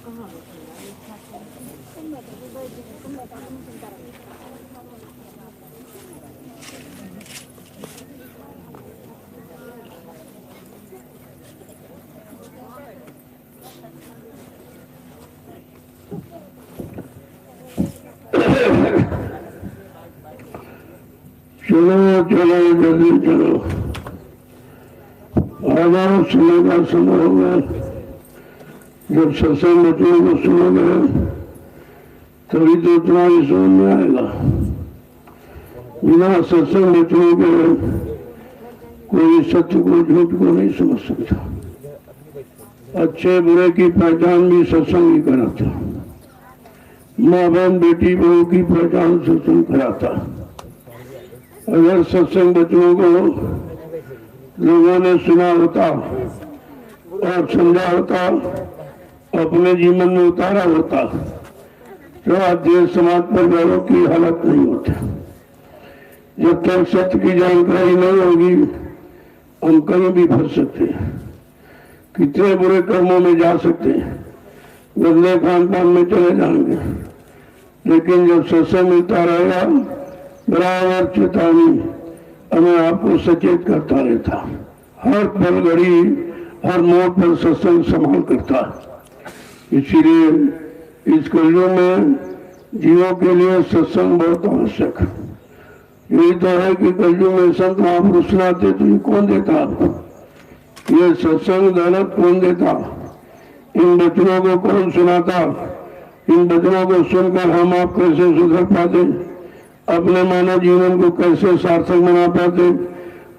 चलो चलो जल्दी चलो, आवाज सुनने का समय होगा। जब सत्संग बच्चों को सुनोगे तभी तो तुम्हारी समझ में आएगा। बिना सत्संग बच्चों के कोई सत्य को झूठ को नहीं समझ सकता। अच्छे बुरे की पहचान भी सत्संग ही कराता। माँ बहन बेटी बहू की पहचान सत्संग कराता। अगर सत्संग बच्चों को लोगों ने सुना होता और समझा होता, अपने जीवन में उतारा होता, तो आज देश समाज पर लोगों की हालत नहीं होती। जब तक सत्य की जानकारी नहीं होगी हम कहीं भी फंस सकते हैं, कितने बुरे कर्मों में जा सकते हैं, गंदे खान पान में चले जाएंगे। लेकिन जब सत्संग मिलता रहेगा बराबर चेतावनी हमें आपको सचेत करता रहता। हर पल घड़ी हर मोड़ पर सत्संग संभाल करता। इसीलिए इस कलयुग में जीवों के लिए सत्संग बहुत आवश्यक है। यही तो है कि कलयुग में संत महापुरुष सुनाते तो ये कौन देता आपको? ये सत्संग दौलत कौन देता? इन वचनों को कौन सुनाता? इन वचनों को सुनकर हम आप कैसे सुधर पाते? अपने मानव जीवन को कैसे सार्थक बना पाते?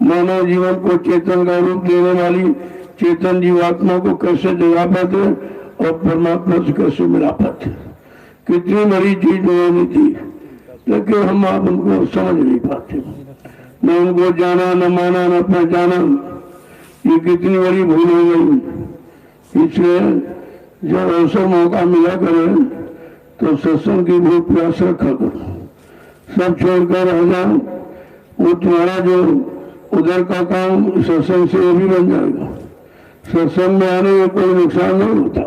मानव जीवन को चेतन का रूप देने वाली चेतन जीवात्मा को कैसे जगा पाते और परमात्मा से कैसे मिला पाते? कितनी बड़ी चीज होनी थी, लेकिन हम आप उनको समझ नहीं पाते। न उनको जाना, न माना, न पहचाना। ये कितनी बड़ी भूल हो गई। इसलिए जब अवसर मौका मिला करे तो सत्संग की भूख प्यास रखा करो। सब छोड़कर रह जाओ, वो तुम्हारा जो उधर का काम सत्संग से वो भी बन जाएगा। सत्संग में आने में कोई नुकसान नहीं होता,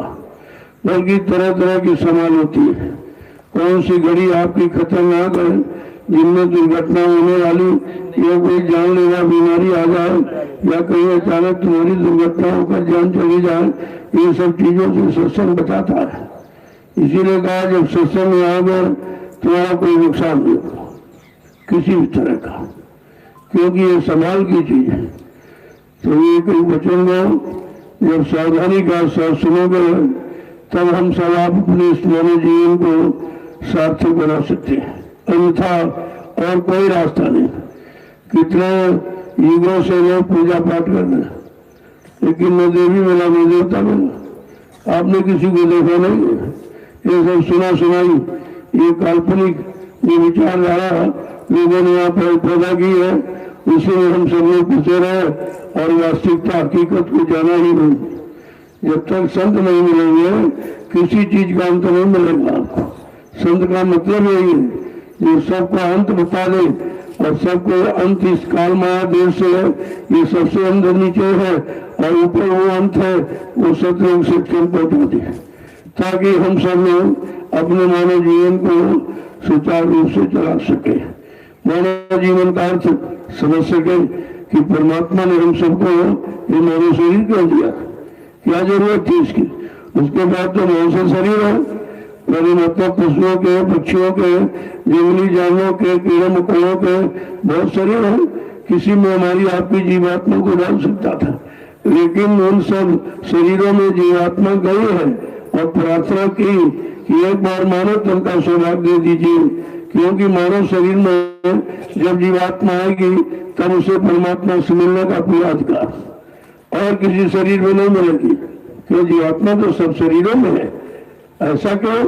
बल्कि तरह तरह की संभाल होती है। कौन सी घड़ी आपकी खतरनाक है जिनमें दुर्घटना होने वाली या कोई जानलेवा बीमारी आ जाए या कहीं अचानक तुम्हारी दुर्घटना होकर जान चली जाए, ये सब चीजों से सत्संग बचाता है। इसीलिए कहा जब सत्संग में आओगे तुम्हारा कोई नुकसान नहीं होगा किसी भी तरह का, क्योंकि ये संभाल की चीज है। तो ये कोई वचन दो, जब सावधानी का साथ सुनोगे तब हम सब आप अपने इस मानव जीवन को सार्थक बना सकते हैं। अन्यथा और कोई रास्ता नहीं। कितने युगों से लोग पूजा पाठ कर रहे हैं, लेकिन न देवी मिला न देवता मिला। आपने किसी को देखा नहीं। ये सब सुना सुनाई, ये काल्पनिक जो विचारधारा लोगों ने यहाँ पर पैदा की है, उसी में हम सब लोग घुसे रहे और वास्तविकता हकीकत को जाना ही नहीं। जब तक संत नहीं मिलेंगे किसी चीज का अंत नहीं मिलेगा आपको। संत का मतलब यही है जो सबको अंत बता दे, और सबको अंत इस काल माया देश से है, ये सबसे अंदर नीचे है और ऊपर वो अंत है, वो सतयुग शिक्षण पहुंचा दे, ताकि हम सब लोग अपने मानव जीवन को सुचारू रूप से चला सके। मानव जीवन का अर्थ समझ सके कि परमात्मा ने हम सबको ये मानव शरीर क्यों दिया, क्या जरूरत थी इसकी। उसके बाद तो बहुत से शरीर है, मतलब पशुओं के, पक्षियों के, जंगली जानवरों के, कीड़े मकोड़ों के बहुत शरीर है। किसी में हमारी आपकी जीवात्मा को डाल सकता था, लेकिन उन सब शरीरों में जीवात्मा गई है और प्रार्थना की कि एक बार मानव तन का सौभाग्य दे दीजिए, क्योंकि मानव शरीर में जब जीवात्मा आएगी तब उसे परमात्मा से मिलने का पूरा अधिकार और किसी शरीर में नहीं मिलेगी, क्यों जीवात्मा तो सब शरीरों में है। ऐसा क्यों?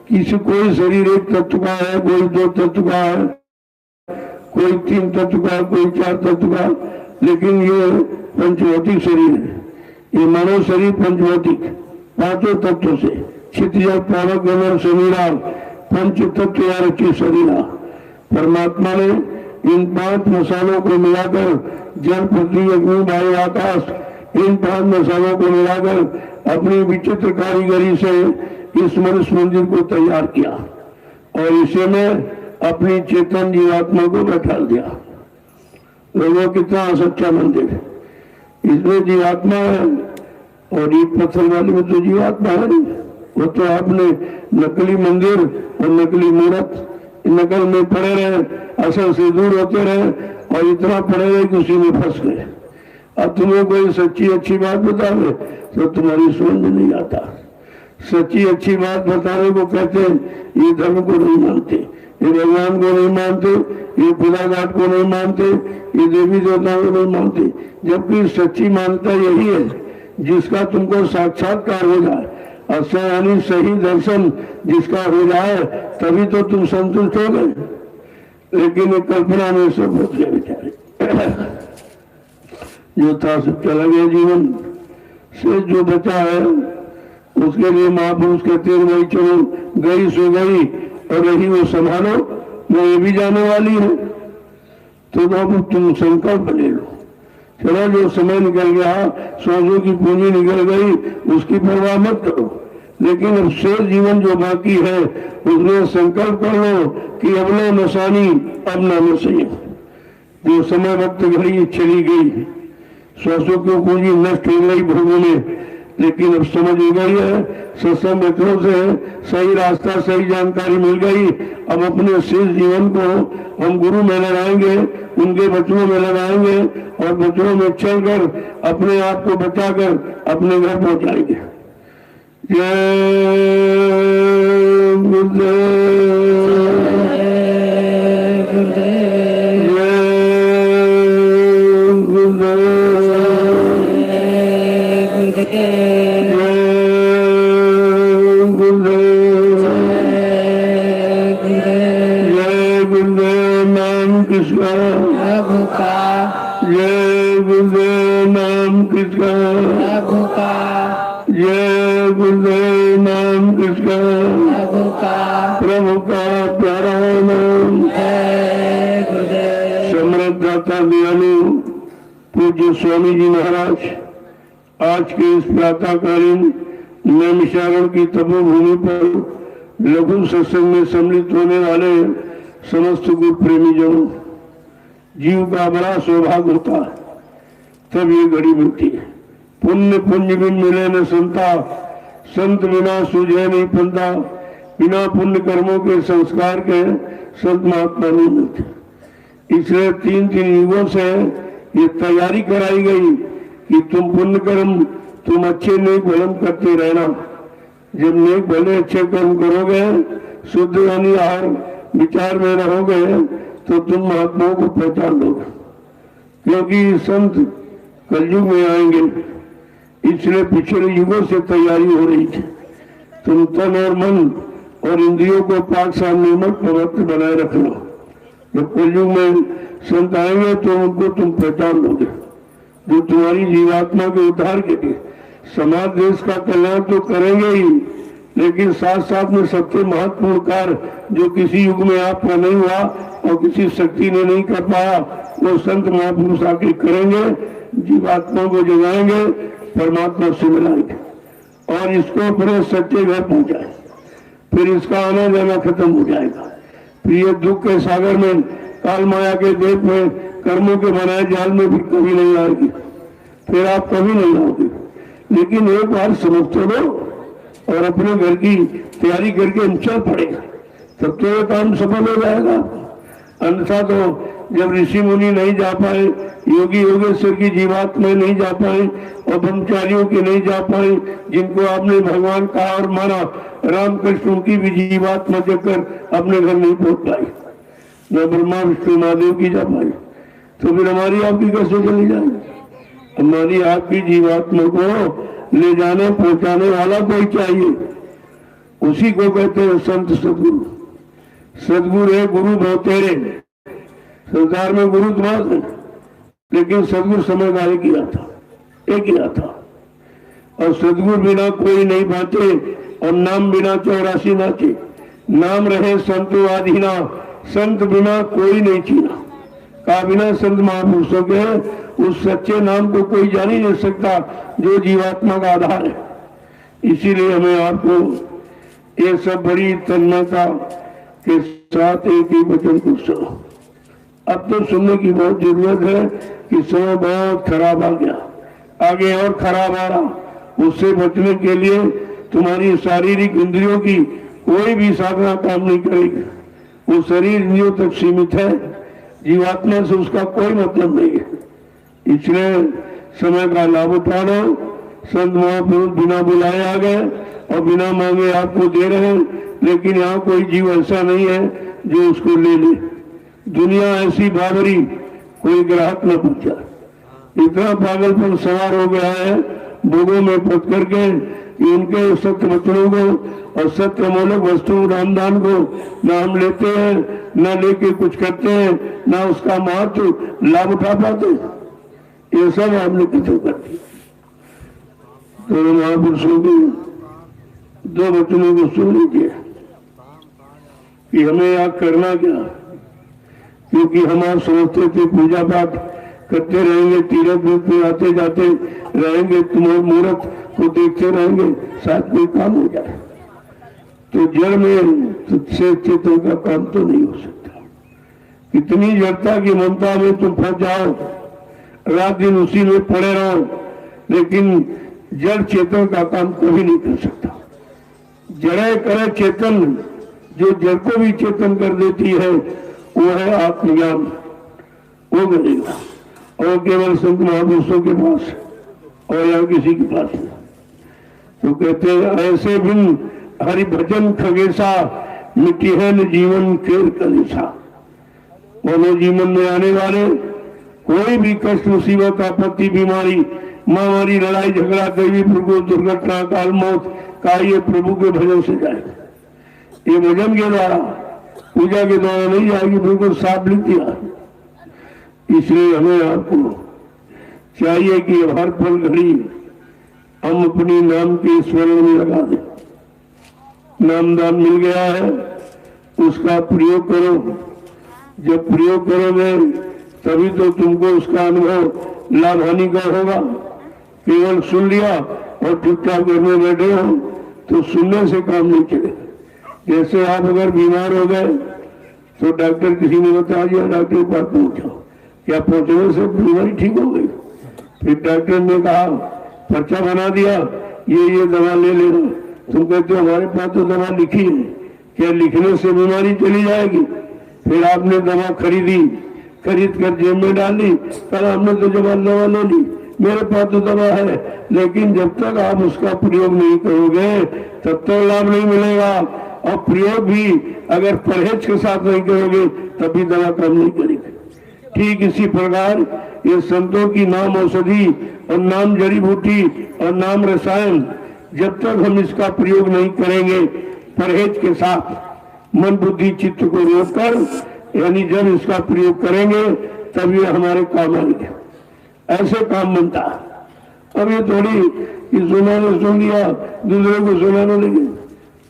किसी कोई शरीर एक तत्व का है, कोई दो तत्व का है, कोई तीन तत्व का, कोई चार तत्व का, लेकिन ये पंचभौतिक शरीर है। ये मानव शरीर पंचभौतिक पांचों तत्वों से क्षितिज पावक गगन शरीरा पंच तत्व रखी शरीरा। परमात्मा ने इन 5 मसालों को मिलाकर जल, पृथ्वी, अग्नि, वायु, आकाश इन 5 मसालों को मिलाकर अपनी विचित्र कारीगरी से इस मनुष्य मंदिर को तैयार किया और इसे में अपनी चेतन जीवात्मा को बैठा दिया। लोगों कितना सच्चा मंदिर, इसमें जीवात्मा है और ईट पत्थर वाले में तो जीवात्मा है नहीं। वो तो आपने नकली मंदिर और नकली मूर्त नकल में पड़े रहे, असल से दूर होते रहे और इतना पड़े रहे कि उसी में फंस गए। अब तुम्हें कोई सच्ची अच्छी बात बतावे तो तुम्हारी समझ में नहीं आता। सच्ची अच्छी बात बताने को कहते हैं ये धर्म को नहीं मानते, ये भगवान को नहीं मानते, ये खुदा घाट को नहीं मानते, ये देवी देवताओं को नहीं मानते। जबकि सच्ची मान्यता यही है जिसका तुमको साक्षात्कार हो जाए, अच्छा यानी सही दर्शन जिसका हो जाए तभी तो तुम संतुष्ट हो गए। लेकिन ये कल्पना में सब फंस गए बेचारे। जो था सब चला गया, जीवन से जो बचा है उसके लिए महापुरुष कहते हैं भाई चलो गई सो गई और रही वो संभालो, वो ये भी जाने वाली है। तो अब तुम संकल्प ले लो, चलो जो समय निकल गया, सोचो की पूंजी निकल गई, उसकी परवाह मत करो। लेकिन अब शेष जीवन जो बाकी है उसमें संकल्प कर लो कि अब लो नसानी अब ना नसैया। जो समय वक्त घड़ी चली गई, सोचो की पूंजी नष्ट हो गई भोगों में, लेकिन अब समझ हो गई है, सत्संग मित्रों से सही रास्ता सही जानकारी मिल गई। अब अपने शेष जीवन को हम गुरु में लगाएंगे, उनके वचनों में लगाएंगे और वचनों में चलकर अपने आप को बचाकर अपने घर पहुंचाएंगे। जय गुरुदेव, प्रभु का प्यारा नाम है गुरुदेव। समृद्धाता दयालु पूज्य स्वामी जी महाराज आज के इस प्रातःकालीन नैमिषारण की तपोभूमि पर लघु सत्संग में सम्मिलित होने वाले समस्त गुरु प्रेमी जनों, जीव का बड़ा सौभाग्य होता है तब ये घड़ी मिलती है। पुण्य पुण्य बिन मिले न संता, संत बिना सूझे नहीं पंथा। बिना पुण्य कर्मों के संस्कार के संत महात्मा नहीं मिलते। इसलिए 3 युगों से ये तैयारी कराई गई कि तुम पुण्य कर्म, तुम अच्छे नेक भलम करते रहना। जब नेक भले अच्छे कर्म करोगे, शुद्ध यानी आहार विचार में रहोगे तो तुम महात्माओं को पहचान लोगे, क्योंकि संत कलयुग में आएंगे। इसलिए पिछले युगों से तैयारी हो रही थी। तुम तन और मन और इंद्रियों को पाक साफ निर्मल पवित्र बनाए रखना। जब कलयुग में संत आएंगे तो उनको तुम पहचान लोगे, जो तुम्हारी जीवात्मा के उद्धार के लिए समाज देश का कल्याण तो करेंगे ही, लेकिन साथ साथ में सबसे महत्वपूर्ण कार्य जो किसी युग में आपका नहीं हुआ और किसी शक्ति ने नहीं कर पाया, वो संत महापुरुष आके करेंगे। जीवात्मा को जगाएंगे, परमात्मा से मिलाएंगे और इसको अपने सच्चे घर पहुंचाए। फिर इसका आना जाना खत्म हो जाएगा। फिर ये दुख के सागर में, काल माया के देश में, कर्मों के बनाए जाल में भी कभी नहीं आएगी। फिर आप कभी नहीं आओगे। लेकिन एक बार समझ तो लो और अपने घर की तैयारी करके हम चल पड़ेगा, तब तो ये काम सफल हो जाएगा। अन्यथा तो जब ऋषि मुनि नहीं जा पाए, योगी योगेश्वर की जीवात्मा नहीं जा पाए और ब्रह्मचारियों के नहीं जा पाए, जिनको आपने भगवान कहा और माना, रामकृष्ण की भी जीवात्मा जगकर अपने घर नहीं पहुंच पाई, न ब्रह्मा विष्णु महादेव की जा पाई, तो फिर हमारी आपकी कैसे चली जाएगी? हमारी आपकी जीवात्मा को ले जाने पहुंचाने वाला कोई चाहिए, उसी को कहते हैं संत सदगुरु। सदगुरु है गुरु बहुतेरे, संसार में गुरु तो बहुत है, लेकिन सदगुरु समय का एक ही आता। और सदगुरु बिना कोई नहीं बाँचे और नाम बिना 84 नाचे। नाम रहे संतो आधीना, संत बिना कोई नहीं चीना। का बिना संत महापुरुषों के उस सच्चे नाम को कोई जान ही नहीं सकता जो जीवात्मा का आधार है। इसीलिए हमें आपको ये सब बड़ी तन्मयता के साथ एक ही वचन को सुनो। अब तो सुनने की बहुत जरूरत है कि समय बहुत खराब आ गया, आगे और खराब आ रहा। उससे बचने के लिए तुम्हारी शारीरिक इंद्रियों की कोई भी साधना काम नहीं करेगी। वो शरीर इंद्रियों तक सीमित है, जीवात्मा से उसका कोई मतलब नहीं है। इसलिए समय का लाभ उठा लो। संत महापुरुष बिना बुलाए आ गए और बिना मांगे आपको दे रहे हैं, लेकिन यहाँ कोई जीव ऐसा नहीं है जो उसको ले ले। दुनिया ऐसी बाबरी, कोई ग्राहक न पूछा। इतना पागलपन सवार हो गया है भोगों में पद करके कि उनके सत्य वचनों को और सत्य मूलक वस्तुओं रामदान को न हम लेते हैं, न लेके कुछ करते हैं, न उसका महत्व लाभ उठा पाते। ये सब हमने कितने कर दिया। तो महापुरुषों के दो वचनों को सुन लीजिए कि हमें यहाँ करना क्या। क्योंकि हम आप सोचते थे पूजा पाठ करते रहेंगे, तीर्थ में आते जाते रहेंगे, तुम्हारे मुहूर्त को देखते रहेंगे, शायद कोई काम हो जाए। तो जड़ में तुझसे चेतन का काम तो नहीं हो सकता। इतनी जड़ता की ममता में तुम फंस जाओ, रात दिन उसी में पड़े रहो, लेकिन जड़ चेतन का काम कभी नहीं कर सकता। जड़े करे चेतन, जो जड़ को भी चेतन कर देती है वो है आत्मज्ञान, वो करेगा। और केवल संत महापुरुषों के पास और या किसी के पास नहीं। तो कहते हैं ऐसे बिन हरि भजन खगेशा, मिट्टी है न जीवन खेल कलेसा। मानव जीवन में आने वाले कोई भी कष्ट, मुसीबत, आपत्ति, बीमारी, महामारी, लड़ाई झगड़ा, दैवी प्रकोप, दुर्घटना, काल, मौत का ये प्रभु के भजन से जाएगा। ये भजन के द्वारा, पूजा के द्वारा नहीं जाएगी। बिल्कुल साफ लिख दिया। इसलिए हमें आपको चाहिए कि हर पल घड़ी हम अपनी नाम के स्मरण में लगा दें। नामदान मिल गया है, उसका प्रयोग करो। जब प्रयोग करोगे तभी तो तुमको उसका अनुभव लाभ हानि का होगा। केवल सुन लिया और चुपचाप घर में बैठे हो तो सुनने से काम नहीं चलेगा। जैसे आप अगर बीमार हो गए तो डॉक्टर किसी ने बता दिया, डॉक्टर के पास पहुंचो, क्या पहुंचने से बीमारी ठीक हो गई? फिर डॉक्टर ने कहा, पर्चा बना दिया, ये दवा ले लेना। तुम कहते हो हमारे पास तो दवा लिखी है, क्या लिखने से बीमारी चली जाएगी? फिर आपने दवा खरीदी, खरीद कर जेब में डाली, कल हमने तो दवा ले ली, मेरे पास तो दवा है। लेकिन जब तक आप उसका प्रयोग नहीं करोगे तब तक लाभ नहीं मिलेगा। और प्रयोग भी अगर परहेज के साथ नहीं करोगे तभी दवा काम नहीं करेगी। ठीक इसी प्रकार ये संतों की नाम औषधि और नाम जड़ी बूटी और नाम रसायन, जब तक हम इसका प्रयोग नहीं करेंगे परहेज के साथ, मन बुद्धि चित्त को रोककर, यानी जब इसका प्रयोग करेंगे तब ये हमारे काम आएंगे। ऐसे काम बनता। अब ये थोड़ी कि सुनाने सुन लिया दूसरे को सुनाने लगे।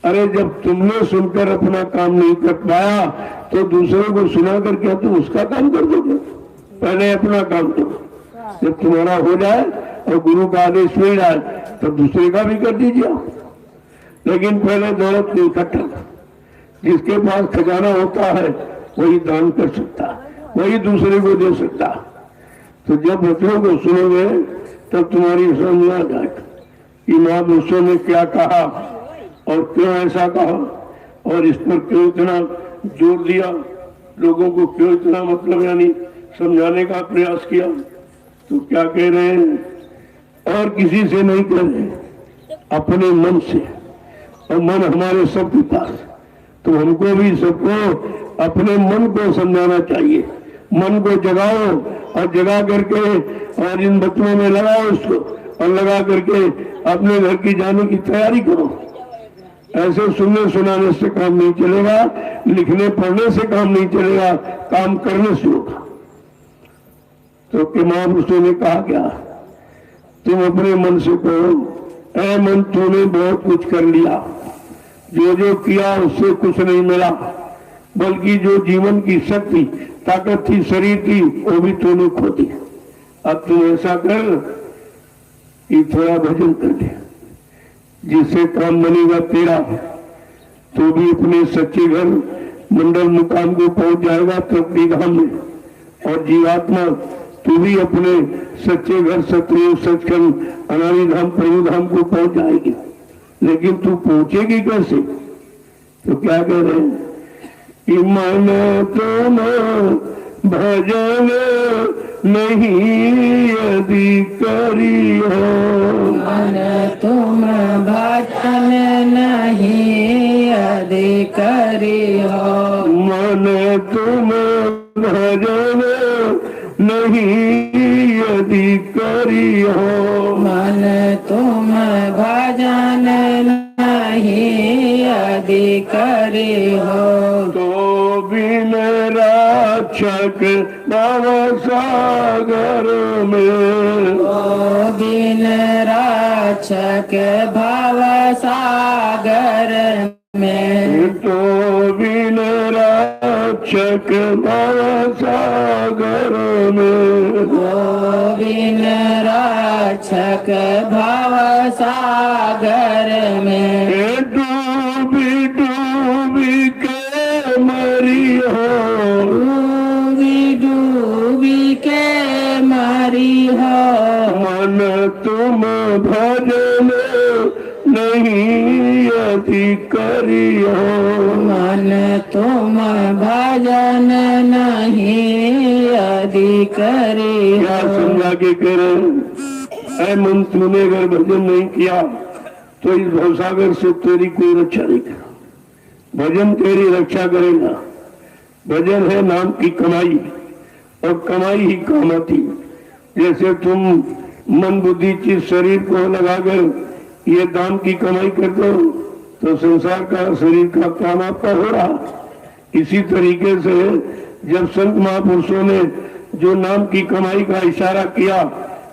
अरे जब तुमने सुनकर अपना काम नहीं कर पाया तो दूसरे को सुनाकर क्या तुम उसका काम कर दोगे? पहले अपना काम करो। जब तुम्हारा हो जाए और गुरु का आदेश मिल जाए तब दूसरे का भी कर दीजिए। लेकिन पहले दौलत नहीं इकट्ठा। जिसके पास खजाना होता है वही दान कर सकता, वही दूसरे को दे सकता। तो जब बच्चों को सुनोगे तब तुम्हारी समझ आ जाएगा कि महापुरुषों ने क्या कहा और क्यों ऐसा कहा और इस पर क्यों इतना जोर दिया, लोगों को क्यों इतना मतलब यानी समझाने का प्रयास किया। तो क्या कह रहे हैं और किसी से नहीं कह रहे, अपने मन से। और मन हमारे सबके पास, तो हमको भी सबको अपने मन को समझाना चाहिए। मन को जगाओ और जगा करके और इन बच्चों में लगाओ इसको, और लगा करके अपने घर की जाने की तैयारी करो। ऐसे सुनने सुनाने से काम नहीं चलेगा, लिखने पढ़ने से काम नहीं चलेगा, काम करने से होगा। तो कि महापुरुषों ने कहा क्या, तुम अपने मन से कहो, ऐ मन तूने बहुत कुछ कर लिया, जो जो किया उससे कुछ नहीं मिला, बल्कि जो जीवन की शक्ति ताकत थी शरीर की वो भी तूने खो दी। अब तुम ऐसा कर कि थोड़ा भजन कर ले, जिससे काम बनेगा तेरा, तो भी अपने सच्चे घर मंडल मुकाम को पहुंच जाएगा तृप्ति धाम में, और जीवात्मा तू भी अपने सच्चे घर सतयुग सचखंड अनादि धाम प्रभु धाम को पहुंच जाएगी। लेकिन तू पहुंचेगी कैसे? तो क्या कह रहे हैं कि मन तुम भजन नहीं यदि करियो, मन तुम भजन नहीं यदि करियो, मन तुम भजन नहीं यदि करियो, मन तुम भजन नहीं यदि करियो, तो बिन रक्षक भव सागर में, तो बिन रक्षक भव सागर में, तो बिन रक्षक भव सागर में, तो बिन रक्षक भव सागर में, डूबी डूबी के मरी हो, डूबी डूबी के मरी हो, मन तुम भजन नहीं यदि करियो, मन तुम भजन नहीं यदि करियो, क्या समझा के करें? ऐ मन, तूने अगर भजन नहीं किया तो इस भवसागर से तेरी कोई रक्षा नहीं करेगा। भजन तेरी रक्षा करेगा। भजन है नाम की कमाई, और कमाई ही काम आती। जैसे तुम मन बुद्धि चित्त शरीर को लगाकर ये दाम की कमाई करते हो तो संसार का शरीर का काम आपका हो रहा। इसी तरीके से जब संत महापुरुषों ने जो नाम की कमाई का इशारा किया,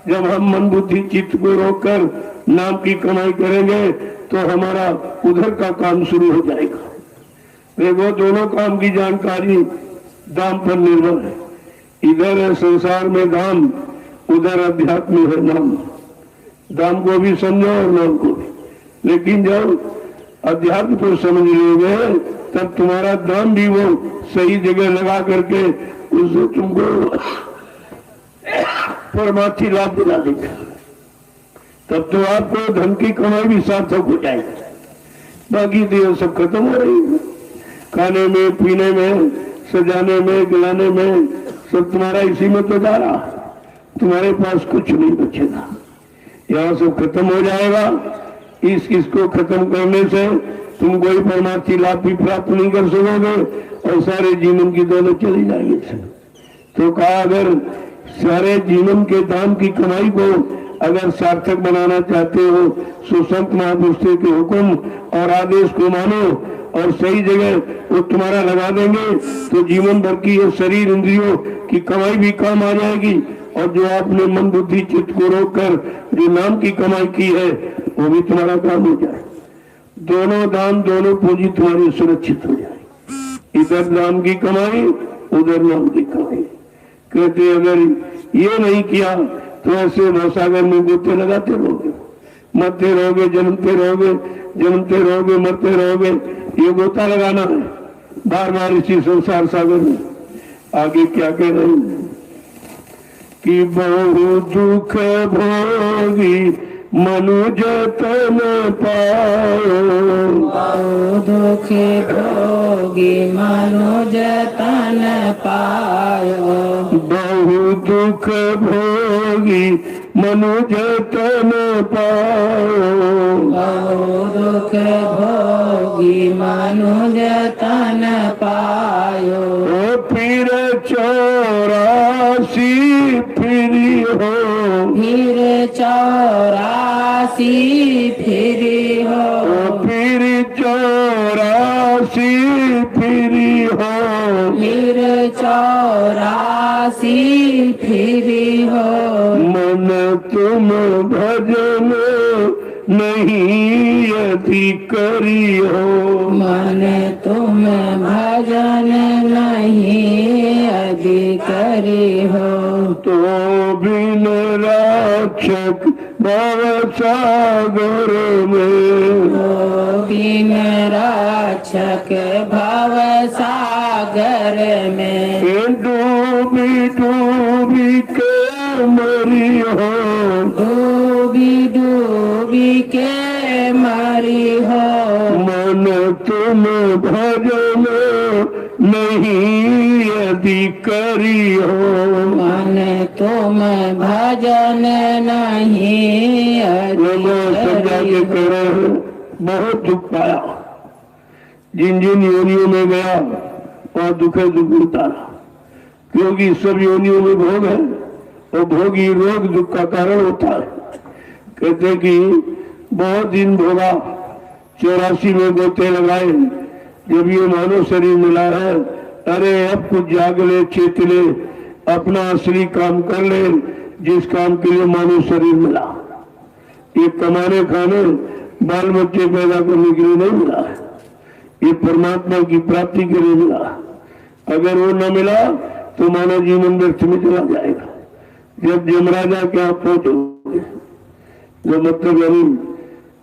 जब हम मन बुद्धि चित्त को रोककर नाम की कमाई करेंगे तो हमारा उधर का काम शुरू हो जाएगा। देखो, दोनों काम की जानकारी दाम पर निर्भर है। इधर है संसार में दाम, उधर अध्यात्म है नाम। दाम को भी समझो और नाम को भी। लेकिन जब अध्यात्म को समझ लोगे तब तुम्हारा दाम भी वो सही जगह लगा करके उससे तुमको परमार्थी लाभ दिला देगा। तब तो आपको धन की कमाई भी सार्थक हो जाएगी। बाकी तो सब खत्म हो रही है। खाने में, पीने में, सजाने में, गिलाने में, सब तुम्हारा इसी में तो जा रहा। तुम्हारे पास कुछ नहीं बचेगा। यहाँ सब खत्म हो जाएगा। इसको खत्म करने से तुम कोई परमार्थी लाभ भी प्राप्त नहीं कर सकोगे और सारे जीवन की दौलत चली जाएगी। तो कहा, अगर सारे जीवन के दाम की कमाई को अगर सार्थक बनाना चाहते हो तो संत महापुरुषों के हुक्म और आदेश को मानो और सही जगह वो तुम्हारा लगा देंगे तो जीवन भर की ये शरीर इंद्रियों की कमाई भी काम आ जाएगी। और जो आपने मन बुद्धि चित्त को रोककर जो नाम की कमाई की है वो भी तुम्हारा काम हो जाए। दोनों दाम, दोनों पूंजी तुम्हारी सुरक्षित हो जाए। इधर नाम की कमाई, उधर नाम की कमाई। कहते अगर ये नहीं किया तो ऐसे भवसागर में गोते लगाते रहोगे, मरते रहोगे, जन्मते रहोगे, जन्मते रहोगे, मरते रहोगे। ये गोता लगाना है बार बार इसी संसार सागर में। आगे क्या कह रहे हैं कि बहु दुख भोगी मनुज तन पायो, बहु दुख भोगी मनुज तन पायो, बहु दुख भोगी मनुज तन पायो, बहु दुख भोगी मनुज तन पायो, फिर 84 फिरी हो, फिर 84 फिरी हो, फिर 84 फिरी हो, फिर 84 फिरी हो, मन तुम भजन नहीं यदि करी हो, मन तुम भजन नहीं यदि करी हो, तो बिन राक्षक भव सागर में, योगिन राक्षक भव सागर में, डूबी डूबी के मरी हो, डूबी डूबी के मरी हो, मन तुम भजन नहीं यदि करी हो, मन तुम भजन नहीं समझा के कह रहे हैं। बहुत दुख पाया, जिन जिन योनियों में गया वहां दुखे दुख उतारा, क्योंकि सब योनियों में भोग है और भोग ही रोग दुख का कारण होता है। कहते कि बहुत दिन भोगा, 84 में गोते लगाए, जब ये मानव शरीर मिला है, अरे अब कुछ जाग ले, चेत ले, अपना असली काम कर ले, जिस काम के लिए मानव शरीर मिला। ये कमाने खाने बाल बच्चे पैदा करने के लिए नहीं मिला है, ये परमात्मा की प्राप्ति के लिए मिला। अगर वो न मिला तो मानव जीवन व्यर्थ में चला जाएगा। जब यमराजा के आप पहुंचोगे, जो मतलब यानी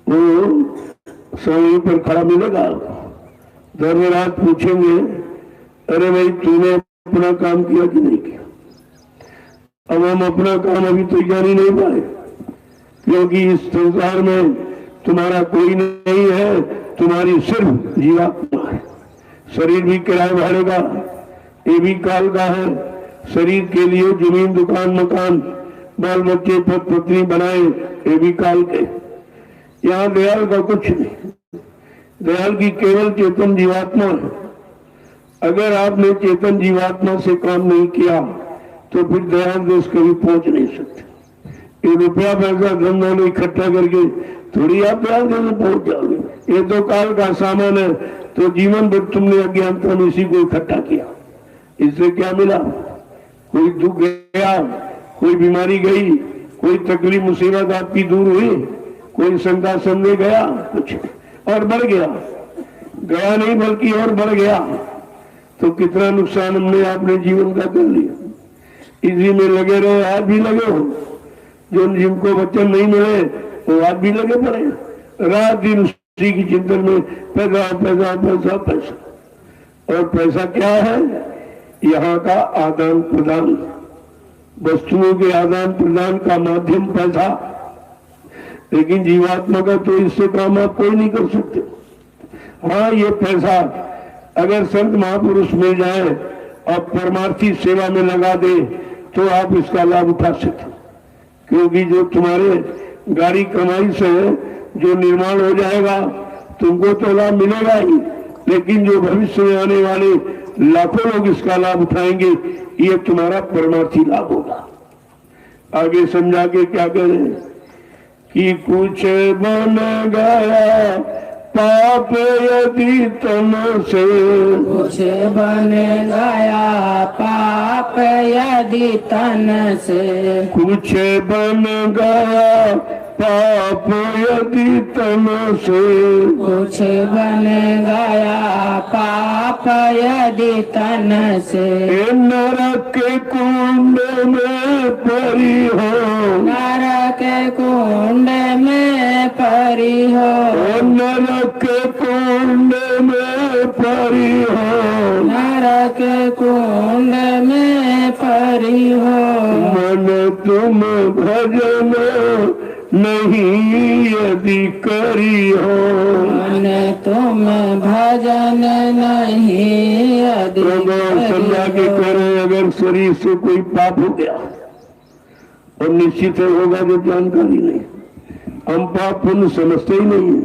वो समय पर खड़ा मिलेगा, धर्मराज पूछेंगे, अरे भाई तूने अपना काम किया कि नहीं किया? अब हम अपना काम अभी तो जान ही नहीं पाए, क्योंकि इस संसार में तुम्हारा कोई नहीं है, तुम्हारी सिर्फ जीवात्मा है। शरीर भी किराए भाड़े का, ये भी काल का है। शरीर के लिए जमीन, दुकान, मकान, बाल बच्चे, पति पत्नी बनाए, ये भी काल के। यहाँ दयाल का कुछ नहीं, दयाल की केवल चेतन जीवात्मा है। अगर आपने चेतन जीवात्मा से काम नहीं किया तो फिर दयाल देश कभी पहुंच नहीं सकते। ये रुपया पैसा धन दौलत इकट्ठा करके थोड़ी आप दयाल देश में पहुंच जाओगे, ये तो काल का सामान है। तो जीवन भर तुमने अज्ञानता में इसी को इकट्ठा किया, इससे क्या मिला? कोई दुख गया, कोई बीमारी गई, कोई तकलीफ मुसीबत आपकी दूर हुई, कोई शंका संदेह गया, कुछ और बढ़ गया, गया नहीं बल्कि और बढ़ गया। तो कितना नुकसान हमने अपने जीवन का कर लिया। इसी में लगे रहो, आज भी लगे हो। जो जिनको वचन नहीं मिले वो आज भी लगे पड़े, रात दिन उसी की चिंतन में पैसा पैसा पैसा पैसा। और पैसा क्या है? यहाँ का आदान प्रदान, वस्तुओं के आदान प्रदान का माध्यम पैसा। लेकिन जीवात्मा का तो इससे काम आप कोई नहीं कर सकते। हाँ, ये पैसा अगर संत महापुरुष मिल जाए और परमार्थी सेवा में लगा दे तो आप इसका लाभ उठा सकते। क्योंकि जो तुम्हारे गाड़ी कमाई से जो निर्माण हो जाएगा तुमको तो लाभ मिलेगा ही, लेकिन जो भविष्य में आने वाले लाखों लोग इसका लाभ उठाएंगे, ये तुम्हारा परमार्थी लाभ होगा। आगे समझा के क्या करें कि कुछ बन गया पाप यदि तन से, कुछ बन गया पाप यदि तन से, कुछ बन गया पाप यदि तन से, कुछ बन गया पाप यदि तन से, नरक कुंड में परी हो, नरक कुंड में परी हो, नरक कुंड में परी हो, नरक कुंड में परी हो, मन तुम भजन नहीं यदि करी हो, मन तुम भजन नहीं यदि समझा के करे। अगर शरीर से कोई पाप हो गया और निश्चित है होगा, जो जानकारी नहीं, हम पाप पुण्य समझते ही नहीं है,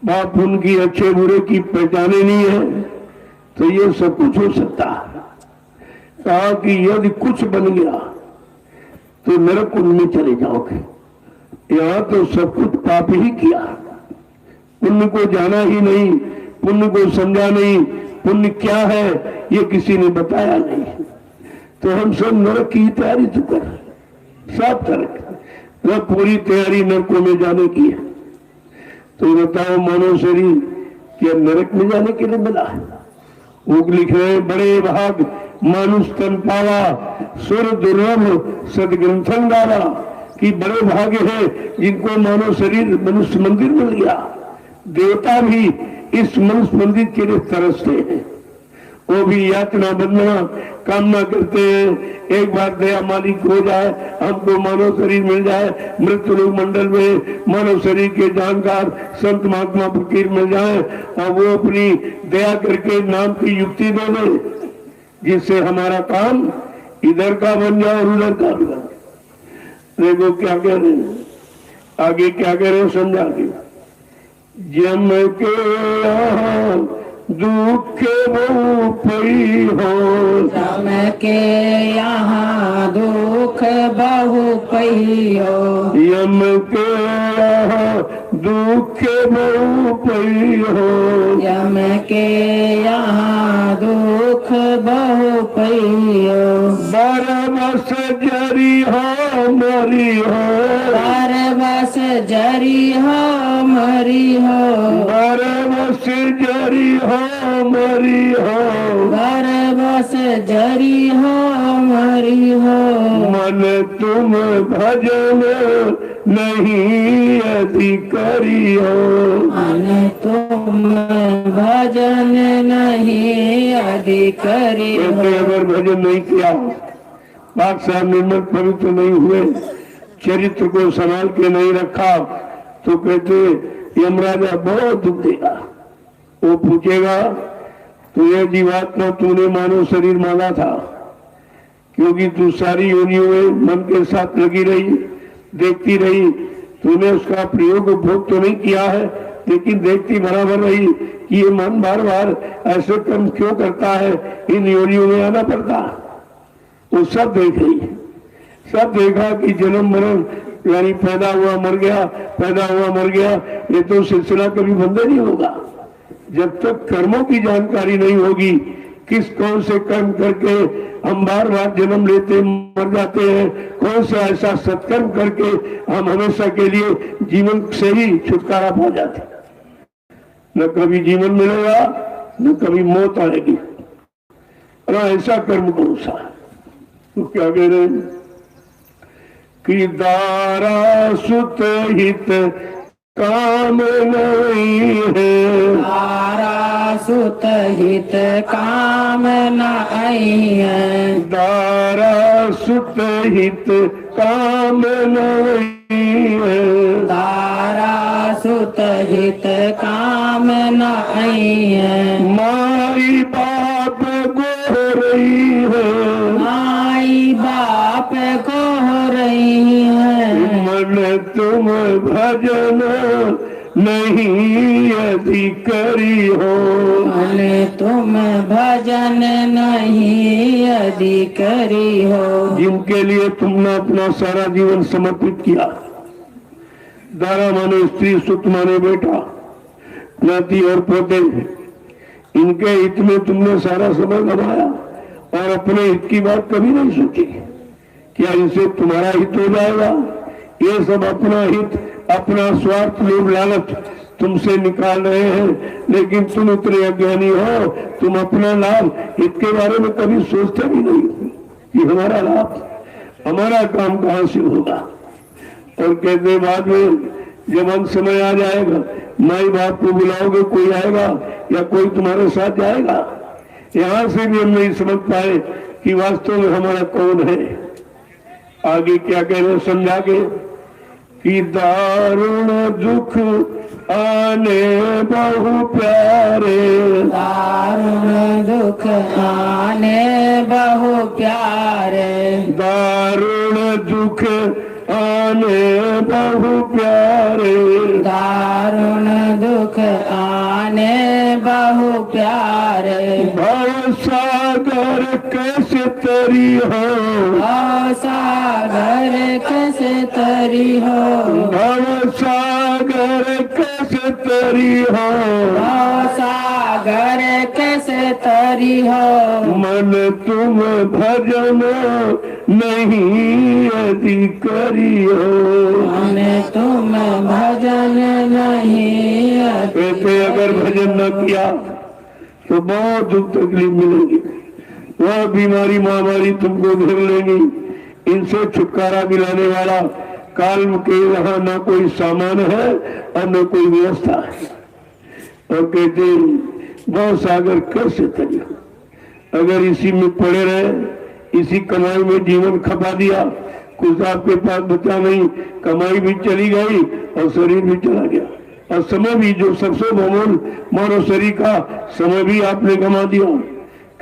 पाप पुण्य की अच्छे बुरे की पहचाने नहीं है, तो ये सब कुछ हो सकता है। कहा कि यदि कुछ बन गया तो नरक कुंड में चले जाओगे। यहाँ तो सब कुछ पाप ही किया, पुण्य को जाना ही नहीं, पुण्य को समझा नहीं, पुण्य क्या है ये किसी ने बताया नहीं। तो हम सब नरक की तैयारी तो कर रहे, सब तरह पूरी तैयारी नरकों में जाने की है। तो बताओ मानव शरीर क्या नरक में जाने के लिए मिला है? वो लिख रहे बड़े भाग मानुष तन पावा सुर दुर्लभ सदग्रंथन गावा, कि बड़े भाग्य है जिनको मानव शरीर मनुष्य मंदिर मिल गया। देवता भी इस मनुष्य मंदिर के लिए तरसते हैं, वो भी यातना बंधना कामना करते हैं। एक बार दया मालिक हो जाए, हमको मानव शरीर मिल जाए, मृत्यु लोक मंडल में मानव शरीर के जानकार संत महात्मा फकीर मिल जाए और वो अपनी दया करके नाम की युक्ति दे दे, जिससे हमारा काम इधर का बन जाए और उधर का भी बन जाए। देखो क्या कह रहे हैं, आगे क्या कह रहे हैं समझा के। जम के दुख बहु पई हो, जम के यहाँ दुख बहु पई हो, यम के यहाँ दुख बहु पई हो, यम के यहाँ दुख बहु पई हो। बरबस जरी हो मरी हो, बरबस जरी हो मरी हो, बरबस जरी हो मरी हो, बरबस जरी हो मरी हो। मन तुम भजन नहीं अधिकारी हो, मन तुम भजन नहीं अधिकारी हो। अगर भजन नहीं किया, बात साहब निर्मल पवित्र नहीं हुए, चरित्र को संभाल के नहीं रखा, तो कहते यमराजा बहुत दुख देगा। वो पूछेगा तुझे जीवात्मा तूने मानव शरीर मांगा था, क्योंकि तू सारी योनियों में मन के साथ लगी रही, देखती रही, तूने उसका प्रयोग भोग तो नहीं किया है, लेकिन देखती बराबर रही कि ये मन बार बार ऐसे कर्म क्यों करता है, इन योनियों में आना पड़ता। वो सब देख रही, सब देखा कि जन्म मरण यानी पैदा हुआ मर गया, पैदा हुआ मर गया, ये तो सिलसिला कभी बंद नहीं होगा। जब तक कर्मों की जानकारी नहीं होगी, किस कौन से कर्म करके हम बार बार जन्म लेते मर जाते हैं, कौन सा ऐसा सत्कर्म करके हम हमेशा के लिए जीवन से ही छुटकारा पा जाते, न कभी जीवन मिलेगा न कभी मौत आएगी। ऐसा कर्म कौन सा, तो क्या कह रहे हैं कि दारा सुत हित काम नहीं है, दारा सुत हित काम नहीं है, दारा सुत हित काम नहीं है, दारा सुत हित काम नहीं है। माई बाप गो रही है, माई बाप को हो रही है, मन तुम भजन नहीं अधिकारी हो, मन तुम भजन नहीं अधिकारी हो। जिनके लिए तुमने अपना सारा जीवन समर्पित किया, दारा माने स्त्री, सुत माने बेटा, नाती और पोते, इनके हित में तुमने सारा समय लगाया और अपने हित की बात कभी नहीं सोची, क्या इनसे तुम्हारा हित हो जाएगा। ये सब अपना हित, अपना स्वार्थ, लोभ लालच तुमसे निकाल रहे हैं, लेकिन तुम इतने अज्ञानी हो, तुम अपना लाभ हित के बारे में कभी सोचते भी नहीं कि हमारा लाभ, हमारा काम कहाँ से होगा। और कहते बाद में जब अंत समय आ जाएगा, माई बाप को बुलाओगे, कोई आएगा या कोई तुम्हारे साथ जाएगा। यहाँ से भी हम नहीं समझ पाए कि वास्तव में हमारा कौन है। आगे क्या कह रहे समझा के कि दारुण दुख आने बहु प्यारे, दारुण दुख आने बहु प्यारे, दारुण दुख आने बहु प्यारे, दारुण दुख आने बहु प्यारे। भव सागर कैसे तरी हो, भव सागर कैसे तरी हो, भव सागर कैसे तरी हो, भव सागर कैसे तरी हो। मन तुम भजन नहीं अधिकारी हो, मन तुम भजन नहीं कहते अगर भजन न किया तो बहुत दुख तकलीफ मिलेगी। वह बीमारी महामारी तुमको घेर लेंगी। इनसे छुटकारा दिलाने वाला काल के यहाँ न कोई सामान है और न कोई व्यवस्था है। और कहते भव सागर कैसे तरी, अगर इसी में पड़े रहे, इसी कमाई में जीवन खपा दिया, कुछ आपके पास बचा नहीं, कमाई भी चली गई और शरीर भी चला गया और समय भी, जो सबसे बहुमूल्य मानव शरीर का समय भी आपने गंवा दिया।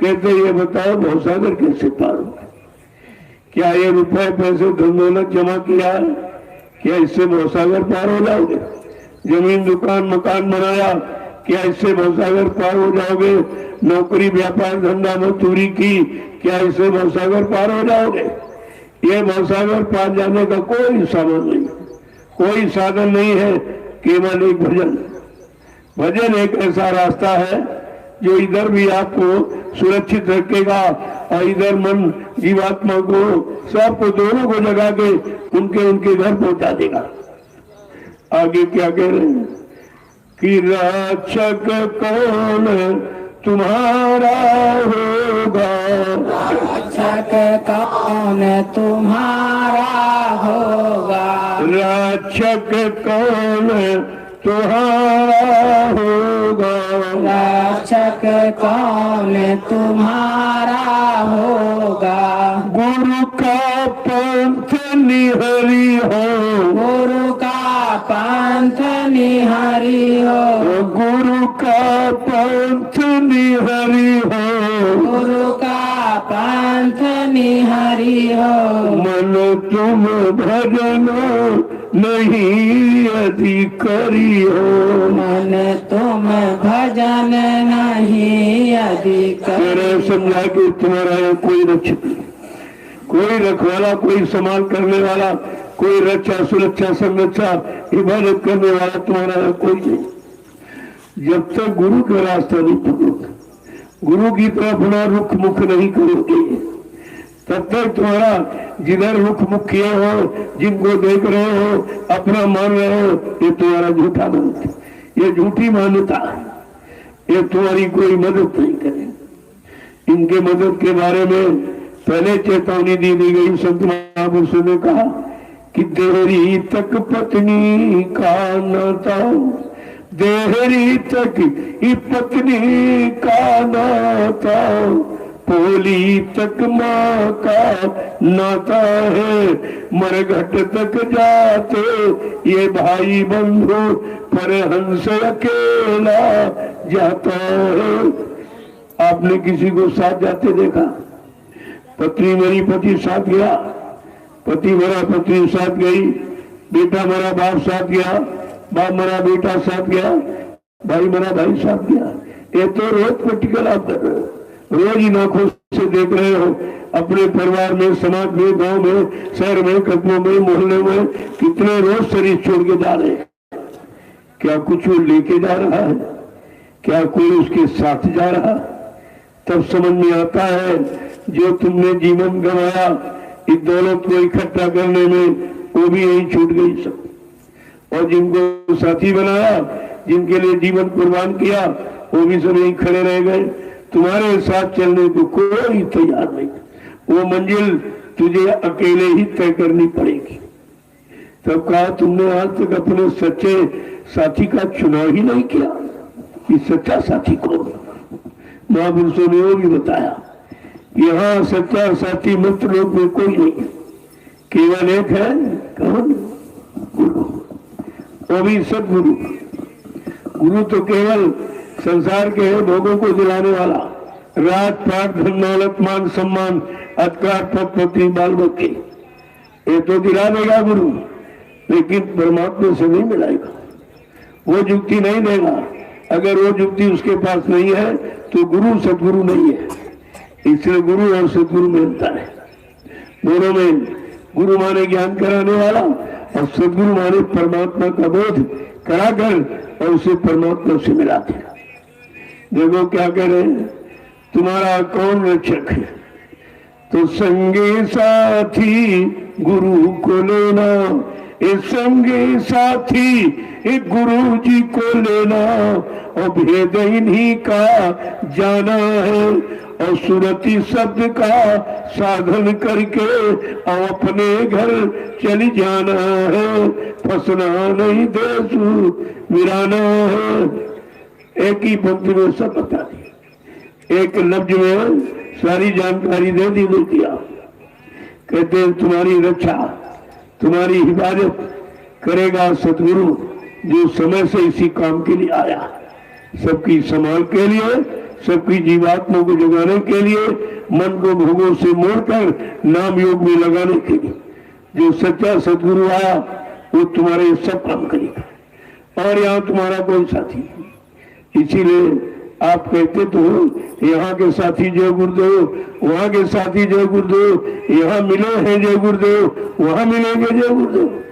कहते ये बताओ भवसागर कैसे पार हो? क्या ये रुपए पैसे धन दौलत जमा किया है? क्या इससे भवसागर पार हो जाओगे? जमीन दुकान मकान बनाया, क्या इससे भवसागर पार हो जाओगे? नौकरी व्यापार धंधा मजदूरी की, क्या इससे भवसागर पार हो जाओगे? ये भवसागर पार जाने का कोई साधन नहीं, कोई साधन नहीं है, केवल एक भजन। भजन एक ऐसा रास्ता है जो इधर भी आपको सुरक्षित रखेगा और इधर मन जीवात्मा को, सबको, दोनों को जगा के उनके घर पहुंचा देगा। आगे क्या कह रहे हैं कि रक्षक कौन तुम्हारा होगा, रक्षक कौन तुम्हारा होगा, रक्षक कौन तुम्हारा होगा, रक्षक कौन तुम्हारा होगा। गुरु का पंथ निहरी हो, गुरु का पंथ निहरी हो, गुरु का पंथ निहरी हो, गुरु का पंथ निहरी हो। मन तुम भजन नहीं यदि करी हो, मन तुम भजन नहीं यदि करी। समझा कि तुम्हारा यहाँ कोई रक्षक नहीं, कोई रखवाला, कोई संभाल करने वाला, कोई रक्षा सुरक्षा संरक्षा इबादत करने वाला तुम्हारा यहाँ कोई नहीं। जब तक गुरु का रास्ता नहीं पकड़ोगे, गुरु की तरफ अपना रुख मुख नहीं करोगे, तब तक तुम्हारा जिधर रुख मुख किए हो, जिनको देख रहे हो, अपना मान रहे हो, ये तुम्हारा झूठा मानता, ये झूठी मान्यता, ये तुम्हारी कोई मदद नहीं करे। इनके मदद के बारे में पहले चेतावनी दी गई। संत महापुरुषों ने कहा कि देहरी तक पत्नी का नाता, देहरी तक पत्नी का नाता, पोली तक माँ का नाता है, मरघट तक जाते ये भाई बंधु, पर हंस अकेला जाता है। आपने किसी को साथ जाते देखा? पत्नी मेरी पति साथ गया, पति मेरा पत्नी साथ गई, बेटा मेरा बाप साथ गया, बाप मेरा बेटा साथ गया, भाई मेरा भाई साथ गया। ये तो रोज प्रैक्टिकल आप कर रहे हो, रोज इन आंखों से देख रहे हो। अपने परिवार में, समाज में, गांव में, शहर में, कस्बों में, मोहल्ले में कितने रोज शरीर छोड़ के जा रहे हैं। क्या कुछ वो लेके जा रहा है? क्या कोई उसके साथ जा रहा? तब समझ में आता है जो तुमने जीवन गंवाया इस दौलत को इकट्ठा करने में, वो भी यही छूट गई सब। और जिनको साथी बनाया, जिनके लिए जीवन कुर्बान किया, वो भी सब यही खड़े रह गए। तुम्हारे साथ चलने को कोई तैयार नहीं। वो मंजिल तुझे अकेले ही तय करनी पड़ेगी। तब कहा तुमने आज तक अपने सच्चे साथी का चुनाव ही नहीं किया कि सच्चा साथी कौन? महापुरुषों ने वो भी बताया, यहाँ सच्चा साथी मित्र लोग में कोई नहीं, केवल एक है। कौन? गुरु। वो भी सदगुरु। गुरु तो केवल संसार के भोगों को दिलाने वाला, राज पाठ धन दौलत मान सम्मान अधिकार पद पत्नी बाल बच्चे, ये तो दिला देगा गुरु, लेकिन परमात्मा से नहीं मिलाएगा। वो युक्ति नहीं देगा। अगर वो युक्ति उसके पास नहीं है तो गुरु सदगुरु नहीं है। इसलिए गुरु और सदगुरु में अंतर है। दोनों में गुरु माने ज्ञान कराने वाला और सदगुरु माने परमात्मा का बोध कराकर और उसे परमात्मा से मिलाते। देखो क्या कह रहे हैं, तुम्हारा कौन रक्षक है? तो संगी साथी गुरु को लेना, इस संगी साथी एक गुरु जी को लेना, और भेद इन्हीं का जाना है, और सुरति शब्द का साधन करके और अपने घर चली जाना है, फंसना नहीं देश मिराना है। एक ही पंक्ति में सब बता दिया, एक लफ्ज में सारी जानकारी दे दी किया। कहते हैं तुम्हारी रक्षा, तुम्हारी हिफाजत करेगा सतगुरु, जो समय से इसी काम के लिए आया, सबकी संभाल के लिए, सबकी जीवात्मा को जगाने के लिए, मन को भोगों से मोड़कर नाम योग में लगाने के लिए। जो सच्चा सतगुरु आया वो तुम्हारे सब काम करेगा और यहाँ तुम्हारा कोई साथी नहीं। इसीलिए आप कहते तो हो यहाँ के साथी जय गुरुदेव, वहाँ के साथी जय गुरुदेव, यहाँ मिले हैं जय गुरुदेव, वहाँ मिलेंगे जय गुरुदेव।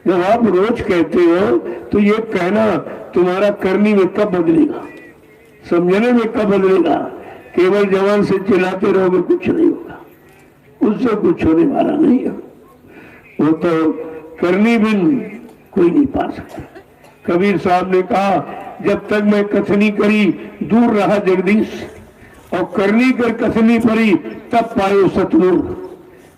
जब आप रोज कहते हो तो ये कहना तुम्हारा करनी में कब बदलेगा, समझने में कब बदलेगा। केवल जवान से चिल्लाते रहोगे कुछ नहीं होगा, उससे कुछ होने वाला नहीं है। वो तो करनी बिन कोई नहीं पा सकता। कबीर साहब ने कहा जब तक मैं कथनी करी दूर रहा जगदीश, और करनी कर कथनी पड़ी तब पायो सतगुरु।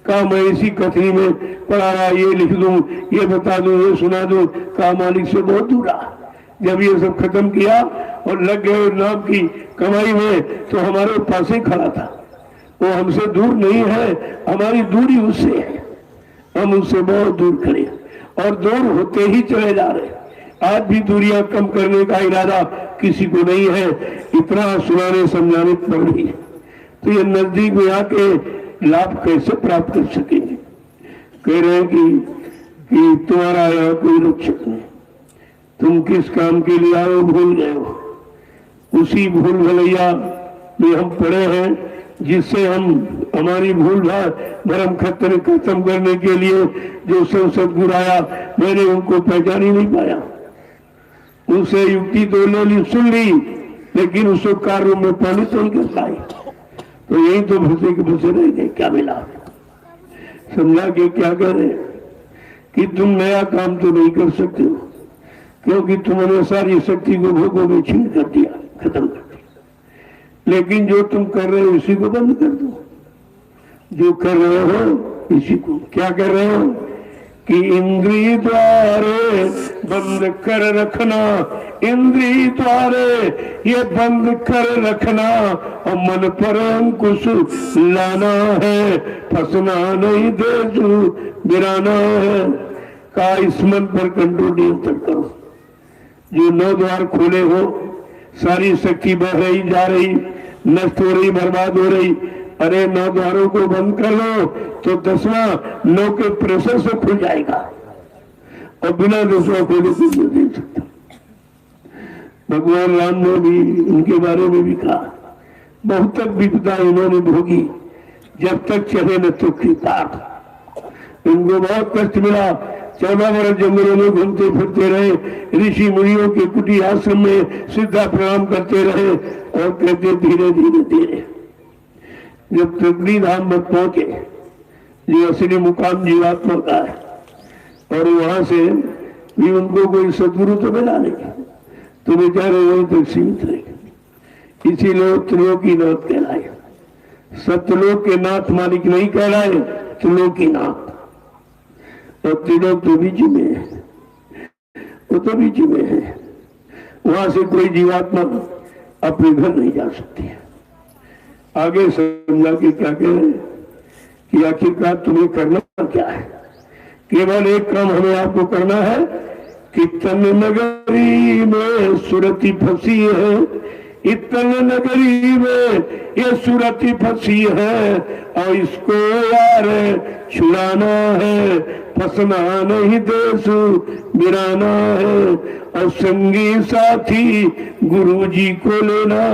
कहा मैं इसी कथनी में पढ़ा रहा, ये लिख दूं, ये बता दूं, ये सुना दूं, कहा मालिक से बहुत दूर रहा। जब ये सब खत्म किया और लग गए नाम की कमाई में तो हमारे पास ही खड़ा था। वो हमसे दूर नहीं है, हमारी दूरी उससे है, हम उससे बहुत दूर खड़े और दूर होते ही चले जा रहे। आज भी दूरियां कम करने का इरादा किसी को नहीं है, इतना सुनाने समझाने पड़ रही है। तो ये नजदीक में आके लाभ कैसे प्राप्त कर सकेंगे। कह रहे हैं कि तुम्हारा यहाँ कोई रक्षक नहीं, तुम किस काम के लिए आओ भूल गए हो। उसी भूल भलैया में हम पड़े हैं जिससे हम हमारी भूल भरम खतरे खत्म करने के लिए जो सदगुरु आया, मैंने उनको पहचान ही नहीं पाया। उनसे युक्ति तो ले ली, सुन ली, लेकिन उसको कार्य में पानी तो नहीं कर पाई। तो यही तो फंसे के फंसे रह गए, क्या मिला। समझा के क्या करे कि तुम नया काम तो नहीं कर सकते हो, क्योंकि तुमने सारी शक्ति को भोगों में छीन कर दिया, खत्म कर दिया। लेकिन जो तुम कर रहे हो इसी को बंद कर दो। जो कर रहे हो इसी को क्या कर रहे हो कि इंद्रिय द्वारे बंद कर रखना, इंद्रिय द्वारे ये बंद कर रखना, और मन पर अंकुश लाना है, फंसना नहीं देश गिराना है। का इस मन पर कंट्रोल नियंत्रण करो। जो 9 द्वार खोले हो, सारी शक्ति बढ़ रही जा रही, नष्ट हो रही, बर्बाद हो रही। अरे 9 द्वारों को बंद कर लो तो 10वां 9 के प्रेशर से खुल जाएगा, और बिना 10वां खोले कुछ नहीं दे सकता। भगवान राम ने भी इनके बारे में भी कहा, बहुत तक विपदा इन्होंने भोगी, जब तक चले न तो कृतार्थ। इनको बहुत कष्ट मिला, 14 वर्ष जंगलों में घूमते फिरते रहे, ऋषि मुनियों के कुटी आश्रम में सीधा प्रणाम करते रहे, और कहते धीरे धीरे धीरे जब त्रिकड़ी धाम में पहुंचे, जो असली मुकाम जीवात्मा का है, और वहां से भी उनको कोई सदगुरु तो मिला नहीं, तो बेचारे वहीं तक सीमित रहे। इसीलिए त्रिलोकीनाथ कहलाए। सत्यलोक के नाथ मालिक नहीं कहलाए, त्रिलोकीनाथ। और त्रिलोक तो बीच में है, वो तो बीच में है, वहां से कोई जीवात्मा अपने घर नहीं जा सकती है। आगे समझा के क्या कह रहे हैं कि आखिरकार तुम्हें करना क्या है। केवल एक काम हमें आपको करना है कि तन नगरी में सुरती फंसी है, इतन नगरी में ये सुरती फंसी है, और इसको यार छुड़ाना है, फंसना नहीं देश गिराना है। और संगी साथी गुरु जी को लेना,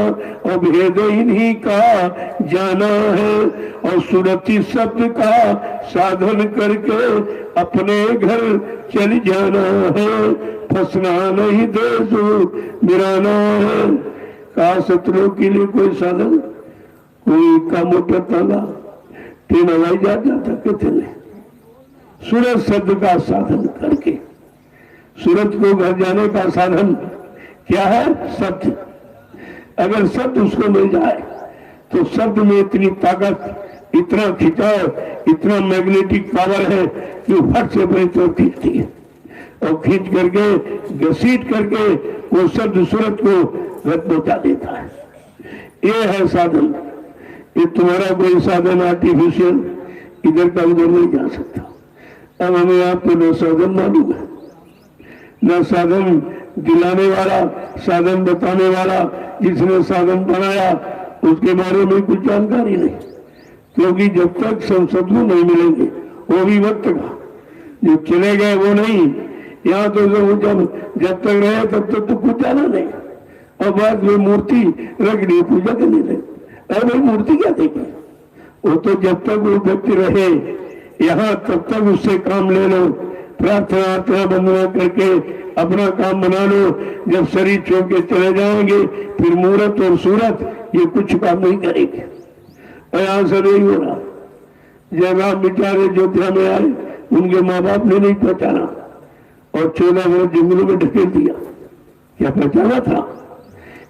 और भेद इन्हीं का जाना है, और सुरती शब्द का साधन करके अपने घर चल जाना है, फंसना नहीं देश गिराना है। कहा सतलोक के लिए कोई साधन, कोई का मोटर ताला ट्रेन हवाई जाता था कितने, सूरत शब्द का साधन करके। सूरत को घर जाने का साधन क्या है? सत्य। अगर सत्य उसको मिल जाए तो शब्द में इतनी ताकत, इतना खिंचाव, इतना मैग्नेटिक पावर है कि फट से बड़ी तो खींचती है और खींच करके घसीट करके वो शब्द सूरत को रत पहुंचा देता है। ये है साधन। ये तुम्हारा कोई साधन आर्टिफिशियल इधर का उधर नहीं जा सकता। अब हमें आपको न साधन मालूम है, न साधन दिलाने वाला, साधन बताने वाला, जिसने साधन बनाया उसके बारे में कुछ जानकारी नहीं। क्योंकि जब तक संसद में नहीं मिलेंगे, वो भी वक्त का, जो चले गए वो नहीं। यहाँ तो जब तक रहे तब तक तो कुछ जाना नहीं। और बाद में मूर्ति रख ली, पूजा करने लगे। अरे भाई मूर्ति क्या देगी? वो तो जब तक वो व्यक्ति रहे यहाँ तब तक उससे काम ले लो, प्रार्थना वंदना करके अपना काम बना लो। जब शरीर छोड़ के चले जाएंगे फिर मूर्त और सूरत ये कुछ काम नहीं करेंगे। और यहाँ से नहीं हो रहा। जयराम बेचारे अयोध्या में आए, उनके माँ बाप ने नहीं पहचाना और 14 वर्ष जंगलों में ढकेल दिया। क्या पहचाना था?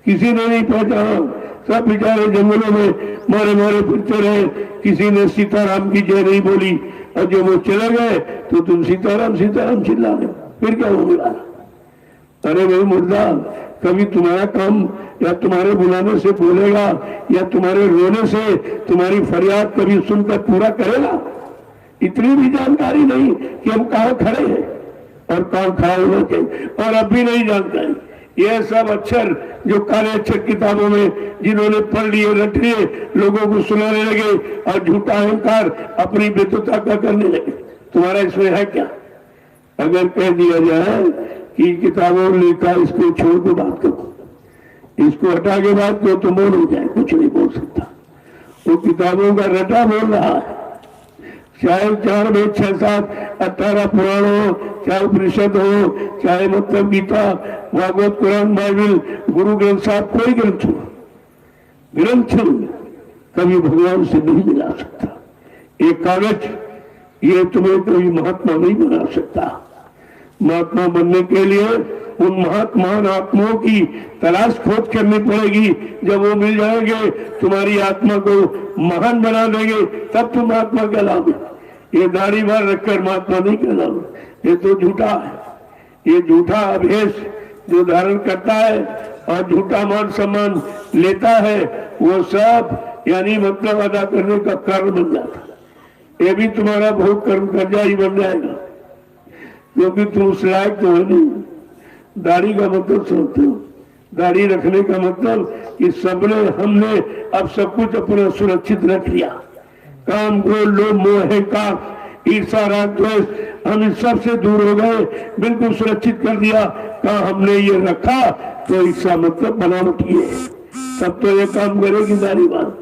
किसी ने नहीं पहचाना। सब बेचारे जंगलों में मारे मारे फिरते रहे। किसी ने सीताराम की जय नहीं बोली और जब वो चले गए तो तुम सीताराम सीताराम चिल्ला रहे, फिर क्या हो गया? अरे भाई मुर्दा, कभी तुम्हारा काम या तुम्हारे बुलाने से बोलेगा या तुम्हारे रोने से तुम्हारी फरियाद कभी सुनकर पूरा करेगा? इतनी भी जानकारी नहीं कि हम कहाँ खड़े हैं और कहाँ खड़ा होना चाहिए, और अब भी नहीं जानकारी। यह सब अक्षर जो काले अक्षर किताबों में जिन्होंने पढ़ लिए, रट लिए, लोगों को सुनाने लगे और झूठा अहंकार अपनी बेतुता का करने लगे। तुम्हारा इसमें है क्या? अगर कह दिया जाए कि किताबों में लिखा, इसको छोड़ के बात करो, इसको हटा के बात करो, तो बोल हो जाए, कुछ नहीं बोल सकता। वो किताबों का रटा बोल रहा है। चाहे 4 वेद 6 7 18 पुराण हो, चाहे उपनिषद हो, चाहे मतलब गीता, भागवत, कुरान, बाइबल, गुरु ग्रंथ साहब, कोई ग्रंथ हो, ग्रंथ कभी भगवान से नहीं मिला सकता। एक कागज ये तुम्हें कभी महात्मा नहीं बना सकता। महात्मा बनने के लिए उन महान आत्माओं की तलाश खोज करनी पड़ेगी। जब वो मिल जाएंगे तुम्हारी आत्मा को महान बना देंगे, तब तुम महात्मा कहलाओगे। ये दाढ़ी बार रखकर महात्मा नहीं कहलाओगे। ये तो झूठा है। ये झूठा अभेष जो धारण करता है और झूठा मान सम्मान लेता है, वो सब यानी मतलब अदा करने का कारण बन जाता है। ये भी तुम्हारा भोग कर्म कर्जा ही बन जाएगा, क्योंकि तुम उस लायक तो है नहीं। दाढ़ी का मतलब समझते हो? दाढ़ी रखने का मतलब कि सबने हमने अब सब कुछ अपना सुरक्षित रख लिया। काम, क्रोध, लोभ, मोह, अहंकार, ईर्ष्या, राग, द्वेष, हम इन सब से दूर हो गए, बिल्कुल सुरक्षित कर दिया। कहा हमने ये रखा तो इसका मतलब बनावट ये है, तब तो ये काम करेगी दाढ़ी बात।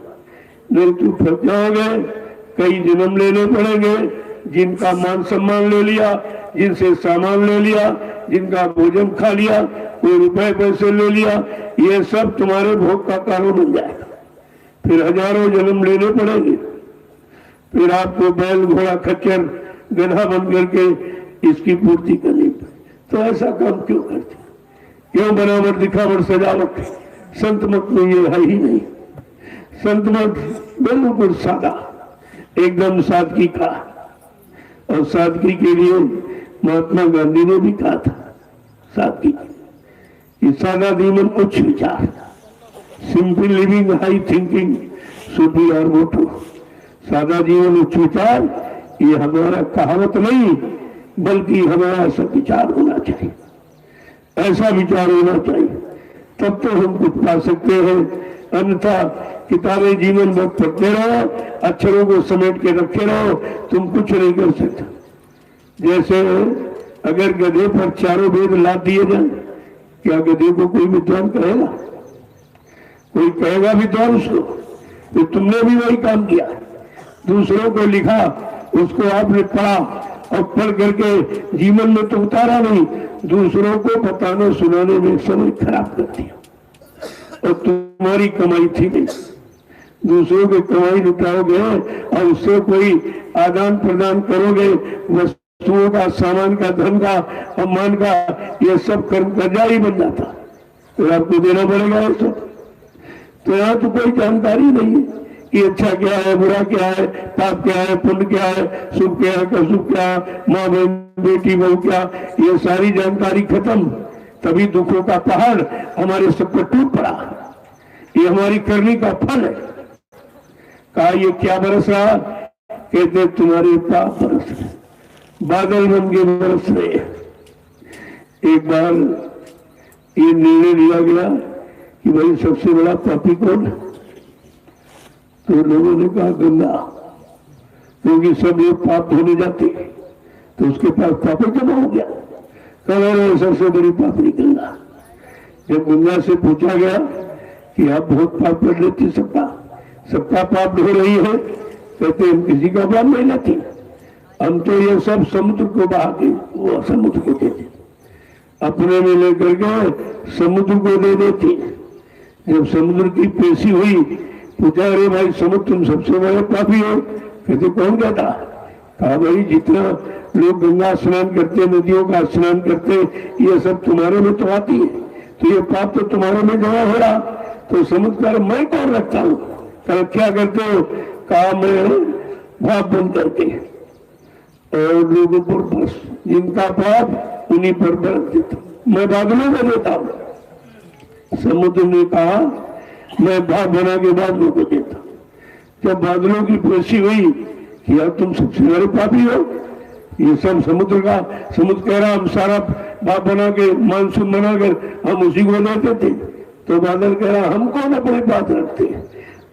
नहीं तो फंस जाओगे, कई जन्म लेने पड़ेंगे। जिनका मान सम्मान ले लिया, जिनसे सामान ले लिया, जिनका भोजन खा लिया, कोई रुपए पैसे ले लिया, ये सब तुम्हारे भोग का कारण बन जाएगा। फिर हजारों जन्म लेने पड़ेंगे। फिर आपको बैल, घोड़ा, खच्चर, गधा बन करके इसकी पूर्ति करनी पड़े। तो ऐसा काम क्यों करते? क्यों बनावट, दिखावट, सजावट? संत मत में ये है ही नहीं। संत मत बिल्कुल सादा, एकदम सादगी का। और सादगी के लिए महात्मा गांधी ने भी कहा था, सादगी कि सादा जीवन उच्च विचार, simple living high thinking should be our motto. सादा जीवन उच्च विचार, ये हमारा कहावत नहीं, बल्कि हमारा ऐसा विचार होना चाहिए। ऐसा विचार होना चाहिए, तब तो हम कुछ पा सकते हैं। अन्यथा किताबें जीवन भर पढ़ते रहो, अक्षरों को समेट के रखे रहो, तुम कुछ नहीं कर सकते। जैसे अगर गधे पर चारों वेद लाद दिए जाए, क्या गधे को कोई विद्वान कहेगा? कोई कहेगा विद्वान उसको? तो तुमने भी वही काम किया, दूसरों को लिखा, उसको आपने पढ़ा और पढ़ करके जीवन में तो उतारा नहीं, दूसरों को बताने सुनाने में समय खराब कर दिया। और तुम्हारी कमाई थी नहीं, दूसरों की कमाई लुटाओगे और उससे कोई आदान प्रदान करोगे, वस्तुओं का, सामान का, धन का, सम्मान का, ये सब कर्म कर्जा ही बन जाता। तो आपको देना पड़ेगा ये सब। तो यहाँ तो कोई जानकारी नहीं है कि अच्छा क्या है, बुरा क्या है, पाप क्या है, पुण्य क्या है, सुख क्या है, अशुभ क्या है, माँ बहन बेटी बहू क्या, ये सारी जानकारी खत्म। तभी दुखों का पहाड़ हमारे सब पर टूट पड़ा। ये हमारी करनी का फल है। कहा ये क्या बरस रहा? कहते तुम्हारे पाप बरस रहे, बादल बन के बरस रहे। एक बार ये निर्णय लिया गया कि भाई सबसे बड़ा पापी कौन? तो लोगों ने कहा गंगा, क्योंकि सब लोग पाप धोने जाते तो उसके पास पाप जमा हो गया। कल सबसे बड़ी पापी गंगा। जब गंगा से पूछा गया कि आप बहुत पाप कर लेती, सबका पाप धो रही है, कहते हम किसी का पाप नहीं लेती, हम तो ये सब समुद्र को बहा के वो समुद्र को देते, अपने में लेकर के समुद्र को दे देती। जब समुद्र की पेशी हुई, पूछा अरे भाई समुद्र तुम सबसे बड़े पापी हो? कहते कौन कहता? कहा भाई जितना लोग गंगा स्नान करते, नदियों का स्नान करते, ये सब तुम्हारे में तो आती है, तो ये पाप तो तुम्हारे में जमा हो रहा। तो समुद्र कर मैं कौन रखता हूँ? कहा क्या करते हो? कहा मैं भाप बंद करके और लोगों पर बस जिनका पाप उन्हीं पर बरस देता, मैं बादलों में देता हूँ। समुद्र ने कहा मैं भाप बना के बादलों को देता। जब बादलों की पेशी हुई कि यार तुम सबसे बड़े पापी हो, ये सब समुद्र कह रहा हम सारा भाप बना के मानसून बनाकर हम उसी को देते थे। तो बादल कह रहा हम कौन अपने पास रखते,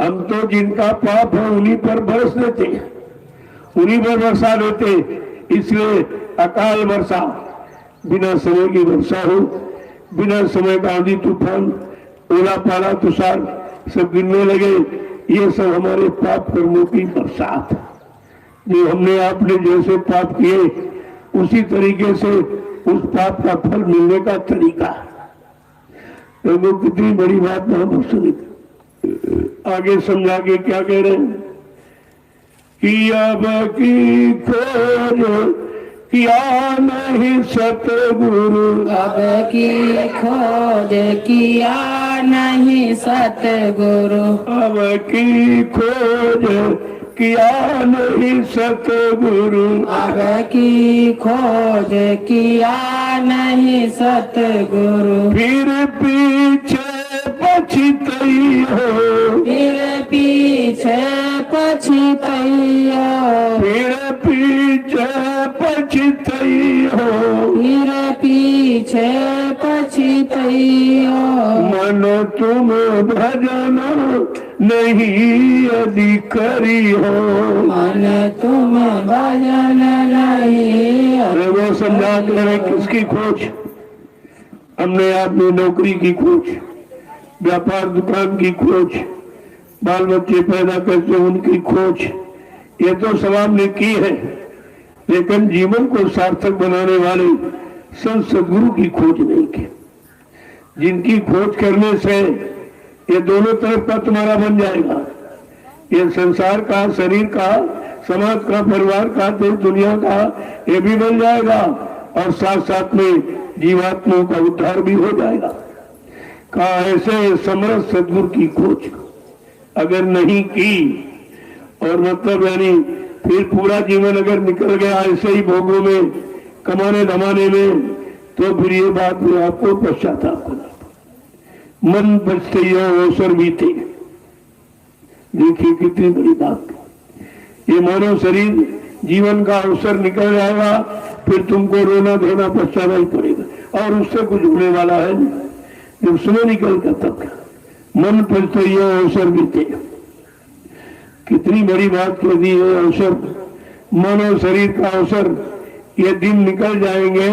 हम तो जिनका पाप है उन्हीं पर बरस देते, उन्हीं पर वर्षा देते। इसलिए अकाल वर्षा, बिना समय की वर्षा हो, बिना समय का आंधी तूफान, ओला पाला तुषार सब गिरने लगे, ये सब हमारे पाप कर्मों की बरसात। जो हमने आपने जैसे पाप किए उसी तरीके से उस पाप का फल मिलने का तरीका। तो वो कितनी बड़ी बात महापुरुष आगे समझा के क्या कह रहे हैं कि अब की खोज किया नहीं सतगुरु, अब की खोज किया नहीं सतगुरु, अब की खोज किया नहीं सतगुरु, अब की खोज किया नहीं सतगुरु, फिर पीछे पछतई हो, फिर पीछे पछतैया, फिर पीछे पछतई हो, फिर पीछे पछतैया, मनो तुम भजन नहीं यदि करी हो, मन तुम भजन नहीं। अरे वो समझा कर किसकी खोज? हमने आपने नौकरी की खोज, व्यापार दुकान की खोज, बाल बच्चे पैदा करके उनकी खोज, ये तो सब आपने की है। लेकिन जीवन को सार्थक बनाने वाले संत सदगुरु की खोज नहीं की, जिनकी खोज करने से ये दोनों तरफ का तुम्हारा बन जाएगा। ये संसार का, शरीर का, समाज का, परिवार का, देश दुनिया का, ये भी बन जाएगा और साथ साथ में जीवात्माओं का उद्धार भी हो जाएगा। कहा ऐसे समर्थ सदगुरु की खोज अगर नहीं की और मतलब यानी फिर पूरा जीवन अगर निकल गया ऐसे ही भोगों में, कमाने धमाने में, तो फिर ये बात में आपको पश्चाताप करना। मन बचते अवसर बीते। देखिए कितनी बड़ी बात। ये मानव शरीर जीवन का अवसर निकल जाएगा, फिर तुमको रोना धोना पछताना ही पड़ेगा और उससे कुछ होने वाला है नहीं। जब सुबह निकल कर तब मन पचते अवसर बीते। कितनी बड़ी बात कह दी है। अवसर, मानव शरीर का अवसर, ये दिन निकल जाएंगे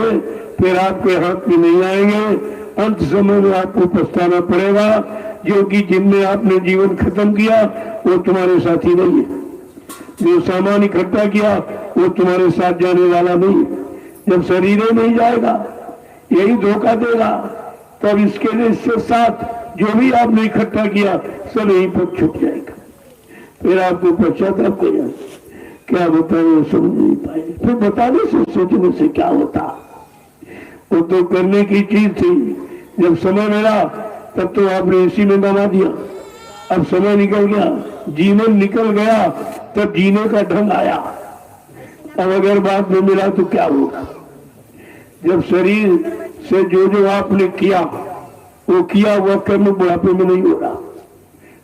फिर आपके हाथ में नहीं आएंगे। अंत समय में आपको पछताना पड़ेगा, जो कि जिनमें आपने जीवन खत्म किया वो तुम्हारे साथी नहीं है। जो सामान इकट्ठा किया वो तुम्हारे साथ जाने वाला नहीं। जब शरीर नहीं जाएगा यही धोखा देगा, तब इसके लिए इसके साथ जो भी आपने इकट्ठा किया सब यहीं पर छूट जाएगा। फिर आपको पश्चाताप हो जाए, क्या बताए समझ नहीं पाए। फिर बताने से सोचने से क्या होता, वो तो करने की चीज थी। जब समय मिला तब तो आपने इसी में गंवा दिया। अब समय निकल गया, जीवन निकल गया, तब जीने का ढंग आया। अब अगर बाद में मिला तो क्या होगा? जब शरीर से जो जो आपने किया वो किया हुआ कर्म बुढ़ापे में नहीं हो रहा।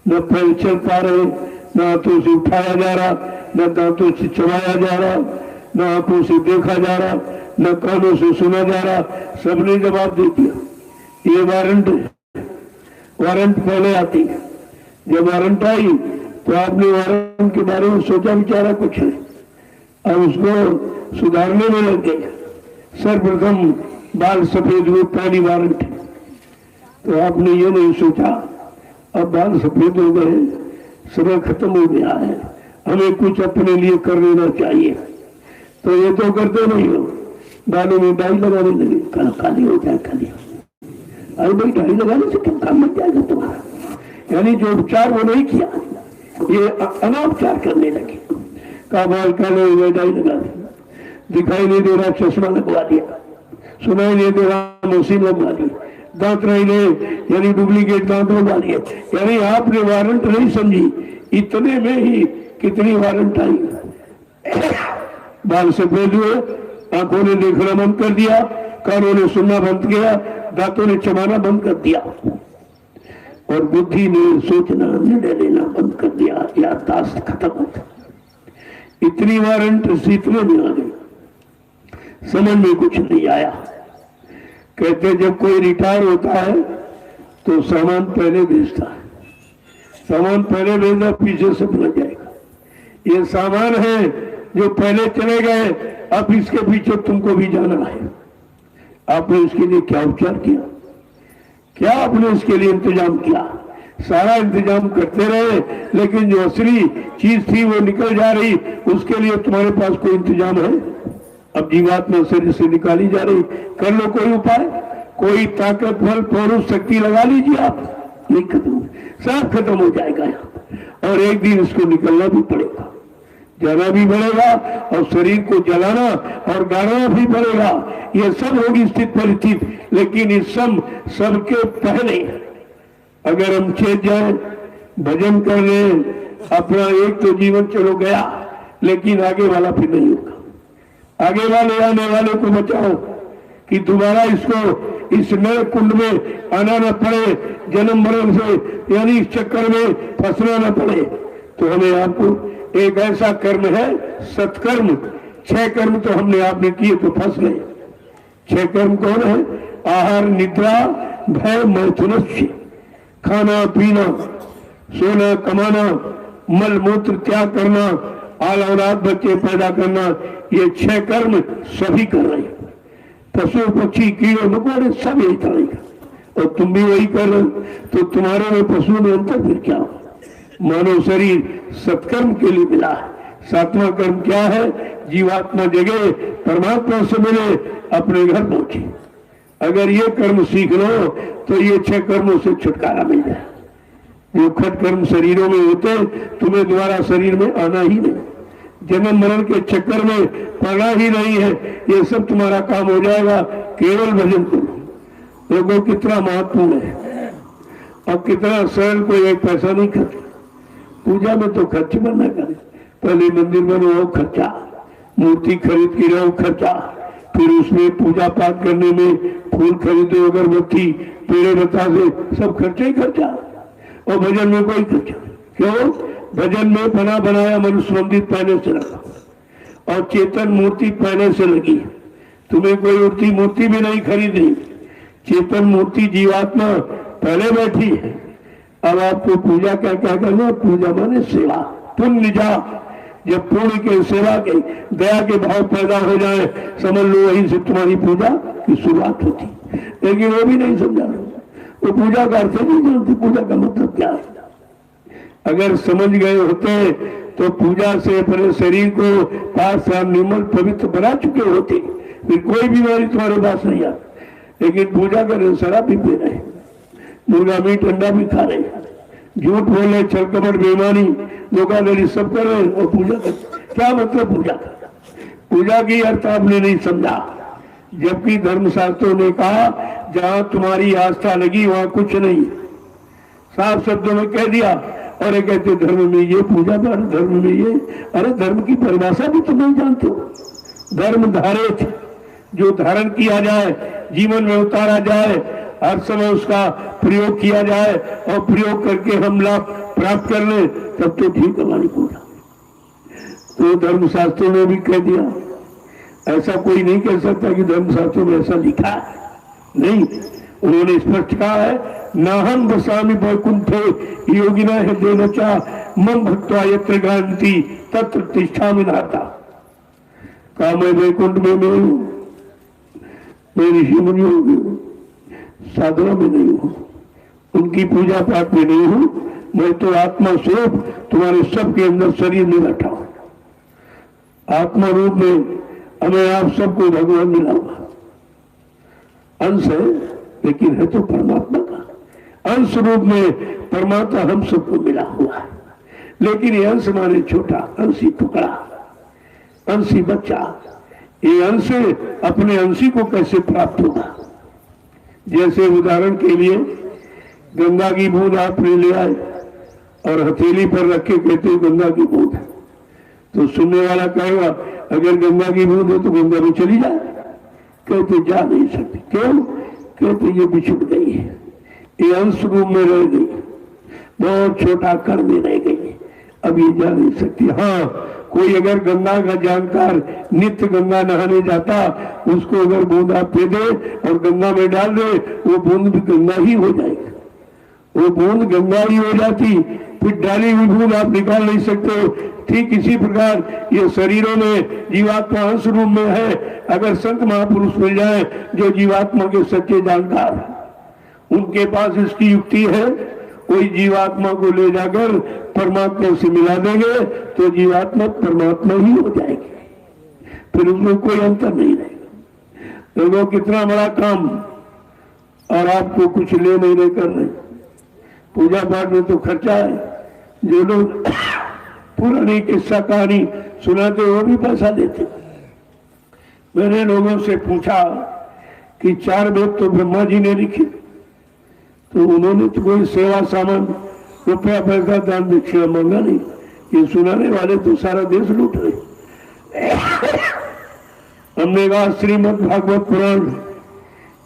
न पैर चल पा रहे, न हाथों से उठाया जा रहा, न दांतों से चबाया जा रहा, न आंखों से देखा जा रहा, न कानों से सुना जा रहा। सबने जवाब दे दिया। ये वारंट है। वारंट पहले आती है। जब वारंट आई तो आपने वारंट के बारे में सोचा विचारा कुछ है, अब उसको सुधारने में लग गए। सर्वप्रथम बाल सफेद हुए, पहली वारंट। तो आपने ये नहीं सोचा अब बाल सफेद हो गए, समय खत्म हो गया है, हमें कुछ अपने लिए कर लेना चाहिए। तो ये तो करते नहीं हो, बालों में डाई लगाने लगे, खाली हो जाए, खाली हो। अरे भाई डाई लगाने से क्या काम बन जाएगा तुम्हारा? यानी जो उपचार वो नहीं किया, ये अनौपचार करने लगे। का बाल काले हुए, डाई लगा दी, दिखाई नहीं दे रहा चश्मा लगवा दिया, सुनाई नहीं दे रहा मशीन लगवा दी, दांत नहीं ले यानी डुप्लीकेट दांत लगवा लिए। यानी आपने वारंट नहीं समझी, इतने में ही कितनी वारंट आई। बाल सफेद हुए, आंखों ने देखना बंद कर दिया, कानों ने सुनना बंद किया, दांतों ने चबाना बंद कर दिया, और बुद्धि ने सोचना निर्णय लेना बंद कर दिया। याददाश्त खत्म हो गई। इतनी वारंट इतने में आ गई, समझ में कुछ नहीं आया। कहते जब कोई रिटायर होता है तो सामान पहले भेजता है, सामान पहले भेजा, पीछे सब लग जाएगा। ये सामान है जो पहले चले गए, अब इसके पीछे तुमको भी जाना है। आपने इसके लिए क्या उपचार किया? क्या आपने इसके लिए इंतजाम किया? सारा इंतजाम करते रहे, लेकिन जो असली चीज थी वो निकल जा रही, उसके लिए तुम्हारे पास कोई इंतजाम है? अब जीवात्मा शरीर से निकाली जा रही, कर लो कोई उपाय, कोई ताकत, बल, पौरुष, शक्ति लगा लीजिए आप, नहीं खत्म, सब खत्म हो जाएगा यहाँ। और एक दिन इसको निकलना भी पड़ेगा, जाना भी पड़ेगा, और शरीर को जलाना और गाड़ना भी पड़ेगा। ये सब होगी स्थित परिस्थिति। लेकिन इस सबके पहले अगर हम चेत जाए, भजन कर ले, अपना एक तो जीवन चलो गया, लेकिन आगे वाला फिर नहीं होगा। आगे वाले आने वाले को बचाओ कि दोबारा इसको इस नए कुंड में आना न पड़े, जन्म मरण से यानी इस चक्कर में फंसना न पड़े। तो हमें आपको एक ऐसा कर्म है सत्कर्म। 6 कर्म तो हमने आपने किए तो फंस गए। 6 कर्म कौन है? आहार, निद्रा, भय, मैथुनस्य, खाना पीना, सोना, कमाना, मल मूत्र त्याग करना, औलाद बच्चे पैदा करना, ये 6 कर्म सभी कर रहे हैं। पशु पक्षी कीड़े मकोड़े सब यही करेगा, और तुम भी वही कर रहे हो। तो तुम्हारे में पशु में अंतर फिर क्या हो? मानव शरीर सत्कर्म के लिए मिला है। 7वां कर्म क्या है? जीवात्मा जगे, परमात्मा से मिले, अपने घर पहुंचे। अगर ये कर्म सीख लो तो ये 6 कर्मों से छुटकारा मिल जाए। जो खट कर्म शरीरों में होते, तुम्हें दोबारा शरीर में आना ही नहीं, जन्म मरण के चक्कर में पड़ना ही नहीं है। ये सब तुम्हारा काम हो जाएगा, केवल भजन करो। देखो कितना महत्वपूर्ण है, और कितना सरल, कोई एक पैसा नहीं खर्च। पूजा में तो खर्च करना करे, पहले मंदिर बनाओ खर्चा, मूर्ति खरीद के रहो खर्चा, फिर उसमें पूजा पाठ करने में फूल खरीदो, अगरबत्ती, पेड़े बतासे, सब खर्चा ही खर्चा। और भजन में कोई खर्चा क्यों? भजन में बना बनाया मनुष्य मंदिर पहले से लगा, और चेतन मूर्ति पहले से लगी। तुम्हें कोई मूर्ति भी नहीं खरीदनी, चेतन मूर्ति जीवात्मा पहले बैठी है। अब आपको पूजा क्या क्या करना? पूजा माने सेवा, पुण्य जा। जब पुण्य के सेवा के दया के भाव पैदा हो जाए, समझ लो वहीं से तुम्हारी पूजा की शुरुआत होती। लेकिन वो भी नहीं समझा, वो पूजा का अर्थ नहीं जानती, पूजा का मतलब क्या है। अगर समझ गए होते तो पूजा से अपने शरीर को पास निर्मल पवित्र बना चुके होते, फिर कोई बीमारी तुम्हारे पास नहीं आती। लेकिन पूजा कर शराब भी पी रहे, मुर्गा मीट अंडा भी खा रहे, झूठ बोले, छल कपट, बेईमानी, धोखाधड़ी सब कर रहे, और पूजा कर क्या मतलब? पूजा का पूजा की अर्थ आपने नहीं समझा। जबकि धर्मशास्त्रों ने कहा जहां तुम्हारी आस्था लगी वहां कुछ नहीं, साफ शब्दों में कह दिया। और ये कहते धर्म में ये पूजा पाठ, धर्म में ये। अरे धर्म की परिभाषा भी तुम नहीं जानते हो। धर्म धारित, जो धारण किया जाए, जीवन में उतारा जाए, हर समय उसका प्रयोग किया जाए और प्रयोग करके हम लाभ प्राप्त कर ले, तब तो ठीक हमारी पूजा। तो धर्मशास्त्रों में भी कह दिया। ऐसा कोई नहीं कह सकता कि धर्मशास्त्रों में ऐसा लिखा है, नहीं। उन्होंने स्पष्ट कहा है, नाहं वसामि वैकुंठे योगिना हृदयेन च मम भक्त्वा यत्र गच्छन्ति तत्र तिष्ठामि नाथा। कहा मैं वैकुंठ में नहीं हूँ, मैं ऋषि मुनियों में हूँ, साधना में नहीं हूँ, उनकी पूजा पाठ में नहीं हूँ। मैं तो आत्मा स्वरूप तुम्हारे सबके अंदर शरीर में बैठा हूँ। आत्मा रूप में हमें आप सबको भगवान मिला हुआ अंश है, लेकिन है तो परमात्मा का अंश रूप में। परमात्मा हम सबको मिला हुआ है, लेकिन ये अंश माने छोटा, अंशी टुकड़ा, अंशी बच्चा। ये अंश अपने अंशी को कैसे प्राप्त होगा? जैसे उदाहरण के लिए गंगा की बूंद आपने ले आए और हथेली पर रख के कहते हो गंगा की बूंद, तो सुनने वाला कहेगा अगर गंगा की बूंद है तो गंगा में चली जाए। कहते जा नहीं सकती। क्यों? कहते ये बिछुड़ गई है, ये अंश रूप में रह गई, बहुत छोटा कर में रह गई, अब ये जा नहीं सकती। हाँ, कोई अगर गंगा का जानकार नित्य गंगा नहाने जाता, उसको अगर बूंद आप दे दे और गंगा में डाल दे, वो बूंद भी गंगा ही हो जाएगी, वो बूंद गंगा ही हो जाती। फिर डाली हुई बूंद आप निकाल नहीं सकते। ठीक इसी प्रकार ये शरीरों में जीवात्मा अंश रूप में है। अगर संत महापुरुष मिल जाए जो जीवात्मा के सच्चे जानकार, उनके पास इसकी युक्ति है, कोई जीवात्मा को ले जाकर परमात्मा से मिला देंगे तो जीवात्मा परमात्मा ही हो जाएगी, फिर उसमें कोई अंतर नहीं रहेगा। लोगों कितना बड़ा काम और आपको कुछ ले नहीं रहे करने। पूजा पाठ में तो खर्चा है। जो लोग पुरानी किस्सा कहानी सुनाते वो भी पैसा देते। मैंने लोगों से पूछा कि 4 वेद तो ब्रह्मा जी ने लिखे, तो उन्होंने तो कोई सेवा सामान रुपया पैसा दान दक्षिणा मांगा नहीं। ये सुनाने वाले तो सारा देश लूट रहे। हमने कहा श्रीमद् भागवत पुराण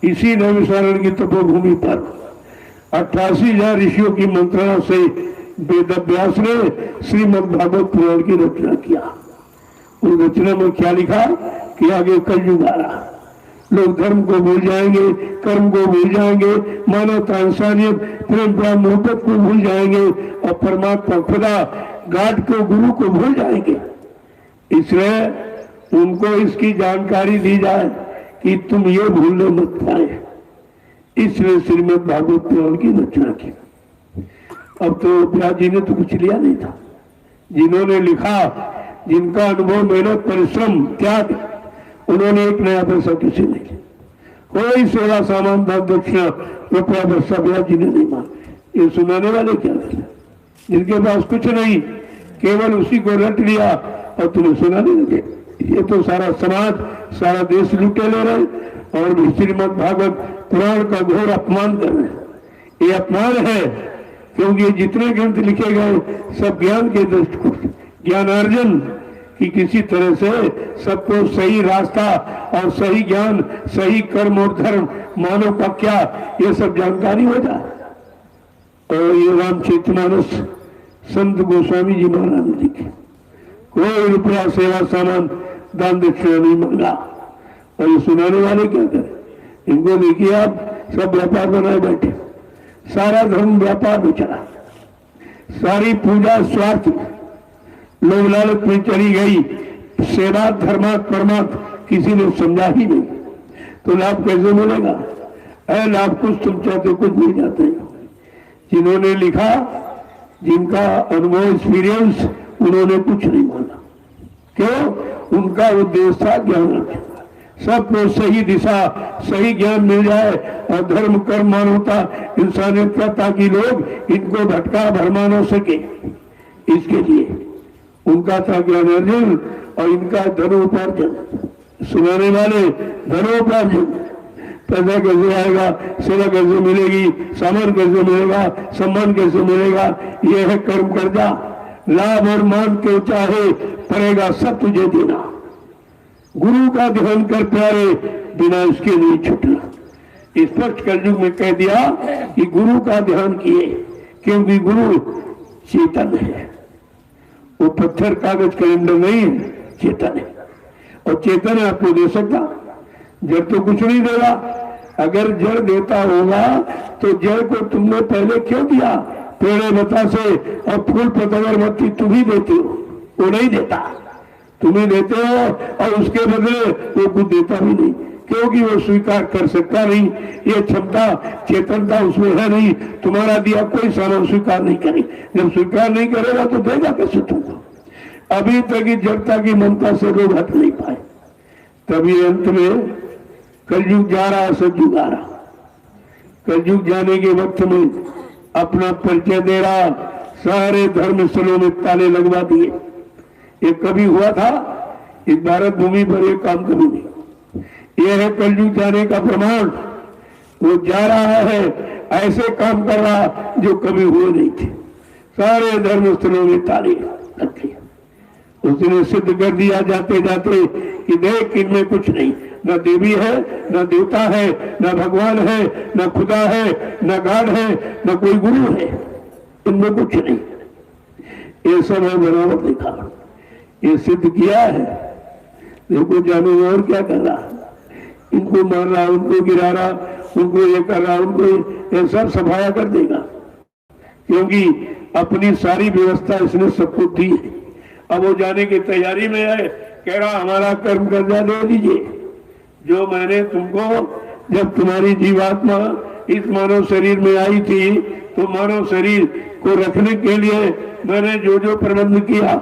इसी नैमिषारण्य की तपोभूमि पर 88,000 ऋषियों की मंत्रणा से वेद व्यास ने श्रीमद् भागवत पुराण की रचना किया। उस रचना में क्या लिखा कि आगे कलयुग आ रहा, लोग धर्म को भूल जाएंगे, कर्म को भूल जाएंगे, मानवता इंसानियत प्रेम प्रेम मोहब्बत को भूल जाएंगे और परमात्मा खुदा गाड को गुरु को भूल जाएंगे। इसलिए उनको इसकी जानकारी दी जाए कि तुम ये भूलने मत पाए, इसलिए श्रीमद् भागवत पुराण की रचना की। अब तो व्यास जी ने तो कुछ लिया नहीं था। जिन्होंने लिखा, जिनका अनुभव, मेहनत, परिश्रम, त्याग, उन्होंने एक नया पैसा किसी नहीं लिया। कोई सेवा सामान दान दक्षिणा रुपया पैसा व्यास जी ने नहीं मांगा। ये सुनाने वाले क्या थे? जिनके पास कुछ नहीं, केवल उसी को रट लिया और तुम्हें सुनाने लगे। ये तो सारा समाज, सारा देश लूटे ले रहे और श्रीमद् भागवत पुराण का घोर अपमान कर रहे। ये अपमान है, क्योंकि ये जितने ग्रंथ लिखे गए सब ज्ञान के दृष्टिकोण, ज्ञानार्जन कि किसी तरह से सबको सही रास्ता और सही ज्ञान, सही कर्म और धर्म, मानव का क्या, ये सब जानकारी हो जाए। और ये रामचरितमानस संत गोस्वामी जी महाराज ने लिखे, कोई रुपया सेवा सामान दान दक्षिणा नहीं मांगा। और ये सुनाने वाले क्या करें? इनको देखिए आप, सब व्यापार बनाए बैठे, सारा धर्म व्यापार में चला, सारी पूजा स्वार्थ, लोग लालच में चली गई, सेवा धर्मात परमात किसी ने समझा ही नहीं, तो लाभ कैसे मिलेगा? लाभ कुछ तुम चाहते कुछ नहीं जाते। जिन्होंने लिखा, जिनका अनुभव एक्सपीरियंस, उन्होंने कुछ नहीं माना। क्यों? उनका उद्देश्य था ज्ञान, सबको सही दिशा, सही ज्ञान मिल जाए और धर्म कर्म मानवता इंसानियत का, ताकि लोग इनको भटका भरमा न सके। इसके लिए उनका था ज्ञानार्जन और इनका धनोपार्जन। सुनाने वाले धनोपार्जन, पैसा कैसे आएगा, सेवा कैसे मिलेगी, सामान कैसे मिलेगा, सम्मान कैसे मिलेगा। यह है कर्म कर्जा। लाभ और मान के चाहे पड़ेगा सब तुझे देना। गुरु का ध्यान कर प्यारे, बिना उसके नहीं छूटना। स्पष्ट कलयुग में कह दिया कि गुरु का ध्यान किए, क्योंकि गुरु चेतन है। वो पत्थर कागज कैलेंडर नहीं है, चेतन है। और चेतन आपको दे सकता, जड़ तो कुछ नहीं देगा। अगर जड़ देता होगा तो जड़ को तुमने पहले क्यों दिया? पेड़े बतासे और फूल पतंगर बत्ती तुम ही देते हो, वो नहीं देता। तुम्हें देते हो और उसके बदले वो कुछ देता भी नहीं, क्योंकि वो स्वीकार कर सकता नहीं। ये क्षमता चेतनता उसमें है नहीं। तुम्हारा दिया कोई सामान स्वीकार नहीं करे। जब स्वीकार नहीं करेगा तो देगा कैसे तुमको? अभी तक इस जड़ता की ममता से लोग हट नहीं पाए। तभी अंत में कलयुग जा रहा, सतयुग आ रहा। कलयुग जाने के वक्त में अपना परिचय दे रहा, सारे धर्म स्थलों में ताले लगवा दिए। ये कभी हुआ था इस भारत भूमि पर? एक काम कभी नहीं। यह है कलयुग जाने का प्रमाण। वो जा रहा है, ऐसे काम कर रहा जो कभी हुए नहीं थे। सारे धर्म स्थलों में ताले लग गए। उसने सिद्ध कर दिया जाते जाते कि देख, इनमें कुछ नहीं, न देवी है, न देवता है, न भगवान है, न खुदा है, न गाड है, न कोई गुरु है। इनमें कुछ नहीं। ये सब है बनावट दिखा। ये सिद्ध किया है। देखो जानो और क्या कर रहा, इनको मार रहा, उनको गिरा रहा, उनको ये कर रहा, उनको ये सब सफाया कर देगा, क्योंकि अपनी सारी व्यवस्था इसने सबको दी है। अब वो जाने की तैयारी में है, कह रहा हमारा कर्म कर्जा दे दीजिए। जो मैंने तुमको, जब तुम्हारी जीवात्मा इस मानव शरीर में आई थी तो मानव शरीर को रखने के लिए मैंने जो जो प्रबंध किया,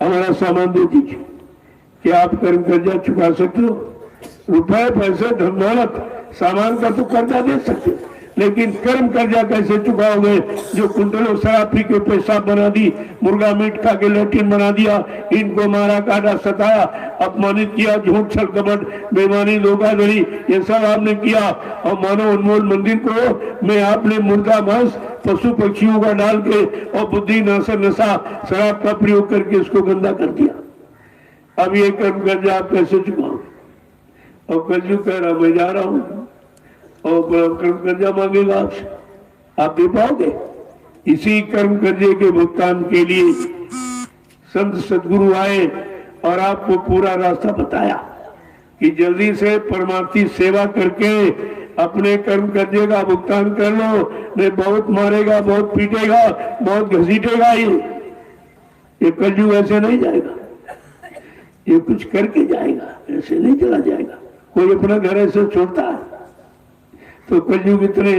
हमारा सामान दे दीजिए। क्या आप कर्म कर्जा चुका सकते हो? रुपए पैसे धन दौलत सामान का तो कर्जा दे सकते, लेकिन कर्म कर्जा कैसे चुकाओगे? जो कुंटलों शराब पी के पेशाब बना दी, मुर्गा मीट खा के लैट्रिन बना दिया, इनको मारा काटा सताया, अपमानित किया, झूठ छल कपट बेईमानी धोखाधड़ी ये सब आपने किया। और मानव उन्मोल मंदिर को मैं आपने मुर्गा मांस पशु पक्षियों का डाल के और बुद्धि नाशक नशा शराब का प्रयोग करके उसको गंदा कर दिया। अब ये कर्म कर्जा आप कैसे चुकाओगे? और कलयुग कह रहा मैं जा रहा हूँ और कर्म कर्जा मांगेगा आपसे, आप दे पाओगे? इसी कर्म कर्जे के भुगतान के लिए संत सदगुरु आए और आपको पूरा रास्ता बताया कि जल्दी से परमार्थी सेवा करके अपने कर्म कर्जे का भुगतान कर लो। नहीं बहुत मारेगा, बहुत पीटेगा, बहुत घसीटेगा। ये कलयुग ऐसे नहीं जाएगा, ये कुछ करके जाएगा, ऐसे नहीं चला जाएगा। कोई अपना घर ऐसे छोड़ता है? तो कलयुग इतने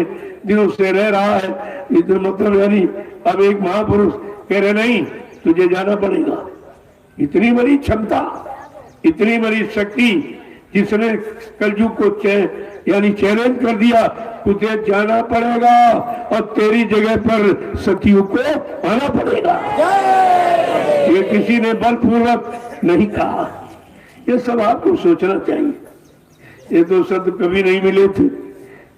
दिनों से रह रहा है, इतना मतलब यानी अब एक महापुरुष कह रहे नहीं तुझे जाना पड़ेगा। इतनी बड़ी क्षमता, इतनी बड़ी शक्ति जिसने कलयुग को यानी चैलेंज कर दिया, तुझे जाना पड़ेगा और तेरी जगह पर सतयुग को आना पड़ेगा। ये किसी ने बलपूर्वक नहीं कहा। ये सब आपको सोचना चाहिए। ये तो शब्द कभी नहीं मिले थे,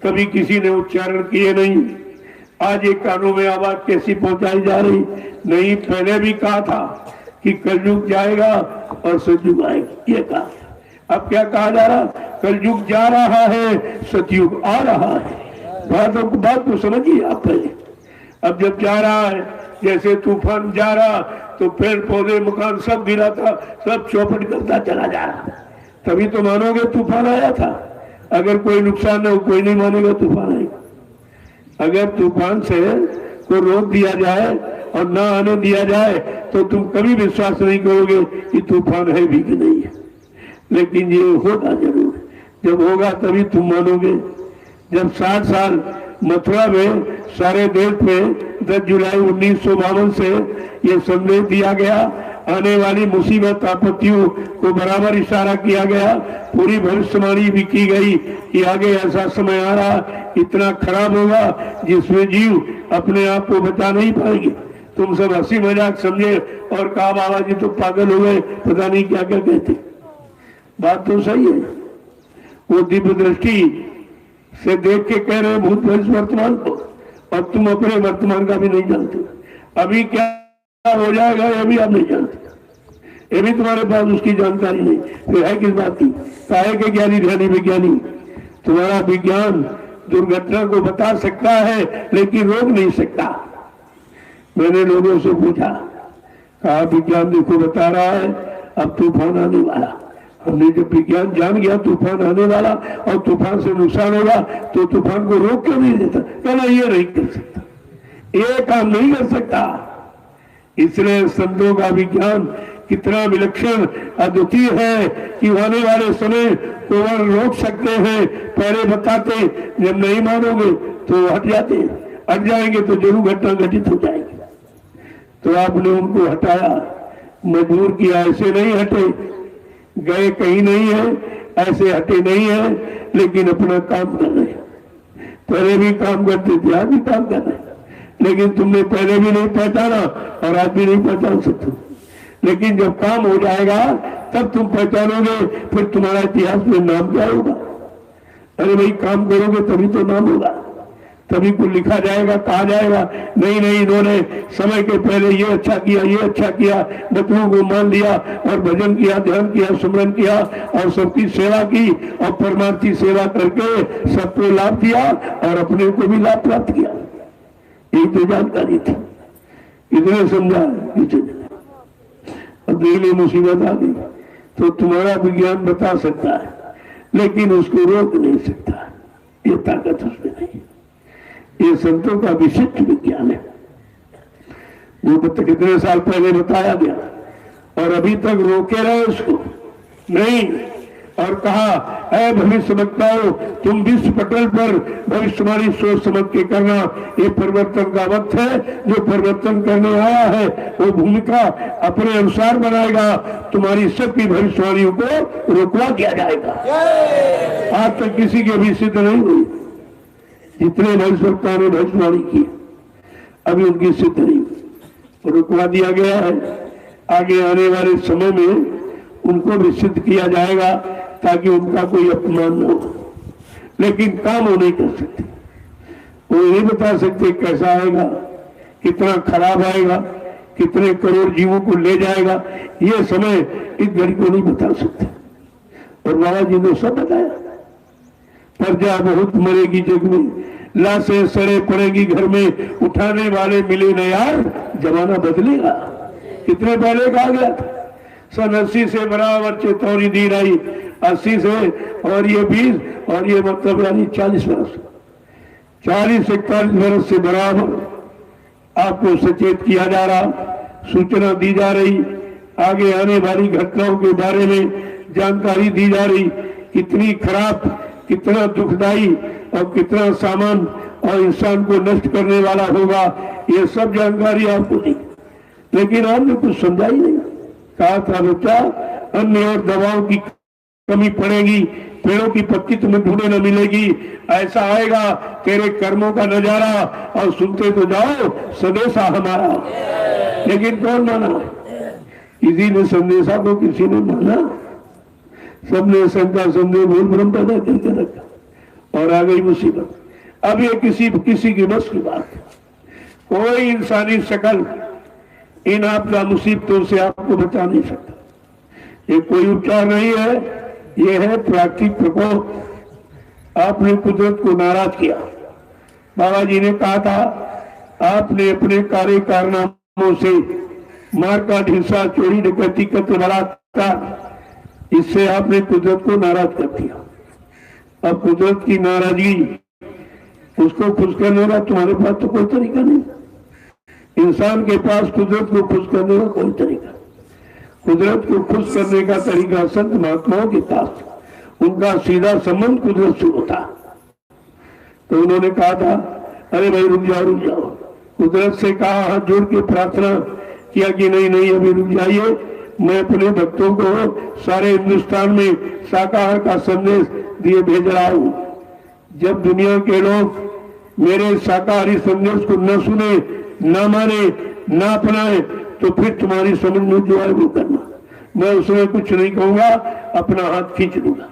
कभी किसी ने उच्चारण किए नहीं। आज एक कानों में आवाज कैसी पहुंचाई जा रही? नहीं, पहले भी कहा था कि कलयुग जाएगा और सतयुग आएगा, ये कहा। अब क्या कहा जा रहा? कलयुग जा रहा है, सतयुग आ रहा है। बात को समझिए आप पहले। अब जब जा रहा है, जैसे तूफान जा रहा तो पेड़ पौधे मकान सब गिरा था, सब चौपट करता चला जा रहा, तभी तो मानोगे तूफान आया था। अगर कोई नुकसान न हो, कोई नहीं मानेगा तूफान आएगा। अगर तूफान से को रोक दिया जाए और ना आने दिया जाए तो तुम कभी विश्वास नहीं करोगे कि तूफान है भी कि नहीं है। लेकिन ये होगा जरूर। जब होगा तभी तुम मानोगे। जब 60 साल मथुरा में सारे देश में 10 जुलाई 1952 से ये संदेश दिया गया, आने वाली मुसीबत आपत्तियों को बराबर इशारा किया गया, पूरी भविष्यवाणी भी की गई कि आगे ऐसा समय आ रहा इतना खराब होगा जिसमें जीव अपने आप को बचा नहीं पाएंगे। तुम सब हंसी मजाक समझे और कहा बाबा जी तो पागल हो गए, पता नहीं क्या क्या कहते। बात तो सही है। वो दिव्य दृष्टि से देख के कह रहे भूत भविष्य वर्तमान को, और तुम अपने वर्तमान का भी नहीं जानते। अभी क्या हो जाएगा ये भी आप नहीं जानते, ये भी तुम्हारे पास उसकी जानकारी नहीं। फिर है किस बात की? काहे के ज्ञानी ध्यानी विज्ञानी? तुम्हारा विज्ञान दुर्घटना को बता सकता है लेकिन रोक नहीं सकता। मैंने लोगों से पूछा, कहा विज्ञान देखो बता रहा है अब तूफान आने वाला। हमने जब विज्ञान जान गया तूफान आने वाला और तूफान से नुकसान होगा तो तूफान को रोक क्यों नहीं देता? कहना ये नहीं कर सकता, ये काम नहीं कर सकता। इसलिए संतों का विज्ञान कितना विलक्षण अद्वितीय है कि आने वाले समय को वह रोक सकते हैं, पहले बताते, जब नहीं मानोगे तो हट जाते, हट जाएंगे तो जरूर घटना घटित हो जाएगी। तो आपने उनको हटाया, मजबूर किया, ऐसे नहीं हटे, गए कहीं नहीं है, ऐसे हटे नहीं है, लेकिन अपना काम कर रहे। पहले भी काम करते थे, आज भी काम कर रहे, लेकिन तुमने पहले भी नहीं पहचाना और आज भी नहीं पहचान सकते। लेकिन जब काम हो जाएगा तब तुम पहचानोगे, फिर तुम्हारा इतिहास में नाम क्या होगा? अरे भाई काम करोगे तभी तो नाम होगा, तभी को लिखा जाएगा, कहा जाएगा नहीं नहीं इन्होंने समय के पहले ये अच्छा किया, ये अच्छा किया, बच्चों को मान लिया और भजन किया, ध्यान किया, सुमरन किया और सबकी सेवा की और परमार्थी सेवा करके सबको लाभ दिया और अपने को भी लाभ प्राप्त किया। यही तो जानकारी थी, इतने समझा। अब देख ली मुसीबत आ गई तो तुम्हारा विज्ञान बता सकता है लेकिन उसको रोक नहीं सकता, ये ताकत उसमें नहीं। ये संतों का विशिष्ट विज्ञान है, वो कितने साल पहले बताया गया और अभी तक रोके रहे उसको नहीं। और कहा ऐ भविष्य वक्ताओं, तुम विश्व पटल पर भविष्यवाणी सोच समझ के करना, ये परिवर्तन का वक्त है। जो परिवर्तन करने आया है वो भूमिका अपने अनुसार बनाएगा, तुम्हारी सबकी भविष्यवाणियों को रोकवा दिया जाएगा। आज तक किसी की भी सिद्ध नहीं हुई, जितने भविष्यवक्ताओं ने भविष्यवाणी की अभी उनकी सिद्ध नहीं हुई, रुकवा दिया गया है। आगे आने वाले समय में उनको भी सिद्ध किया जाएगा ताकि उनका कोई अपमान न हो, लेकिन काम वो नहीं कर सकते। वो नहीं बता सकते कैसा आएगा, कितना खराब आएगा, कितने करोड़ जीवों को ले जाएगा, ये समय इस घड़ी को नहीं बता सकते। और बाबा जी ने सब बताया, प्रजा बहुत मरेगी जग में, लाशें सड़े पड़ेगी घर में, उठाने वाले मिले न यार, जमाना बदलेगा। कितने पहले कहा गया था, सन 80 से बराबर चेतावनी दी रही, 80 से और ये 20 और ये मतलब यानी 40 वर्ष, 40 से 41 वर्ष से बराबर आपको सचेत किया जा रहा, सूचना दी जा रही, आगे आने वाली घटनाओं के बारे में जानकारी दी जा रही, कितनी खराब, कितना दुखदाई और कितना सामान और इंसान को नष्ट करने वाला होगा, ये सब जानकारी आपको दी। लेकिन आपने कुछ समझा ही नहीं। कहा था बच्चा अन्न और दवाओं की कमी पड़ेगी, पेड़ों की पत्ती तुम्हें ढूंढे न मिलेगी, ऐसा आएगा तेरे कर्मों का नजारा, और सुनते तो जाओ संदेशा हमारा। लेकिन कौन माना? किसी ने संदेशा को किसी ने माना, सबने शंका संदेह भूल भ्रम पैदा करके रखा और आ गई मुसीबत। अब ये किसी की बस की बात है। कोई इंसानी शकल इन आपदा मुसीबतों से आपको बचा नहीं सकता। ये कोई उपचार नहीं है, ये है प्राकृतिक प्रकोप। आपने कुदरत को नाराज किया। बाबा जी ने कहा था आपने अपने कार्य कारनामों से मारकाट, हिंसा, चोरी, डकैती, कत्ल, बलात्कार, इससे आपने कुदरत को नाराज कर दिया। अब कुदरत की नाराजगी, उसको खुश करने का तुम्हारे पास तो कोई तरीका नहीं। इंसान के पास कुदरत को खुश करने का कोई तरीका, कुदरत को खुश करने का तरीका संत महात्माओं के पास, उनका सीधा संबंध कुदरत से होता। तो उन्होंने कहा था अरे भाई रुक जाओ रुक जाओ, कुदरत से कहा, हाथ जोड़ के प्रार्थना किया कि नहीं नहीं अभी रुक जाइए, मैं अपने भक्तों को सारे हिंदुस्तान में शाकाहार का संदेश दिए भेज रहा हूं। जब दुनिया के लोग मेरे शाकाहारी संदेश को न सुने, न माने, न अपनाए, तो फिर तुम्हारी समझ में जो है वो करना। मैं उसमें कुछ नहीं कहूंगा, अपना हाथ खींच लूंगा।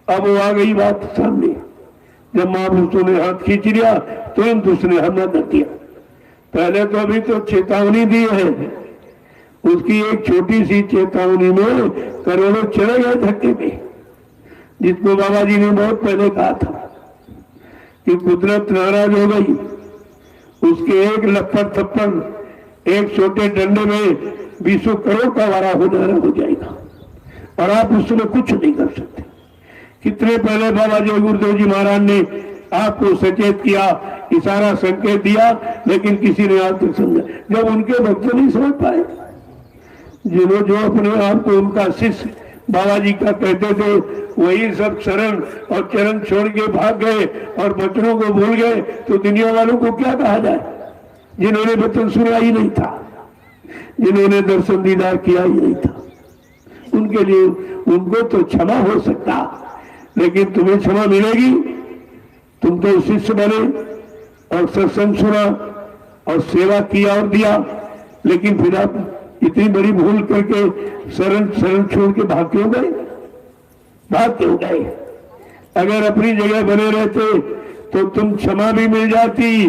अब वो आ गई बात सामने। जब महापुरुषों ने हाथ खींच लिया तुरंत उसने हमला कर दिया। पहले तो अभी तो चेतावनी दी है, उसकी एक छोटी सी चेतावनी में करोड़ों चले गए धक्के पे, जिसको बाबा जी ने बहुत पहले कहा था कि कुदरत नाराज हो गई। उसके एक लपड़ थप्पड़ एक छोटे डंडे में 20 करोड़ का वारा हो जाएगा और आप उसमें कुछ नहीं कर सकते। कितने पहले बाबा जी गुरुदेव जी महाराज ने आपको सचेत किया, इशारा संकेत दिया, लेकिन किसी ने आज तक समझा। जब उनके भक्त नहीं समझ पाए, जिन्होंने जो अपने आप को उनका शिष्य बाबा जी का कहते थे, वही सब शरण और चरण छोड़ के भाग गए और बचनों को भूल गए, तो दुनिया वालों को क्या कहा जाए? जिन्होंने वचन सुना ही नहीं था, जिन्होंने दर्शन दीदार किया ही नहीं था, उनके लिए उनको तो क्षमा हो सकता, लेकिन तुम्हें क्षमा मिलेगी? तुम तो शिष्य बने और सत्संग सुना और सेवा किया और दिया, लेकिन फिर आप इतनी बड़ी भूल करके शरण छोड़ के भाग क्यों गए? अगर अपनी जगह बने रहते तो तुम क्षमा भी मिल जाती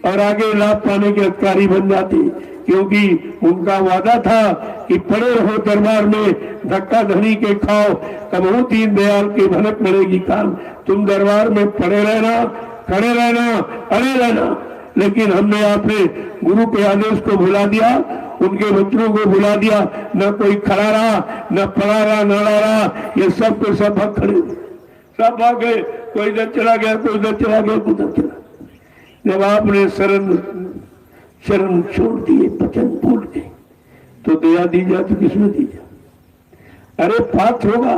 और आगे लाभ पाने के अधिकारी बन जाते, क्योंकि उनका वादा था कि पड़े रहो दरबार में, धक्का धनी के खाओ, कबहू दीन दयाल के भनक मिलेगी काम। तुम दरबार में पड़े रहना, खड़े रहना, अड़े रहना, लेकिन हमने आपने गुरु के आदेश को भुला दिया, उनके बच्चों को भुला दिया। न कोई खड़ा रहा, न पड़ा रहा, न लड़ा रहा, ये सब के सब भाग खड़े, सब भाग गए। कोई इधर चला गया, कोई उधर चला गया, कोई उधर चला। जब आपने शरण छोड़ दिए, वचन भूल गए, तो दया दी जाए तो किसमें दी जाए? अरे पात्र होगा,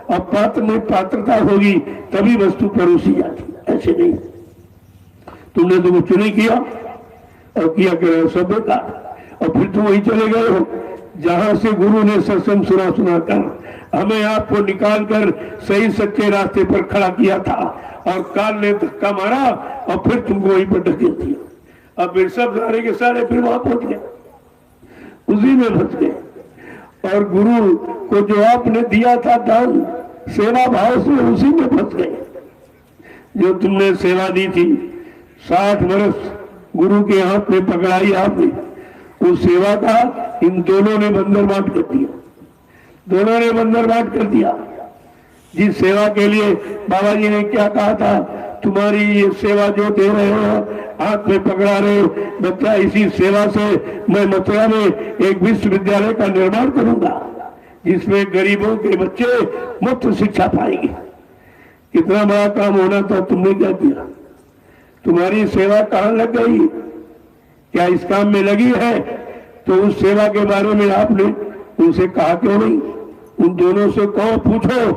अब पात्र में पात्रता होगी तभी वस्तु परोसी जाती, ऐसे नहीं। तुमने तो कुछ नहीं किया और किया कर सब बेकार, और फिर तुम वहीं चले गए हो जहां से गुरु ने सत्संग सुना कर हमें आपको निकाल कर सही सच्चे रास्ते पर खड़ा किया था, और काल ने धक्का मारा और फिर तुमको वहीं पर ढकेल दिया। अब फिर सब सारे के सारे फिर वहां पहुंच गए, उसी में फंस गए। और गुरु को जो आपने दिया था दान सेवा भाव से, उसी में फंस गए। जो तुमने सेवा दी थी 60 वर्ष गुरु के हाथ में पकड़ाई आपने, उस सेवा का इन दोनों ने बंदरबाट कर दिया, दोनों ने बंदरबाट कर दिया। जिस सेवा के लिए बाबा जी ने क्या कहा था, तुम्हारी ये सेवा जो दे रहे हो, हाथ में पकड़ा रहे हो बच्चा, इसी सेवा से मैं मथुरा में एक विश्वविद्यालय का निर्माण करूंगा, जिसमें गरीबों के बच्चे मुफ्त शिक्षा पाएंगे। कितना बड़ा काम होना था, तुमने क्या किया? तुम्हारी सेवा कहाँ लग गई? क्या इस काम में लगी है? तो उस सेवा के बारे में आपने उनसे कहा क्यों नहीं? उन दोनों से कहो, पूछो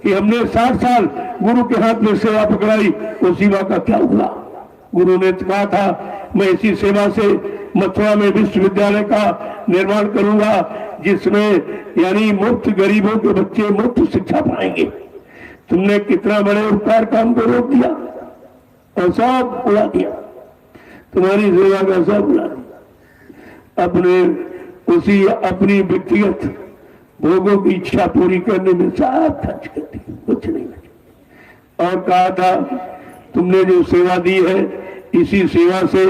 कि हमने 60 साल गुरु के हाथ में सेवा पकड़ाई, उस सेवा का क्या हुआ? गुरु ने कहा था मैं इसी सेवा से मथुरा में विश्वविद्यालय का निर्माण करूंगा, जिसमें यानी मुफ्त गरीबों के बच्चे मुफ्त शिक्षा पाएंगे। तुमने कितना बड़े उपकार काम को रोक दिया और सब उड़ा दिया, तुम्हारी सेवा का सब उड़ा दिया। अपनी व्यक्तिगत भोगों की इच्छा पूरी करने में सब खर्च कर दी, कुछ नहीं बचा। और कहा था तुमने जो सेवा दी है, इसी सेवा से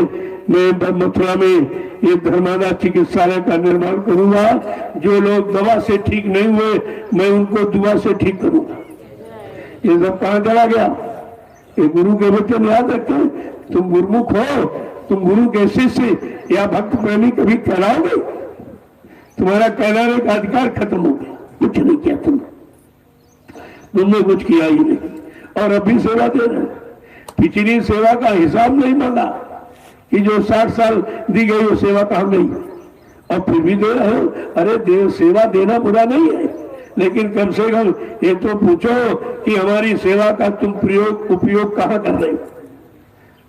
मैं मथुरा में ये धर्मादा चिकित्सालय का निर्माण करूंगा। जो लोग दवा से ठीक नहीं हुए, मैं उनको दुआ से ठीक करूंगा। ये सब कहां चला गया? ये गुरु के वचन याद रखते। तुम गुरुमुख हो, तुम गुरु के शिष्य या भक्त प्रेमी कभी कहलाओगे? तुम्हारा कहलाने का अधिकार खत्म हो गया, कुछ नहीं किया तुमने कुछ किया ही नहीं, और अभी सेवा दे रहे। पिछली सेवा का हिसाब नहीं मांगा कि जो 60 साल दी गई वो सेवा कहाँ गई, और फिर भी दे रहे हो। अरे सेवा देना बुरा नहीं है, लेकिन कम से कम ये तो पूछो कि हमारी सेवा का तुम उपयोग कहाँ कर रहे हो?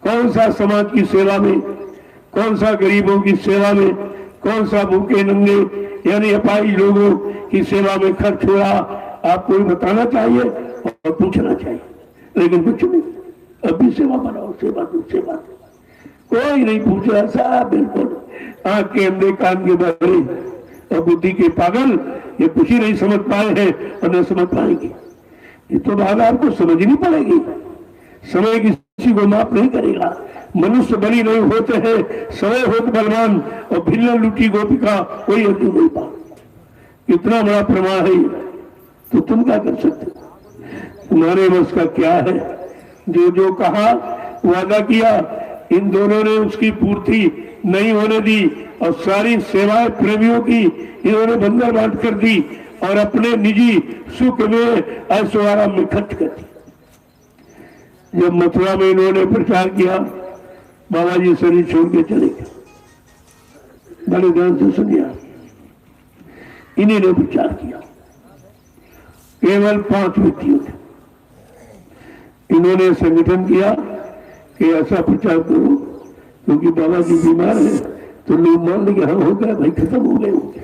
कौन सा समाज की सेवा में, कौन सा गरीबों की सेवा में, कौन सा भूखे नंगे यानी अपाई लोगों की सेवा में खर्च हो रहा, आपको बताना चाहिए और पूछना चाहिए, लेकिन कुछ नहीं। अभी सेवा बनाओ, सेवा दो, सेवा दो, कोई नहीं पूछ रहा। सब बिल्कुल आंख के अंधे, कान के बहरे और बुद्धि के पागल, ये कुछ ही नहीं समझ पाए हैं और न समझ पाएंगे। ये तो बात आपको समझनी पड़ेगी। समय किसी को माफ नहीं करेगा। मनुष्य बलि नहीं होते हैं, समय होत बलवान, और भिल्ला लुटी गोपिका कोई अर्जुन नहीं पा। इतना बड़ा प्रमाण है, तो तुम क्या कर सकते हो? तुम्हारे बस का क्या है? जो जो कहा, वादा किया, इन दोनों ने उसकी पूर्ति नहीं होने दी, और सारी सेवाएं प्रेमियों की इन्होंने बंदर बांट कर दी, और अपने निजी सुख में ऐश्वर्य में खर्च कर दी। जब मथुरा में इन्होंने प्रचार किया, बाबा जी शरीर छोड़ के चले गए। बड़े ध्यान से सुनिया, इन्हीं ने प्रचार किया, केवल 5 व्यक्तियों ने। इन्होंने संगठन किया कि ऐसा प्रचार करो, क्योंकि बाबा जी बीमार है, तो लोग मान लेंगे हाँ हो गया भाई, खत्म हो गए होंगे।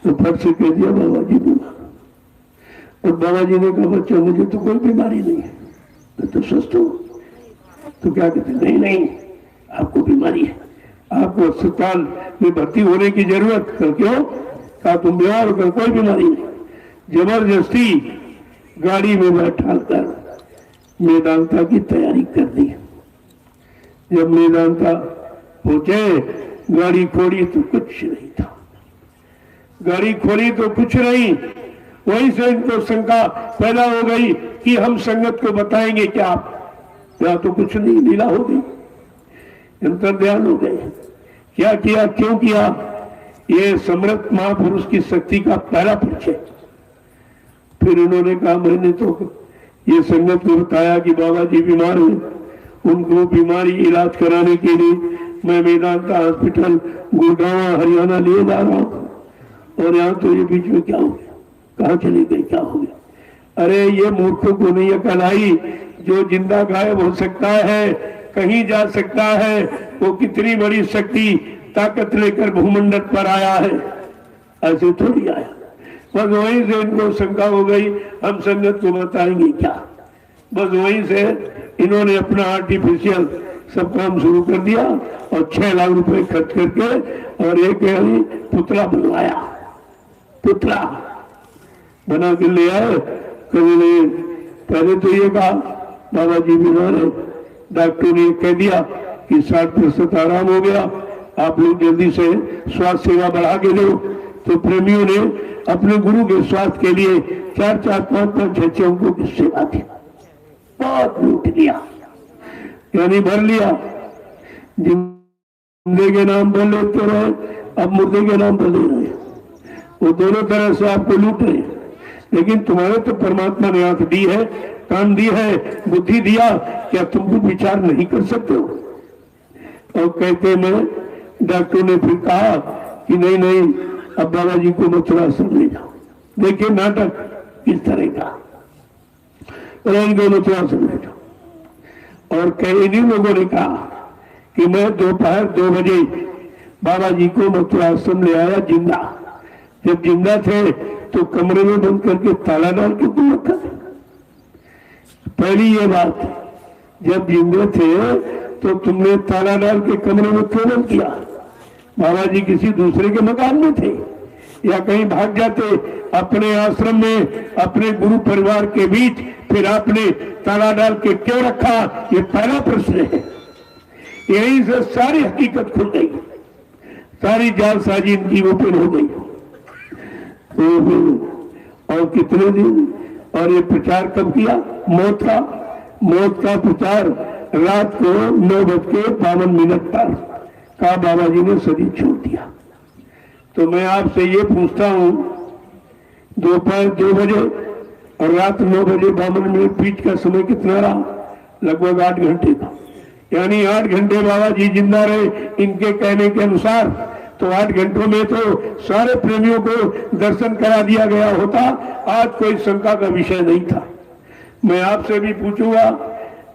तो फट से कह दिया बाबा जी बीमार। और बाबा जी ने कहा बच्चा मुझे तो कोई बीमारी नहीं है, मैं तो स्वस्थ हूँ। तो क्या कहते, नहीं नहीं आपको बीमारी है, आपको अस्पताल में भर्ती होने की जरूरत। कर क्यों? कहा तुम बीमार होकर, कोई बीमारी नहीं। जबरदस्ती गाड़ी में बैठा कर मेदांता की तैयारी कर दी। जब मेदांता पहुंचे, गाड़ी खोली तो कुछ नहीं था। गाड़ी खोली तो कुछ नहीं। वहीं से इनको शंका पैदा हो गई कि हम संगत को बताएंगे क्या? या तो कुछ नहीं, लीला हो गई, अंतर्ध्यान हो गए। क्या किया, क्यों किया? ये समर्थ महापुरुष की शक्ति का पहला परिचय। फिर उन्होंने कहा मैंने तो ये संगत को बताया कि बाबा जी बीमार हैं, उनको बीमारी इलाज कराने के लिए मैं मेदांता हॉस्पिटल गुड़गांव हरियाणा लिए जा रहा हूँ, और यहाँ तो ये बीच में क्या हो गया, कहाँ चली गई, क्या हो गया? अरे ये मूर्खों को नहीं अकल आई, जो जिंदा गायब हो सकता है, कहीं जा सकता है, वो कितनी बड़ी शक्ति ताकत लेकर भूमंडल पर आया है, ऐसे थोड़ी आया। बस वहीं से इनको शंका हो गई, हम संगत को बताएंगे क्या? बस वहीं से इन्होंने अपना आर्टिफिशियल सब काम शुरू कर दिया, और 6 लाख रुपए खर्च करके और एक पुतला बनवाया। पुतला बना के ले आए। कभी नहीं, पहले तो ये कहा बाबा जी बीमार है, डॉक्टर ने कह दिया कि 60% आराम हो गया, आप लोग जल्दी से स्वास्थ्य सेवा बढ़ा के दो। तो प्रेमियों ने अपने गुरु के स्वास्थ्य के लिए 4-4, 5-5, 6-6 अंकों की सेवा दी। बहुत लूट लिया, यानी भर लिया। जिंदे के नाम पर लेते रहे, अब मुर्दे के नाम पर ले रहे। वो दोनों तरह से आपको लूट रहे। लेकिन तुम्हारे तो परमात्मा ने आंख दी है, कान दी है, बुद्धि दिया, क्या तुम कुछ विचार नहीं कर सकते हो? और कहते मैं, डॉक्टर ने फिर कहा कि नहीं नहीं, अब बाबा जी को मथुरा से ले जाओ। देखिए नाटक किस तरह का, उनको मथुरा से ले जाओ। और कई इन्हीं लोगों ने कहा कि मैं दोपहर 2 बजे बाबा जी को मथुरा आश्रम ले आया जिंदा। जब जिंदा थे तो कमरे में बंद करके ताला डाल के तुम रखा था। पहली ये बात, जब जिंदे थे तो तुमने ताला डाल के कमरे में क्यों बंद किया? बाबा जी किसी दूसरे के मकान में थे या कहीं भाग जाते अपने आश्रम में, अपने गुरु परिवार के बीच, फिर आपने ताला डाल के क्यों रखा? ये पहला प्रश्न है। यहीं से सारी हकीकत खुल गई, सारी जालसाजी इनकी ओपन हो गई। और कितने दिन, और ये प्रचार कब किया? मौत का प्रचार रात को 9:52 पर का बाबा जी ने शरीर छोड़ दिया। तो मैं आपसे ये पूछता हूँ, दोपहर 2 बजे और रात 9:52 बीच का समय कितना रहा? लगभग 8 घंटे का। यानी 8 घंटे बाबा जी जिंदा रहे इनके कहने के अनुसार। तो 8 घंटों में तो सारे प्रेमियों को दर्शन करा दिया गया होता, आज कोई शंका का विषय नहीं था। मैं आपसे भी पूछूंगा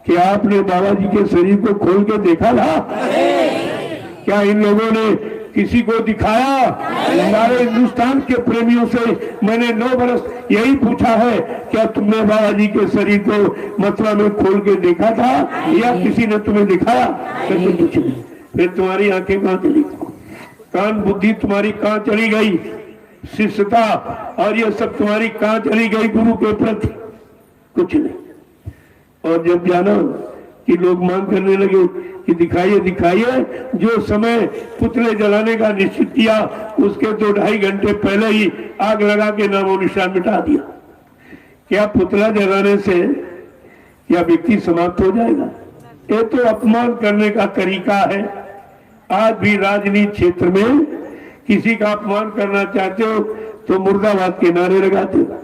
कि आपने बाबा जी के शरीर को खोल के देखा था? क्या इन लोगों ने किसी को दिखाया? हमारे हिंदुस्तान के प्रेमियों से मैंने 9 बरस यही पूछा है, क्या तुमने बाबा जी के शरीर को मथुरा में खोल के देखा था या किसी ने तुम्हें दिखाया? फिर तुम्हारी आंखें कहां चली, कान बुद्धि तुम्हारी कहां चली गई, शिष्यता और ये सब तुम्हारी कहां चली गई गुरु के प्रति? कुछ नहीं। और जब जाना कि लोग मांग करने लगे कि दिखाइए दिखाइए, जो समय पुतले जलाने का निश्चित किया उसके 2-2.5 घंटे पहले ही आग लगा के नामो निशान मिटा दिया। क्या पुतला जलाने से क्या व्यक्ति समाप्त हो जाएगा? ये तो अपमान करने का तरीका है। आज भी राजनीति क्षेत्र में किसी का अपमान करना चाहते हो तो मुर्दाबाद के नारे लगाते हो,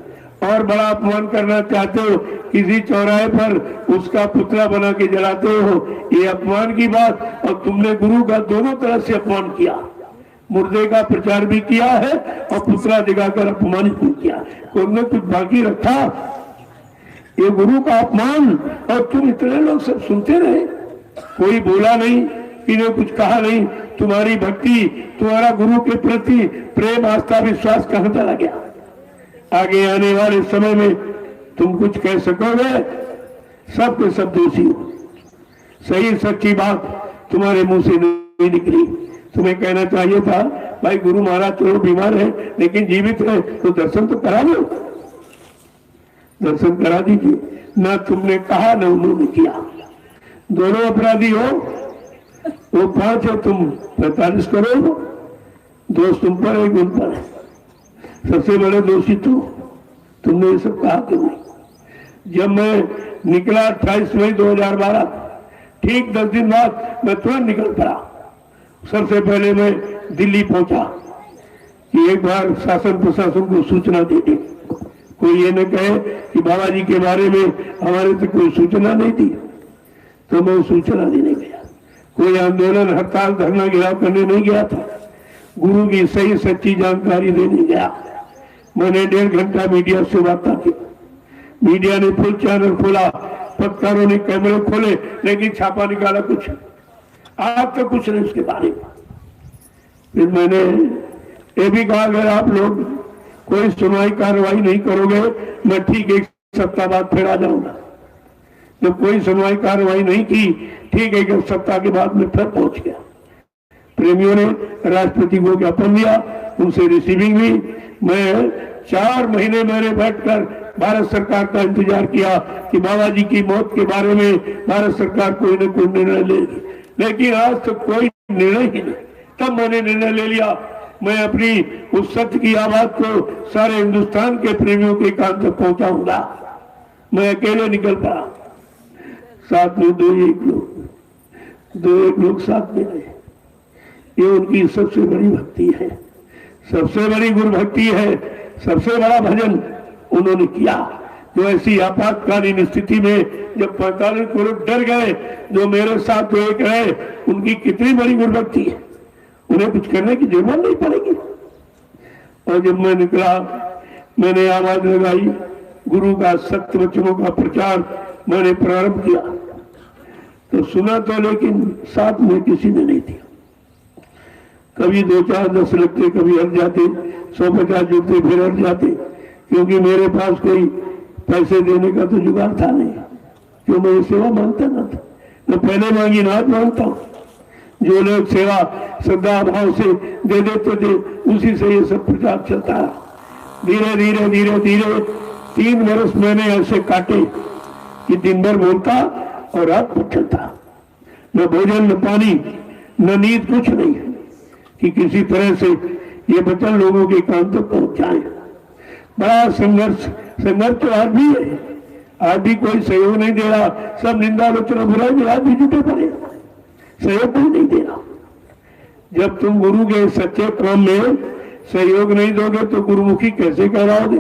और बड़ा अपमान करना चाहते हो किसी चौराहे पर उसका पुतला बना के जलाते हो। ये अपमान की बात, और तुमने गुरु का दोनों तरह से अपमान किया, मुर्दे का प्रचार भी किया है और पुतला दिखाकर अपमानित भी किया। तुमने कुछ बाकी रखा? ये गुरु का अपमान, और तुम इतने लोग सब सुनते रहे, कोई बोला नहीं, इन्हें कुछ कहा नहीं। तुम्हारी भक्ति, तुम्हारा गुरु के प्रति प्रेम, आस्था, विश्वास कहां चला गया? आगे आने वाले समय में तुम कुछ कह सकोगे? सब के सब दोषी हो। सही सच्ची बात तुम्हारे मुंह से नहीं निकली। तुम्हें कहना चाहिए था भाई गुरु महाराज चलो बीमार है लेकिन जीवित है तो दर्शन तो करा दो, दर्शन करा दीजिए। ना तुमने कहा ना उन्होंने किया। दोनों अपराधी हो, वो 5 है, तुम 45 करो। दोष तुम पर है, उन पर है। सबसे बड़े दोषी तुमने ये सब कहा क्यों नहीं? जब मैं निकला 28 मई 2012, ठीक 10 दिन बाद मैं तुरंत निकल पड़ा। सबसे पहले मैं दिल्ली पहुंचा कि एक बार शासन प्रशासन को सूचना दे दी। कोई ये न कहे कि बाबा जी के बारे में हमारे से कोई सूचना नहीं दी, तो मैं सूचना देने गया। कोई आंदोलन, हड़ताल, धरना गिराव करने नहीं गया था, गुरु की सही सच्ची जानकारी देने गया। मैंने 1.5 घंटा मीडिया से वार्ता की। मीडिया ने फुल चैनल खोला, पत्रकारों ने कैमरे खोले, लेकिन छापा निकाला कुछ, आज तक कुछ नहीं उसके बारे में। फिर मैंने ये भी कहा अगर आप लोग कोई सुनवाई कार्रवाई नहीं करोगे, मैं ठीक 1 सप्ताह बाद फिर आ जाऊंगा। जब कोई सुनवाई कार्रवाई नहीं की, ठीक 1 सप्ताह के बाद मैं फिर पहुंच गया। प्रेमियों ने राष्ट्रपति को ज्ञापन दिया, उनसे रिसीविंग हुई। मैं 4 महीने मैंने बैठकर भारत सरकार का इंतजार किया कि बाबा जी की मौत के बारे में भारत सरकार कोई न कोई निर्णय लेगी, लेकिन आज तक कोई निर्णय ही नहीं। तब मैंने निर्णय ले लिया, मैं अपनी उस सत्य की आवाज को सारे हिंदुस्तान के प्रेमियों के कान तक पहुंचाऊंगा। मैं अकेले निकल पड़ा, साथ में 2-1 लोग साथ में रहे। ये उनकी सबसे बड़ी भक्ति है, सबसे बड़ी गुरु भक्ति है, सबसे बड़ा भजन उन्होंने किया। जो ऐसी आपातकालीन स्थिति में जब 45 करोड़ डर गए, जो मेरे साथ तो एक रहे, उनकी कितनी बड़ी गुरु भक्ति है। उन्हें कुछ करने की जरूरत नहीं पड़ेगी। और जब मैं निकला, मैंने आवाज लगाई, गुरु का सत्य वचनों का प्रचार मैंने प्रारंभ किया। तो सुना तो, लेकिन साथ में किसी ने नहीं दिया। कभी 2, 4, 10 लगते, कभी हट जाते, 150 जुड़ते, फिर हट जाते, क्योंकि मेरे पास कोई पैसे देने का तो जुगाड़ था नहीं, क्यों मैं सेवा मांगता ना था। मैं पहले मांगी ना आज मांगता हूँ। जो लोग सेवा श्रद्धा भाव से दे देते थे, उसी से ये सब प्रचार चलता है। धीरे धीरे धीरे धीरे 3 वर्ष मैंने ऐसे काटे कि दिन भर बोलता और रात भर चलता, न भोजन न पानी न नींद, कुछ नहीं, कि किसी तरह से ये वचन लोगों के कान तक पहुंच जाए। बड़ा संघर्ष तो आज भी है, आज भी कोई सहयोग नहीं दे रहा। सब निंदा आलोचना बुराई में आज भी जुटे पड़े, सहयोग भी नहीं दे रहा। जब तुम गुरु के सच्चे काम में सहयोग नहीं दोगे तो गुरुमुखी कैसे कहलाओगे?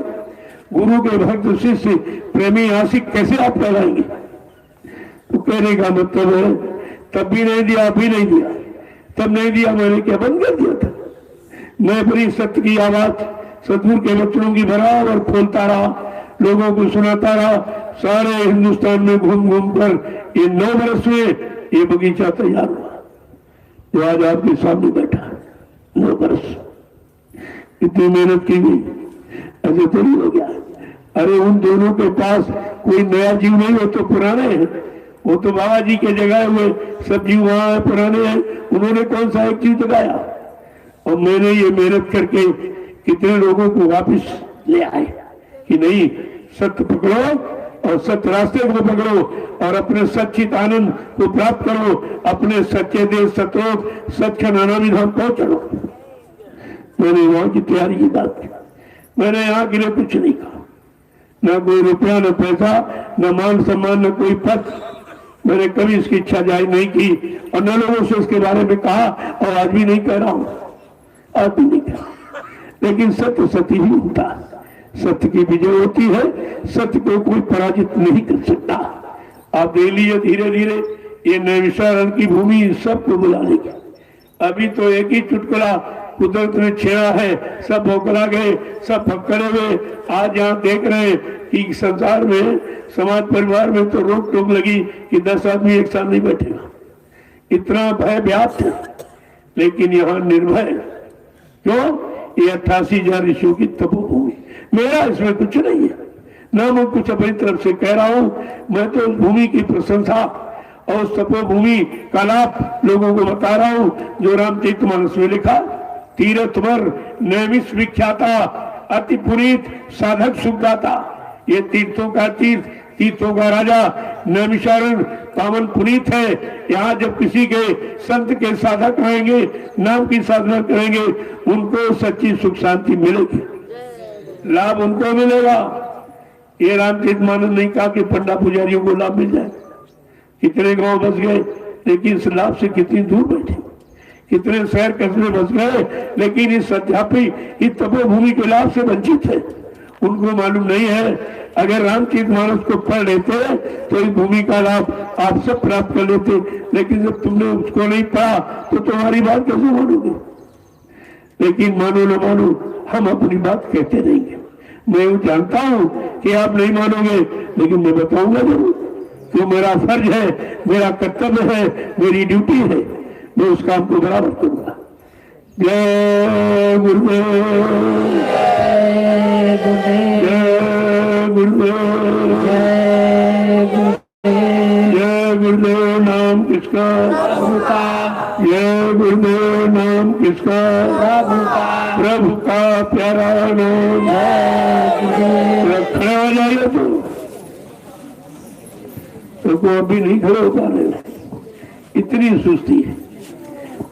गुरु के भक्त शिष्य प्रेमी आशिक कैसे आप कहलाएंगे? तो कहने का मतलब है तब भी नहीं दिया, अभी नहीं दिया, तब नहीं दिया, मैंने क्या बंद कर दिया था? मैं अपनी सत्य की आवाज सतगुरु के वचनों की बराबर खोलता रहा, लोगों को सुनाता रहा। सारे हिंदुस्तान में घूम घूम कर ये 9 वर्ष में ये बगीचा तैयार हुआ जो आज आपके सामने बैठा है। 9 वर्ष इतनी मेहनत की गई, ऐसे थोड़ी हो गया। अरे उन दोनों के पास कोई नया जीव नहीं, वो तो पुराने हैं, वो तो बाबा जी के जगाए हुए सब जीव वहां पुराने हैं। उन्होंने कौन सा एक जीव जगाया? और मैंने ये मेहनत करके कितने लोगों को वापस ले आए कि नहीं, सत्य पकड़ो और सत्य रास्ते को पकड़ो और अपने सच्चित आनंद को प्राप्त करो, अपने सच्चे देश सतलोक सचखंड अनामी धाम पहुंचो। मैंने वहां की तैयारी की बात की, मैंने यहाँ के लिए कुछ नहीं कहा, न कोई रुपया, न पैसा, न मान सम्मान, न कोई पद। मैंने कभी इसकी इच्छा जाहिर नहीं की और न लोगों से इसके बारे में कहा और आज भी नहीं कह रहा हूं, आज भी नहीं कहा। लेकिन सत्य सत्य ही होता है, सत्य की विजय होती है, सत्य को कोई पराजित नहीं कर सकता। आप देख लीजिए धीरे धीरे ये नैमिषारण्य की भूमि सबको बुला लेगी। अभी तो एक ही चुटकुला कुदरत ने छेड़ा है, सब भोकरा गए, सब फक्कड़े हुए। आज यहाँ देख रहे हैं कि संसार में समाज परिवार में तो रोक टोक लगी कि 10 आदमी एक साथ नहीं बैठेगा, इतना भय व्याप्त है। लेकिन यहाँ निर्भय क्यों? ये 88,000 ऋषियों की तपोभूमि, मेरा इसमें कुछ नहीं है, ना मैं कुछ अपनी तरफ से कह रहा हूँ। मैं तो उस भूमि की प्रशंसा और उस तपोभूमि का लाभ लोगों को बता रहा हूँ जो रामचरितमानस में लिखा। तीर्थ वर नैमिष विख्याता अति पुनीत साधक सुखदाता। ये तीर्थों का तीर्थ, तीर्थों का राजा नैमिषारण्य पावन पुनीत है। यहाँ जब किसी के संत के साधक आएंगे, नाम की साधना करेंगे, उनको सच्ची सुख शांति मिलेगी, लाभ उनको मिलेगा। ये रामचरितमानस नहीं कहा कि पंडा पुजारियों को लाभ मिल जाए। कितने गांव बस गए लेकिन इस लाभ से कितनी दूर बैठे, कितने शहर कस्बे बस गए लेकिन इस अध्यापी इस तपोभूमि के लाभ से वंचित है। उनको मालूम नहीं है, अगर रामचरितमानस को पढ़ लेते तो इस भूमि का लाभ आप सब प्राप्त कर लेते। लेकिन जब तुमने उसको नहीं पढ़ा तो तुम्हारी बात कैसे मानोगे? लेकिन मानो न मानो हम अपनी बात कहते रहेंगे। मैं जानता हूं कि आप नहीं मानोगे, लेकिन मैं बताऊंगा जरूर, तो मेरा फर्ज है, मेरा कर्तव्य है, मेरी ड्यूटी है, मैं उस काम को बराबर करूंगा। जय गुरुदेव, जय गुरुदेव, जय गुरुदेव। नाम किसका? प्रभु का। जय गुरुदेव। नाम किसका? प्रभु का। प्रभु का प्यारा नाम। खड़े हो जाइए तो अभी नहीं खड़े हो पा रहे, इतनी सुस्ती है।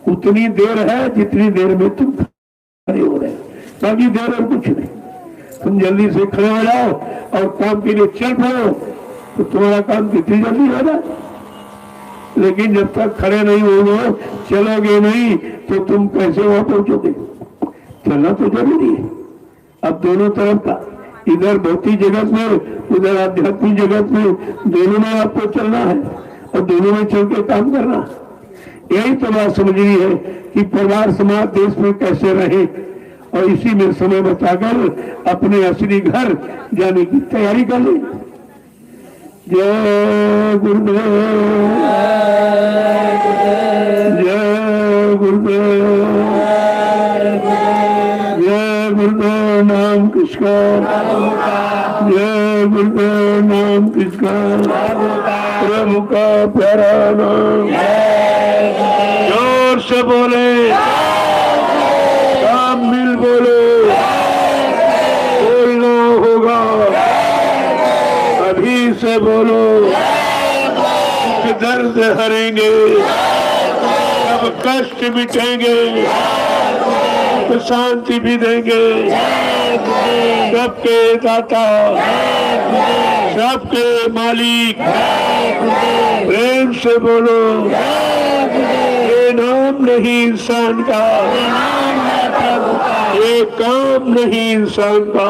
उतनी देर है जितनी देर में तुम खड़े हो रहे, बाकी देर और कुछ नहीं। तुम जल्दी से खड़े हो जाओ और काम के लिए चल पड़ो तो तुम्हारा काम कितनी जल्दी हो रहा है। लेकिन जब तक खड़े नहीं होगे, चलोगे नहीं, तो तुम कैसे वहां पहुंचोगे? चलना तो जरूरी है। अब दोनों तरफ का, इधर भौतिक जगत में, उधर आध्यात्मिक जगत में, दोनों में आपको चलना है और दोनों में चल के काम करना है। यही तो बात समझनी है कि परिवार समाज देश में कैसे रहे और इसी में समय बचाकर अपने असली घर जाने की तैयारी कर ले। जय गुरुदेव, जय गुरुदेव, जय गुरुदेव। नाम किसका? जय गुरुदेव। नाम किसका? प्रभु का प्यारा नाम। जोर से बोले, काम मिल बोलो, बोलना होगा। अभी से बोलो, दर्द हरेंगे, सब कष्ट मिटेंगे, तो शांति भी देंगे। सबके दाता, सबके मालिक, प्रेम से बोलो। ये नाम नहीं इंसान का, ये काम नहीं इंसान का।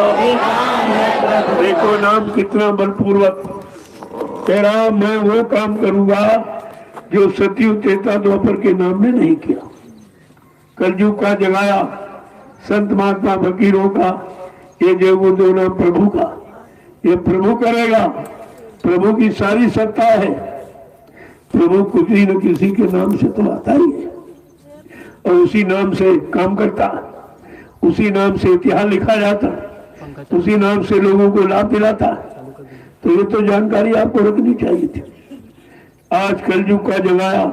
देखो नाम कितना बलपूर्वक कह रहा, मैं वो काम करूंगा जो सतयुग त्रेता द्वापर के नाम में नहीं किया। कलयुग का जगाया, संत महात्मा फकीरों का, ये जो गुरुदेव नाम प्रभु का, ये प्रभु करेगा। प्रभु की सारी सत्ता है। प्रभु किसी न किसी के नाम से तो आता ही है और उसी नाम से काम करता, उसी नाम से इतिहास लिखा जाता, उसी नाम से लोगों को लाभ दिलाता। तो ये तो जानकारी आपको रखनी चाहिए थी। आज कलयुग का जगाया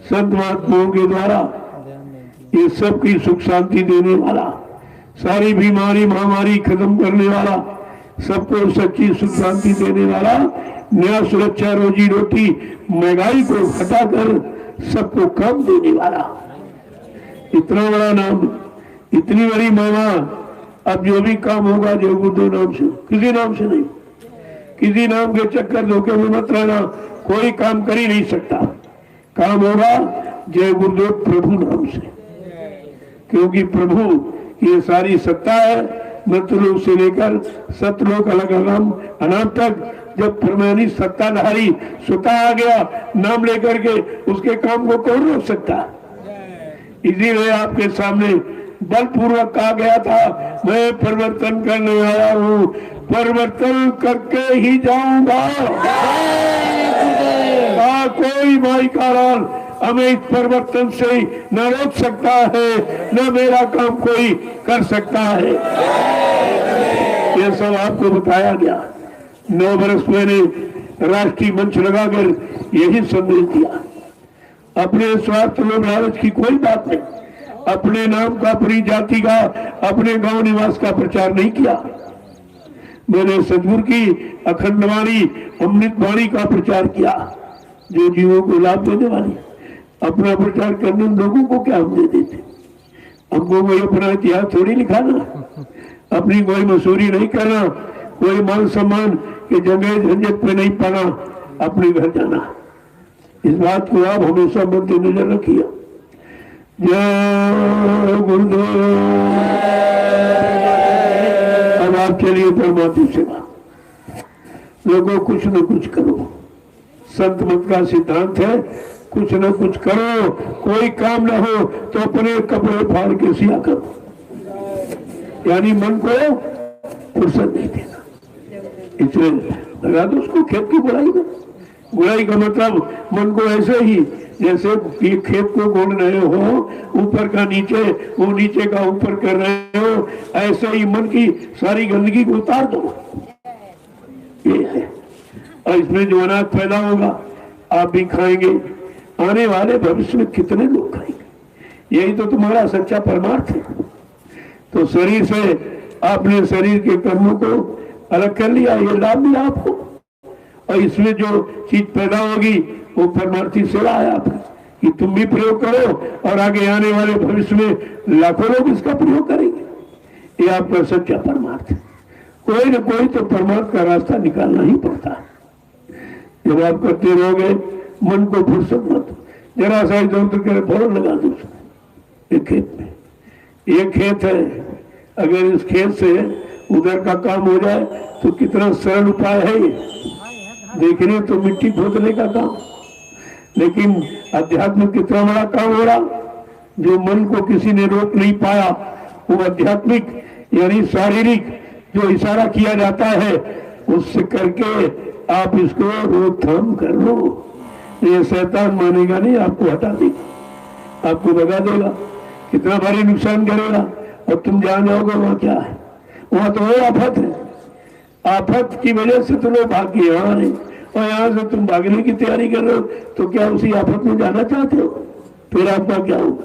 संत महात्माओं के द्वारा ये सबकी सुख शांति देने वाला, सारी बीमारी महामारी खत्म करने वाला, सबको सच्ची सुख शांति देने वाला, न्याय सुरक्षा रोजी रोटी महंगाई को घटाकर सबको कम देने वाला, इतना बड़ा नाम, इतनी बड़ी महिमा। अब जो भी काम होगा जय गुरुदेव नाम से, किसी नाम से नहीं, किसी नाम के चक्कर धोखे में मत रहना, कोई काम कर ही नहीं सकता। काम होगा जय गुरुदेव प्रभु नाम से, क्योंकि प्रभु ये सारी सत्ता है, मृत्युलोक से लेकर सतलोक अलग अनाम तक। जब परमानी सत्ताधारी स्वतः आ गया नाम लेकर के, उसके काम को कौन रोक सकता? इसीलिए आपके सामने बलपूर्वक कहा गया था, मैं परिवर्तन करने आया हूँ, परिवर्तन करके ही जाऊंगा। कोई माई कारण हमें इस परिवर्तन से न रोक सकता है, न मेरा काम कोई कर सकता है। ये सब आपको बताया गया। 9 वर्ष मैंने राष्ट्रीय मंच लगाकर यही संदेश दिया। अपने स्वार्थ में लालच की कोई बात नहीं, अपने नाम का, अपनी जाति का, अपने गांव निवास का प्रचार नहीं किया। मैंने सदगुरु की अखंड वाणी, अमृत वाणी का प्रचार किया, जो जीवों को लाभ देने वाली। अपना प्रचार करने लोगों को क्या हम दे देते? हमको कोई अपना इतिहास थोड़ी लिखाना, अपनी कोई मशहूरी नहीं करना, कोई मान सम्मान के जगह झंझट पे नहीं पाना, अपने घर जाना। इस बात को आप हमेशा मध्य नजर रखिए। जय गुरुदेव। अब आप चलिए परमात्मा सेवा, लोगों कुछ न कुछ करो। संत मत का सिद्धांत है, कुछ न कुछ करो। कोई काम न हो तो अपने कपड़े फाड़ के सिया करो, यानी मन को फुर्सत नहीं देना। इसलिए लगा दो उसको खेत की गुड़ाई में। गुड़ाई का मतलब मन को ऐसे ही, जैसे ये खेत को गोड़ रहे हो, ऊपर का नीचे, वो नीचे का ऊपर कर रहे हो, ऐसे ही मन की सारी गंदगी को उतार दो। ये है, और इसमें जो अनाज पैदा होगा आप भी खाएंगे, आने वाले भविष्य में कितने लोग खाएंगे। यही तो तुम्हारा सच्चा परमार्थ है। तो शरीर से आपने शरीर के कर्मों को अलग कर लिया, ये लाभ मिला आपको, और इसमें जो चीज पैदा होगी वो परमार्थी सेवा है आपकी, कि तुम भी प्रयोग करो और आगे आने वाले भविष्य में लाखों लोग इसका प्रयोग करेंगे। ये आपका सच्चा परमार्थ है। कोई न कोई तो परमार्थ का रास्ता निकालना ही पड़ता है। जब आप करते रहोगे, मन को फुर्सत मत, जरा सा इधर तो करे फौरन लगा दो एक खेत में। ये खेत है, अगर इस खेत से उधर का काम हो जाए तो कितना सरल उपाय है ये। देखने तो मिट्टी खोदने का काम, लेकिन अध्यात्म कितना बड़ा काम हो रहा। जो मन को किसी ने रोक नहीं पाया, वो आध्यात्मिक यानी शारीरिक जो इशारा किया जाता है उससे करके आप इसको रोकथाम कर लो। ये शैतान मानेगा नहीं, आपको हटा देगा, आपको भगा देगा, कितना भारी नुकसान करेगा। और तुम जान जाओगे वहां क्या है, वहां तो वो आफत है। आफत की वजह से तो लोग भाग के यहाँ आए, और यहाँ से तुम भागने की तैयारी कर रहे हो, तो क्या उसी आफत में जाना चाहते हो? फिर आपका क्या होगा?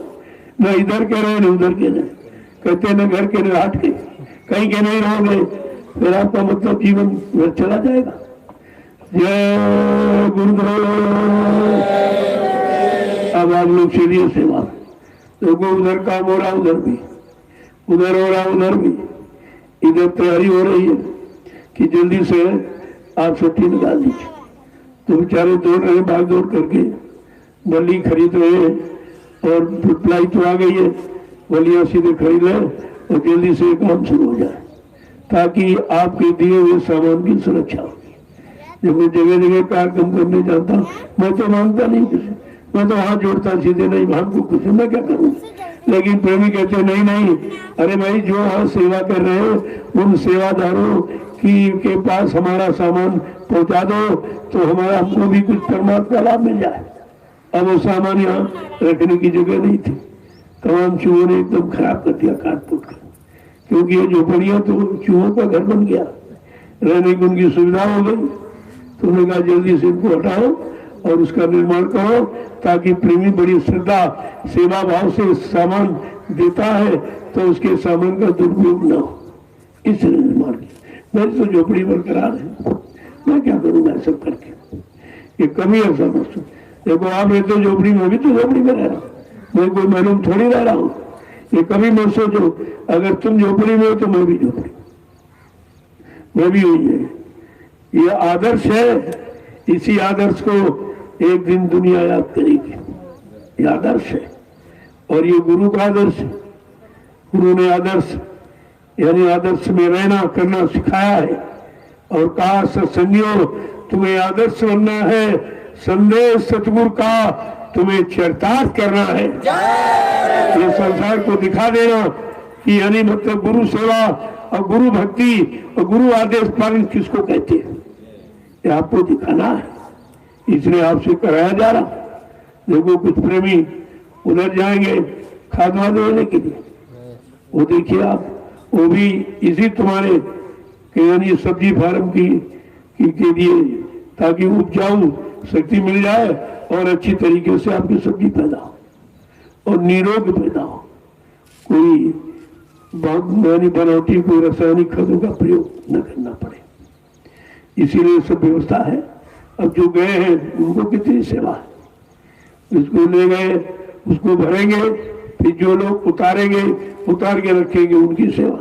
न इधर के रहे न उधर के रहे, कहते न घर के न हाट के, कहीं के नहीं रहोगे, फिर आपका मतलब जीवन घर चला जाएगा। जय गुरुदेव। अब आप लोग चलिए सेवा, लोगों उधर काम हो रहा, उधर भी, उधर हो रहा, उधर भी। इधर तैयारी हो रही है कि जल्दी से आप छुट्टी निकाल दीजिए। तो बेचारे दौड़ रहे, भाग दौड़ करके बल्ली खरीद रहे हैं, और रिप्लाई तो आ गई है, बल्लियां सीधे खरीद लें और जल्दी से काम शुरू हो जाए, ताकि आपके दिए हुए सामान की सुरक्षा होगी। जब मैं जगह जगह कार्यक्रम करने जाता हूँ, मैं तो मांगता नहीं किसी, मैं तो हाथ जोड़ता सीधे, नहीं हमको कुछ, मैं क्या करूँ। लेकिन प्रेमी कहते नहीं नहीं, अरे भाई जो वहाँ सेवा कर रहे हो उन सेवादारों के पास हमारा सामान पहुँचा दो, तो हमारा हमको भी कुछ परमात्मा का लाभ मिल जाए। अब वो सामान यहाँ रखने की जगह नहीं थी, तमाम चूहों ने एकदम खराब कर दिया, काट फूट कर, क्योंकि ये झोपड़ियाँ तो चूहों का घर बन गया, रहने की उनकी सुविधा हो गई। तो उन्होंने कहा जल्दी से इनको हटाओ और उसका निर्माण करो, ताकि प्रेमी बड़ी श्रद्धा सेवा भाव से सामान देता है तो उसके सामान का दुरुपयोग न हो, इसलिए निर्माण किया। मेरी तो झोपड़ी बरकरार है, मैं क्या करूंगा सब करके, ये कमी है समझो। देखो आप रहते हो झोपड़ी में, भी तो झोपड़ी में रह रहा हूँ, मैं कोई मालूम थोड़ी रह रहा हूँ। ये कभी मत सोचो, अगर तुम झोपड़ी में हो तो मैं भी झोपड़ी, मैं भी हुई है। ये आदर्श है, इसी आदर्श को एक दिन दुनिया याद करेगी, ये आदर्श है। और ये गुरु का आदर्श है, गुरु ने आदर्श यानी आदर्श में रहना करना सिखाया है और कहा सत्संगियों तुम्हें आदर्श बनना है, संदेश सतगुरु का तुम्हें चरितार्थ करना है, ये संसार को दिखा देना कि यानी मतलब गुरु सेवा और गुरु भक्ति और गुरु आदेश पालन किसको कहते हैं, ये आपको दिखाना है, इसलिए आपसे कराया जा रहा। देखो कुछ प्रेमी उधर जाएंगे खाद वाद लेने के लिए, वो देखिए आप, वो भी इसी तुम्हारे यानी सब्जी फार्म की के लिए, ताकि उपजाऊ शक्ति मिल जाए और अच्छी तरीके से आपकी सब्जी पैदा हो और निरोग पैदा हो, कोई यानी बनावटी कोई रासायनिक खादों का प्रयोग न करना पड़े, इसीलिए सब व्यवस्था है। अब जो गए हैं उनको कितनी सेवा है, उसको ले गए उसको भरेंगे, फिर जो लोग उतारेंगे उतार के रखेंगे उनकी सेवा,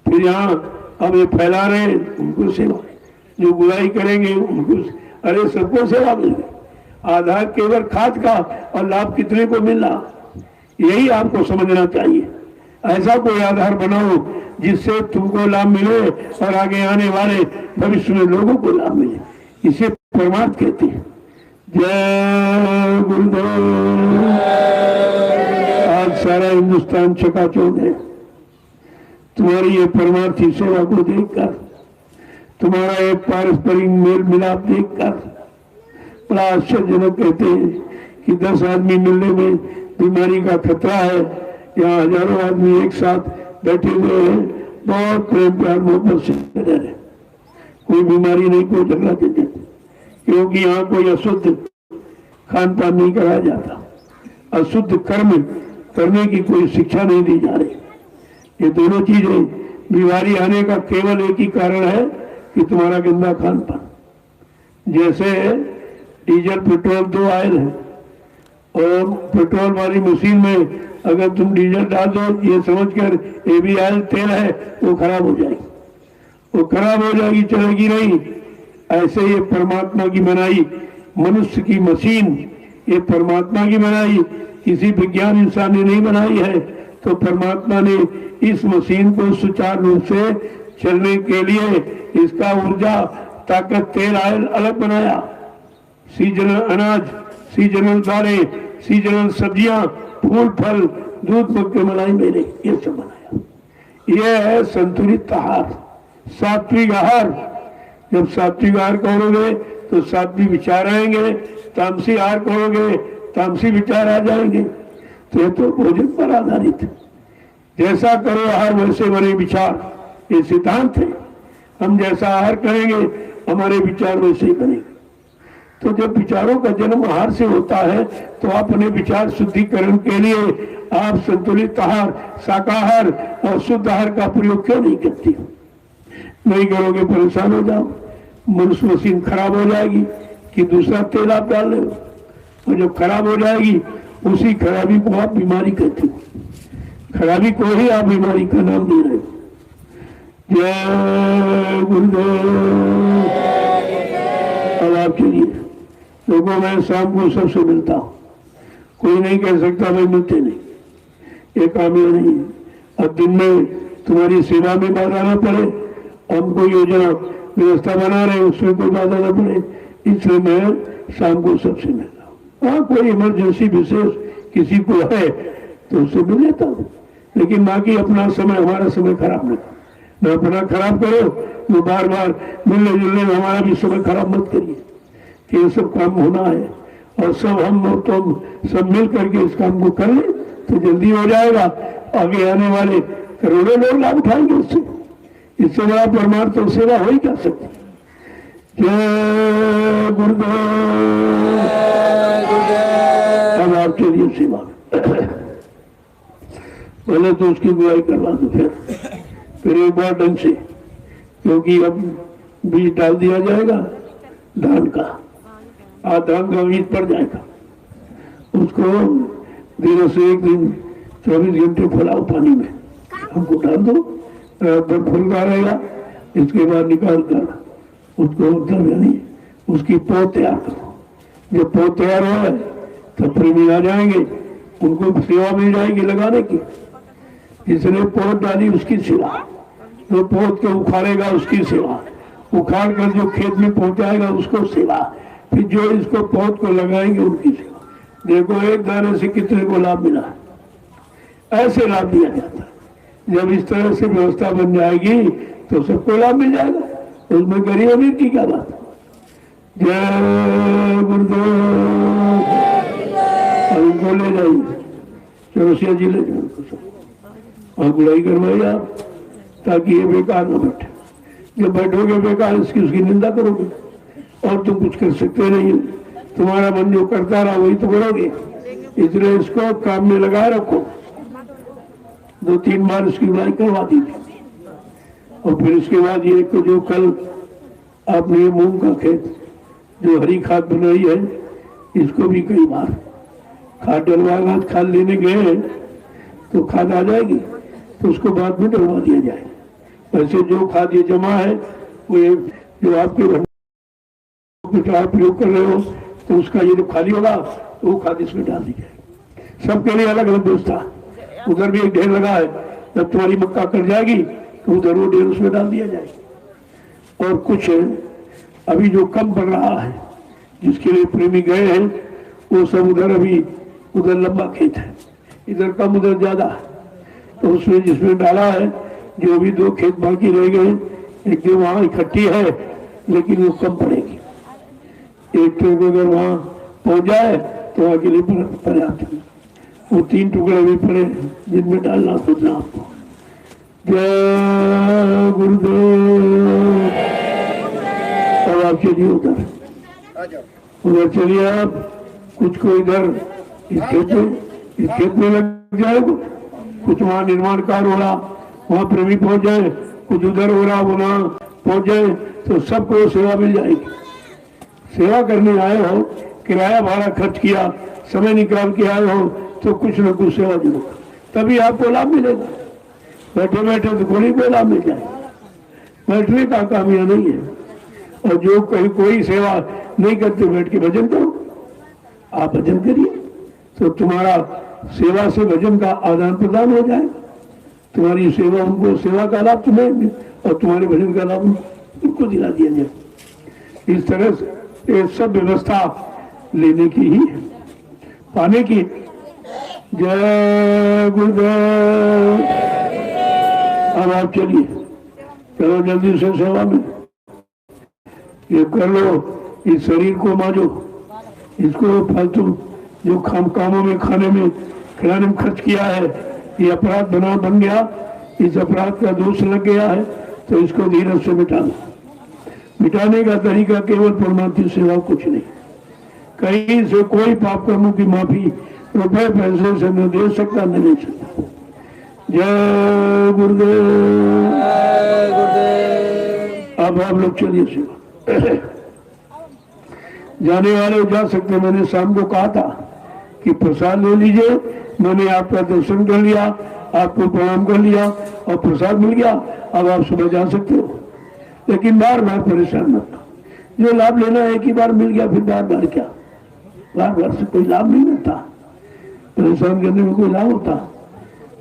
फिर यहाँ अब ये फैला रहे उनको सेवा, जो बुराई करेंगे उनको, अरे सबको सेवा मिल गई। आधार केवल खाद का और लाभ कितने को मिल रहा, यही आपको समझना चाहिए। ऐसा कोई आधार बनाओ जिससे तुमको लाभ मिले और आगे आने वाले भविष्य में लोगों को लाभ मिले, इसे परमार्थ कहते हैं। जय गुरुदेव। आज सारा हिंदुस्तान चकाचौंध है तुम्हारी ये परमार्थी सेवा को देखकर, तुम्हारा एक पारस्परिक मेल मिलाप देखकर। बड़ा आश्चर्यजनक कहते हैं कि 10 आदमी मिलने में बीमारी का खतरा है, यहाँ हजारों आदमी एक साथ बैठे हुए हैं, बहुत प्रेम प्यार मोहब्बत से रह रहे, कोई बीमारी नहीं, कोई झगड़ा नहीं, क्योंकि यहाँ कोई अशुद्ध खान पान नहीं कराया जाता, अशुद्ध कर्म करने की कोई शिक्षा नहीं दी जा रही। ये दोनों चीजें बीमारी आने का केवल एक ही कारण है कि तुम्हारा गंदा खान पान। जैसे डीजल पेट्रोल 2 आयल है और पेट्रोल वाली मशीन में अगर तुम डीजल डाल दो ये समझकर ये भी आयल तेल है, वो खराब हो जाएगी, वो खराब हो जाएगी, चलेगी नहीं। ऐसे ये परमात्मा की बनाई मनुष्य की मशीन, ये परमात्मा की बनाई, किसी विज्ञान इंसान ने नहीं बनाई है। तो परमात्मा ने इस मशीन को सुचारू रूप से चलने के लिए इसका ऊर्जा ताकत तेल आयल अलग बनाया, सीजनल अनाज, सीजनल दालें, सीजनल सब्जियां, फूल फल, दूध मक्खन मलाई मेरे, ये सब बनाया। ये है संतुलित आहार, सात्विक आहार। जब सात्विक आहार करोगे तो सात्विक विचार आएंगे, तामसी आहार करोगे तामसी विचार आ जाएंगे। तो ये तो भोजन पर आधारित है, जैसा करो आहार वैसे बने विचार, ये सिद्धांत है। हम जैसा आहार करेंगे हमारे विचार वैसे ही बनेंगे। तो जब विचारों का जन्म आहार से होता है तो अपने विचार शुद्धिकरण के लिए आप संतुलित आहार, शाकाहार और शुद्ध आहार का प्रयोग क्यों नहीं करती? नहीं करोगे परेशान हो जाओ, मनुष्य मशीन खराब हो जाएगी कि दूसरा तेल आप डाल रहे हो, और जब खराब हो जाएगी उसी खराबी को आप बीमारी कहते हो, खराबी को ही आप बीमारी का नाम दे रहे हो। जय गुरुदेव। अब आप चलिए, लोगों मैं शाम को सबसे मिलता हूँ, कोई नहीं कह सकता भाई मिलते नहीं, ये कामयाब नहीं है। अब दिन में तुम्हारी सेवा में बाधा न पड़े, हम कोई योजना व्यवस्था बना रहे उसमें कोई बाधा न पड़े, इसलिए मैं शाम को सबसे मिल रहा हूँ। हाँ कोई इमरजेंसी विशेष किसी को है तो उससे मिल लेता हूँ, लेकिन बाकी अपना समय हमारा समय खराब न करो, न अपना खराब करो, वो बार बार मिलने जुलने में हमारा भी समय खराब मत करिए कि ये सब काम होना है और सब हम लोग तो सब मिल करके इस काम को कर ले तो जल्दी हो जाएगा। आगे आने वाले करोड़ों लोग लाभ उठाएंगे उससे, इससे बड़ा परमार्थ तो सेवा हो ही क्या सकती। जय गुरुदेव। अब आप चलिए सेवा पहले तो उसकी बुराई करवा दो, फिर एक बार ढंग से क्योंकि अब बीज डाल दिया जाएगा धान का, आज धान का बीज पड़ जाएगा, उसको धीरे से एक दिन 24 घंटे फैलाओ पानी में, हमको डाल दो, रात भर फूलता रहेगा, इसके बाद निकाल कर उसको मतलब यानी उसकी पौध तैयार करो। जब पौध तैयार हो तब प्रेमी आ जाएंगे, उनको सेवा मिल जाएगी लगाने की। जिसने पौध डाली उसकी सेवा, जो पौध को उखाड़ेगा उसकी सेवा, उखाड़ कर जो खेत में पहुंचाएगा उसको सेवा, फिर जो इसको पौध को लगाएंगे उनकी सेवा। देखो एक दाने से कितने को लाभ मिला, ऐसे लाभ दिया जाता है। जब इस तरह से व्यवस्था बन जाएगी तो सबको लाभ मिल जाएगा, उसमें गरीब अमीर की क्या बात। जय गुरुदेव। अब उनको ले जाइए, चौरसिया जी ले जाओ और गुड़ाई करवाइए आप, ताकि ये बेकार न बैठे। जब बैठोगे बेकार इसकी उसकी निंदा करोगे और तुम कुछ कर सकते नहीं, तुम्हारा मन जो करता रहा वही तो करोगे। इसलिए इसको काम में लगाए रखो। 2-3 बार इसकी गुड़ाई करवा दी और फिर इसके बाद ये को जो कल आपने मूंग का खेत जो हरी खाद बनाई है, इसको भी कई बार खाद डलवाएगा। खाद लेने गए तो खाद आ जाएगी तो उसको बाद में डलवा दिया जाए। वैसे जो खाद ये जमा है वो जो आपके प्रयोग कर रहे हो तो उसका ये जो खाली होगा तो वो खाद इसमें डाल दी जाएगी। सबके लिए अलग अलग व्यवस्था। उधर भी एक ढेर लगा है, जब तुम्हारी मक्का कट जाएगी तो उधर वो ढेर उसमें डाल दिया जाएगा। और कुछ अभी जो कम पड़ रहा है जिसके लिए प्रेमी गए हैं वो सब उधर अभी उधर लंबा खेत है, इधर कम उधर ज्यादा, तो उसमें जिसमें डाला है जो भी 2 खेत बाकी रह गए, एक जो वहाँ इकट्ठी है लेकिन वो कम पड़ेगी। एक ट्रक अगर वहाँ पहुंच जाए तो वहाँ के लिए पर्याप्त है। वो 3 टुकड़े भी पड़े जिनमें डालना सोचना आपको। जय गुरुदेव। अब आप चलिए उधर चलिए आप, कुछ को इधर इस खेत में लग जाएगा, कुछ वहाँ निर्माण कार्य हो रहा वहाँ प्रेमी पहुंच जाए, कुछ उधर हो रहा वहाँ पहुंच जाए तो सबको सेवा मिल जाएगी। सेवा करने आए हो, किराया भाड़ा खर्च किया, समय निकाल के आए हो तो कुछ न कुछ सेवा जरूर, तभी आपको लाभ मिलेगा। बैठे बैठे तो कोई लाभ मिल जाएगा, बैठने का काम यह नहीं है। और जो कहीं कोई सेवा नहीं करते बैठ के भजन करो, आप भजन करिए तो तुम्हारा सेवा से भजन का आदान प्रदान हो जाएगा। तुम्हारी सेवा उनको, सेवा का लाभ तुम्हें और तुम्हारे भजन का लाभ उनको दिला दिया जाए। इस तरह से ये सब व्यवस्था लेने की ही है, पाने की। जय गुरुदेव। अब आप चलिए, चलो जल्दी से सेवा में ये कर लो। इस शरीर को मांझो, इसको फालतू जो कामों में, खाने में, खिलाने में खर्च किया है, ये अपराध बन गया, इस अपराध का दोष लग गया है तो इसको धीरज से मिटा लो। मिटाने का तरीका केवल परमात्मा की सेवा, कुछ नहीं। कहीं से कोई पाप कर्मों की माफी रुपए पैसे से न दे सकता न ले सकता। जय गुरुदेव। अब आप लोग चलिए सेवा। जाने वाले जा सकते। मैंने शाम को कहा था कि प्रसाद ले लीजिए, मैंने आपका दर्शन कर लिया, आपको प्रणाम कर लिया और प्रसाद मिल गया। अब आप सुबह जा सकते हो, लेकिन बार बार परेशान मत हो। जो लाभ लेना है एक ही बार मिल गया, फिर बार बार क्या, बार बार से कोई लाभ नहीं मिलता, परेशान करने में कोई लाभ होता।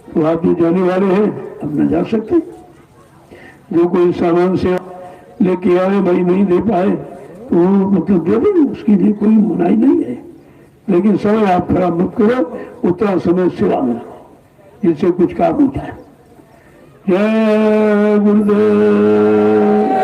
तो आप जो जाने वाले हैं अपना जा सकते। जो कोई सामान से लेके आए भाई नहीं दे पाए तो मतलब दे देंगे, उसके लिए कोई मनाही नहीं है, लेकिन समय आप खराब मत करो, उतना समय सेवा में रखो जिससे कुछ काम होता है। जय गुरुदेव।